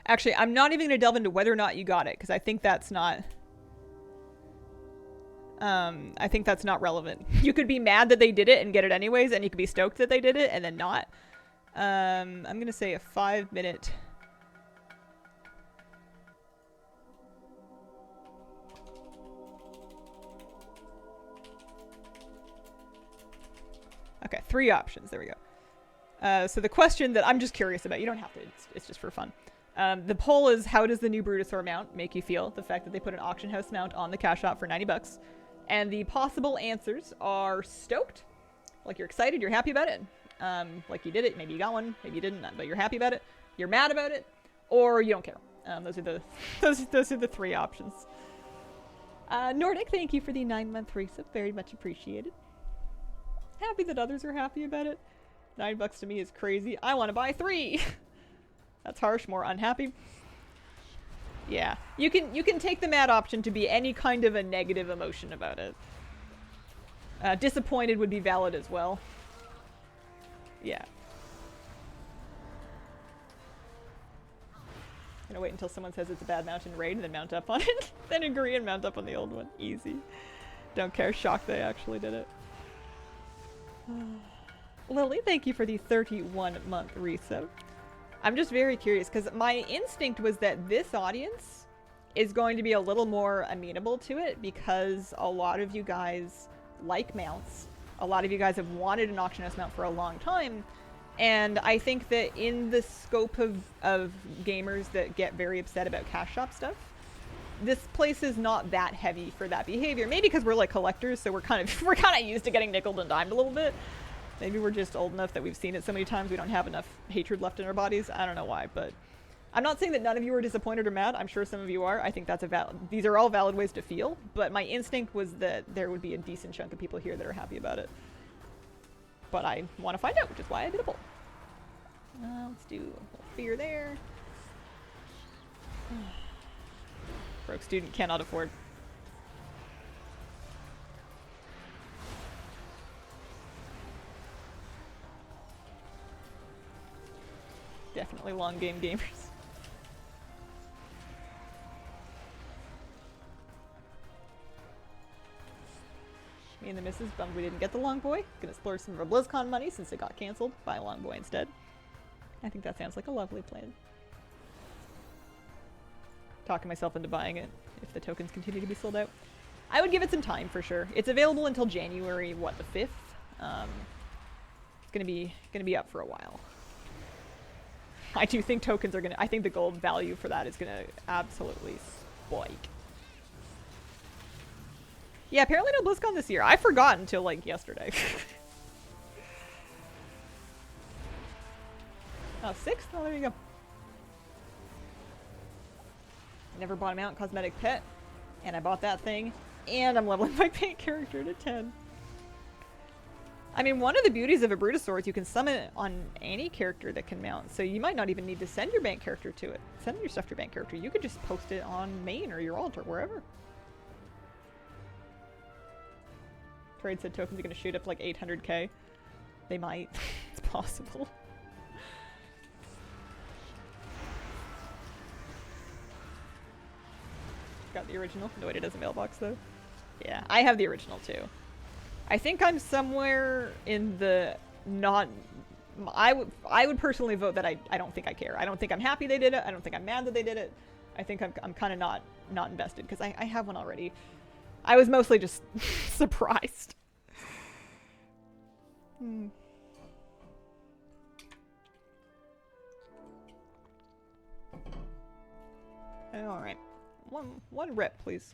Actually, I'm not even gonna delve into whether or not you got it, because I think that's not... I think that's not relevant. You could be mad that they did it and get it anyways, and you could be stoked that they did it and then not. I'm gonna say a 5-minute... Okay, 3 options. There we go. So the question that I'm just curious about, you don't have to, it's just for fun. The poll is, how does the new Brutosaur mount make you feel? The fact that they put an auction house mount on the cash shop for 90 bucks. And the possible answers are stoked, like you're excited, you're happy about it, like you did it, maybe you got one, maybe you didn't, but you're happy about it, you're mad about it, or you don't care. Those are the 3 options. Nordic, thank you for the 9-month resub, very much appreciated. Happy that others are happy about it. $9 to me is crazy. I want to buy 3. That's harsh. More unhappy. Yeah, you can take the mad option to be any kind of a negative emotion about it. Disappointed would be valid as well. Yeah. Gonna wait until someone says it's a bad mountain raid and then mount up on it. Then agree and mount up on the old one. Easy. Don't care. Shocked they actually did it. Lily, thank you for the 31-month resub. I'm just very curious, because my instinct was that this audience is going to be a little more amenable to it, because a lot of you guys like mounts. A lot of you guys have wanted an auction house mount for a long time. And I think that in the scope of gamers that get very upset about cash shop stuff, this place is not that heavy for that behavior. Maybe because we're like collectors, so we're kind of used to getting nickeled and dimed a little bit. Maybe we're just old enough that we've seen it so many times we don't have enough hatred left in our bodies. I don't know why, but I'm not saying that none of you are disappointed or mad. I'm sure some of you are. I think that's these are all valid ways to feel, but my instinct was that there would be a decent chunk of people here that are happy about it. But I want to find out, which is why I did a poll. Let's do a little fear there. Broke student cannot afford. Definitely long game gamers. Me and the missus bummed we didn't get the long boy. Gonna splurge some of our BlizzCon money since it got cancelled. Buy a long boy instead. I think that sounds like a lovely plan. Talking myself into buying it if the tokens continue to be sold out. I would give it some time for sure. It's available until January, what, the 5th? It's gonna be up for a while. I do think tokens are I think the gold value for that is gonna absolutely spike. Yeah, apparently no BlizzCon this year. I forgot until like yesterday. Oh, 6th? Oh, there you go. Never bought a mount cosmetic pet, and I bought that thing, and I'm leveling my paint character to 10. I mean, one of the beauties of a Brutosaur is you can summon it on any character that can mount, so you might not even need to send your bank character to it. Send your stuff to your bank character. You could just post it on main or your alt or wherever. Trade said tokens are going to shoot up like 800k. They might. It's possible. Got the original. No, it has a mailbox though. Yeah, I have the original too. I think I'm somewhere in the not. I would personally vote that I don't think I care. I don't think I'm happy they did it. I don't think I'm mad that they did it. I think I'm kind of not invested because I have one already. I was mostly just surprised. All right, one rep, please.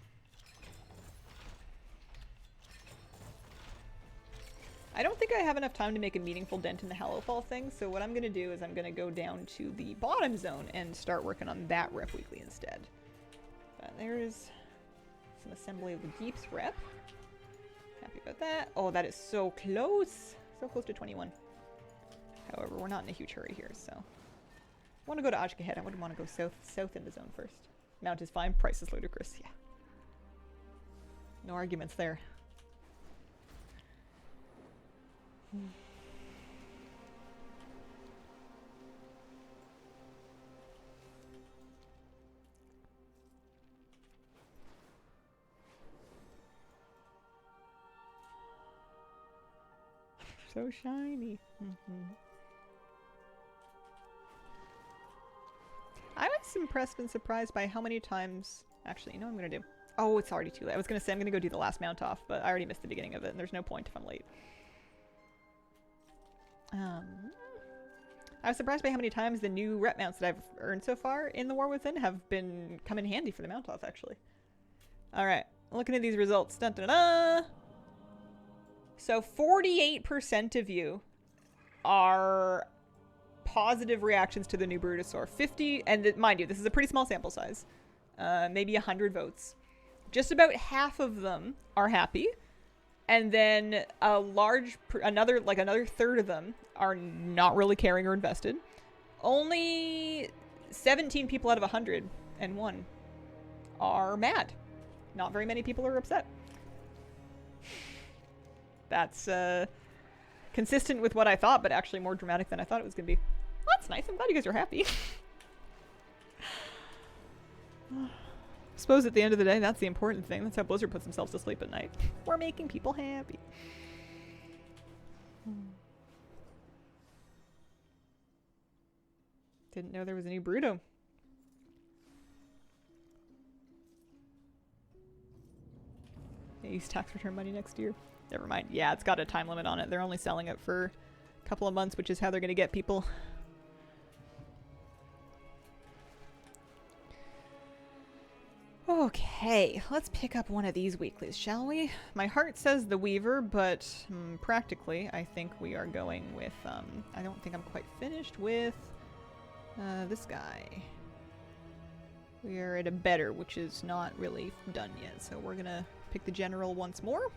I don't think I have enough time to make a meaningful dent in the Hallowfall thing, so what I'm going to do is I'm going to go down to the bottom zone and start working on that rep weekly instead. But there's some assembly of the Deeps rep. Happy about that. Oh, that is so close. So close to 21. However, we're not in a huge hurry here, so... I want to go to Ajka Head. I wouldn't want to go south in the zone first. Mount is fine. Price is ludicrous. Yeah. No arguments there. So shiny. I was impressed and surprised by how many times... Actually, you know what I'm going to do? Oh, it's already too late. I was going to say I'm going to go do the last mount off, but I already missed the beginning of it, and there's no point if I'm late. I was surprised by how many times the new rep mounts that I've earned so far in the War Within have come in handy for the mount off, actually. Alright, looking at these results. Dun, dun, dun, dun. So 48% of you are positive reactions to the new Brutosaur. 50, and mind you, this is a pretty small sample size. Maybe 100 votes. Just about half of them are happy. And then a another third of them are not really caring or invested. Only 17 people out of 101 are mad. Not very many people are upset. That's consistent with what I thought, but actually more dramatic than I thought it was going to be. Well, that's nice. I'm glad you guys are happy. I suppose at the end of the day, that's the important thing. That's how Blizzard puts themselves to sleep at night. We're making people happy. Didn't know there was a new Bruto. Yeah, use tax return money next year. Never mind. Yeah, it's got a time limit on it. They're only selling it for a couple of months, which is how they're going to get people. Okay, let's pick up one of these weeklies, shall we? My heart says the Weaver, but practically I think we are going with, I don't think I'm quite finished with this guy. We are at a better, which is not really done yet, so we're gonna pick the General once more.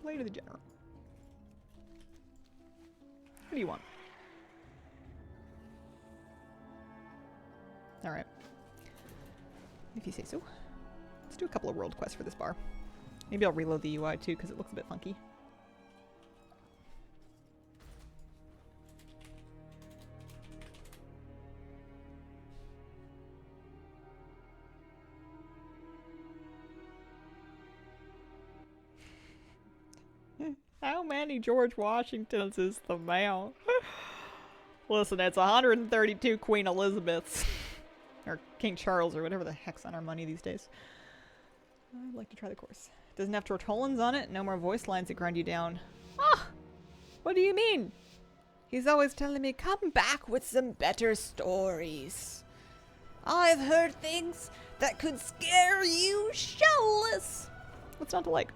Play to the General. What do you want? Alright. If you say so. Let's do a couple of world quests for this bar. Maybe I'll reload the UI too, because it looks a bit funky. How many George Washingtons is the mount? Listen, it's 132 Queen Elizabeths. Or King Charles, or whatever the heck's on our money these days. I'd like to try the course. Doesn't have Tortolans on it. No more voice lines that grind you down. Ah! What do you mean? He's always telling me, come back with some better stories. I've heard things that could scare you showless. What's not to like?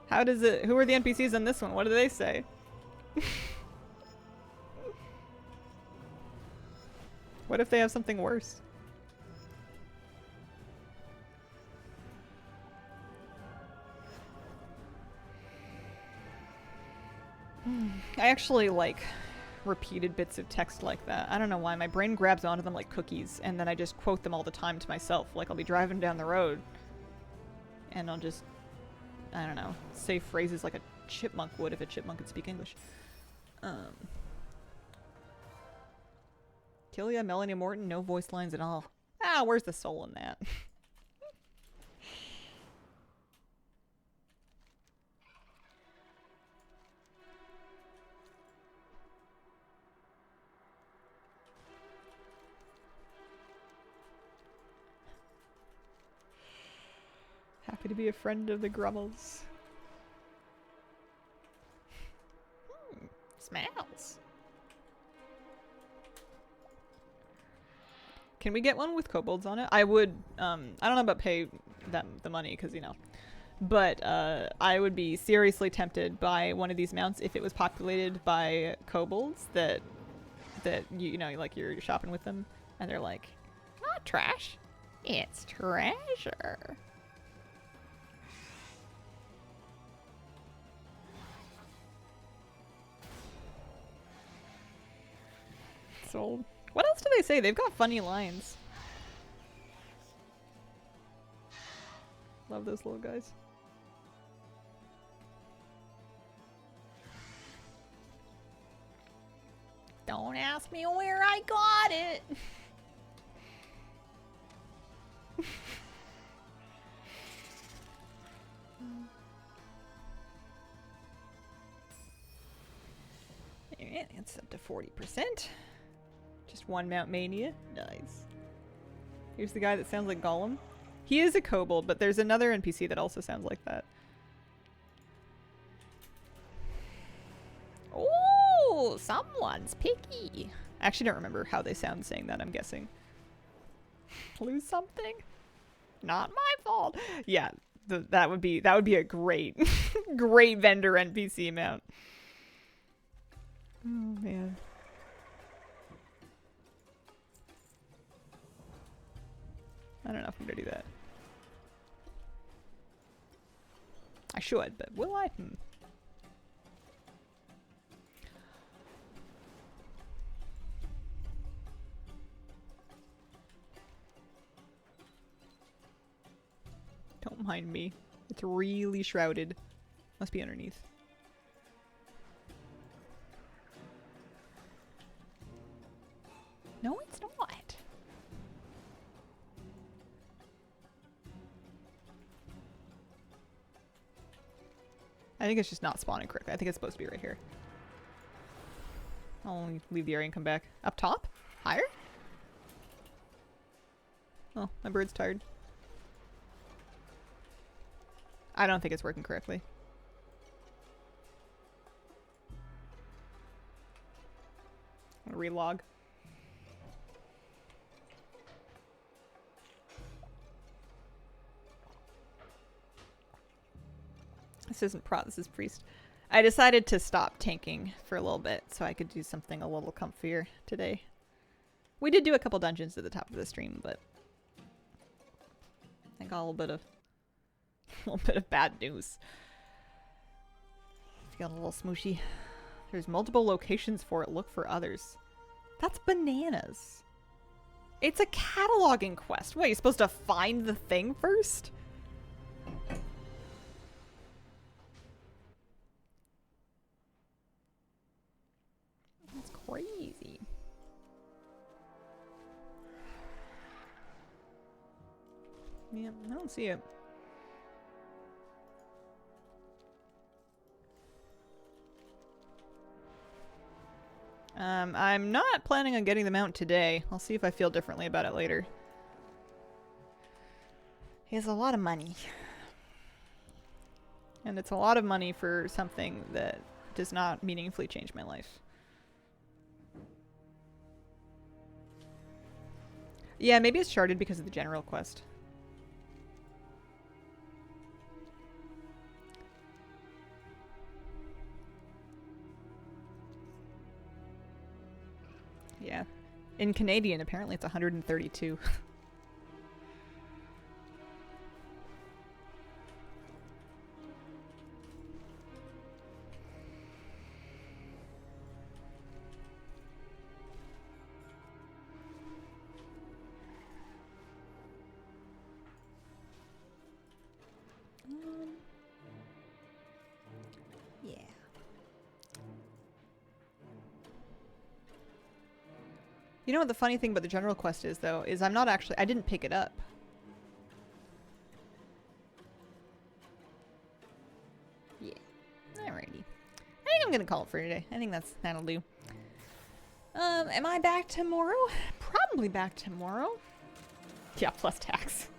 How does it... Who are the NPCs on this one? What do they say? What if they have something worse? I actually like repeated bits of text like that. I don't know why. My brain grabs onto them like cookies, and then I just quote them all the time to myself. Like, I'll be driving down the road, and I'll just, I don't know, say phrases like a chipmunk would if a chipmunk could speak English. Killia, Melanie Morton, no voice lines at all. Ah, where's the soul in that? Happy to be a friend of the Grummels. Smells. Can we get one with kobolds on it? I would, I don't know about pay them the money, because, you know. But I would be seriously tempted by one of these mounts if it was populated by kobolds that you know, like you're shopping with them, and they're like, not trash, it's treasure. Sold. What else do they say? They've got funny lines. Love those little guys. Don't ask me where I got it. Alright, it's up to 40%. Just one mount mania. Nice. Here's the guy that sounds like Gollum. He is a kobold, but there's another NPC that also sounds like that. Oh, someone's picky. I actually don't remember how they sound saying that, I'm guessing. Lose something? Not my fault. Yeah, that would be a great great vendor NPC mount. Oh man. I don't know if I'm gonna do that. I should, but will I? Don't mind me. It's really shrouded. Must be underneath. No, it's not. I think it's just not spawning correctly. I think it's supposed to be right here. I'll only leave the area and come back. Up top? Higher? Oh, my bird's tired. I don't think it's working correctly. I'm gonna relog. This isn't prot, this is priest. I decided to stop tanking for a little bit so I could do something a little comfier today. We did do a couple dungeons at the top of the stream, but I got a little bit of bad news. Feeling a little smooshy. There's multiple locations for it. Look for others. That's bananas. It's a cataloging quest. What, you're supposed to find the thing first? That's crazy. Yeah, I don't see it. I'm not planning on getting the mount today. I'll see if I feel differently about it later. It's a lot of money. And it's a lot of money for something that does not meaningfully change my life. Yeah, maybe it's sharded because of the general quest. Yeah. In Canadian, apparently it's 132. Yeah. You know what the funny thing about the general quest is, though, is I didn't pick it up. Yeah. Alrighty. I think I'm gonna call it for today. I think that'll do. Am I back tomorrow? Probably back tomorrow. Yeah, plus tax.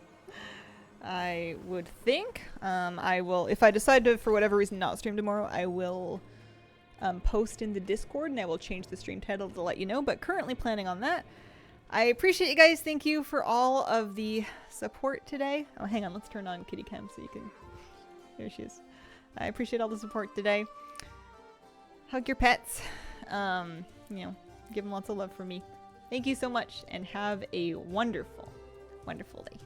I would think. I will, if I decide to, for whatever reason, not stream tomorrow, I will post in the Discord and I will change the stream title to let you know, but currently planning on that. I appreciate you guys. Thank you for all of the support today. Oh, hang on. Let's turn on Kitty Cam so you can... There she is. I appreciate all the support today. Hug your pets. You know, give them lots of love from me. Thank you so much and have a wonderful, wonderful day.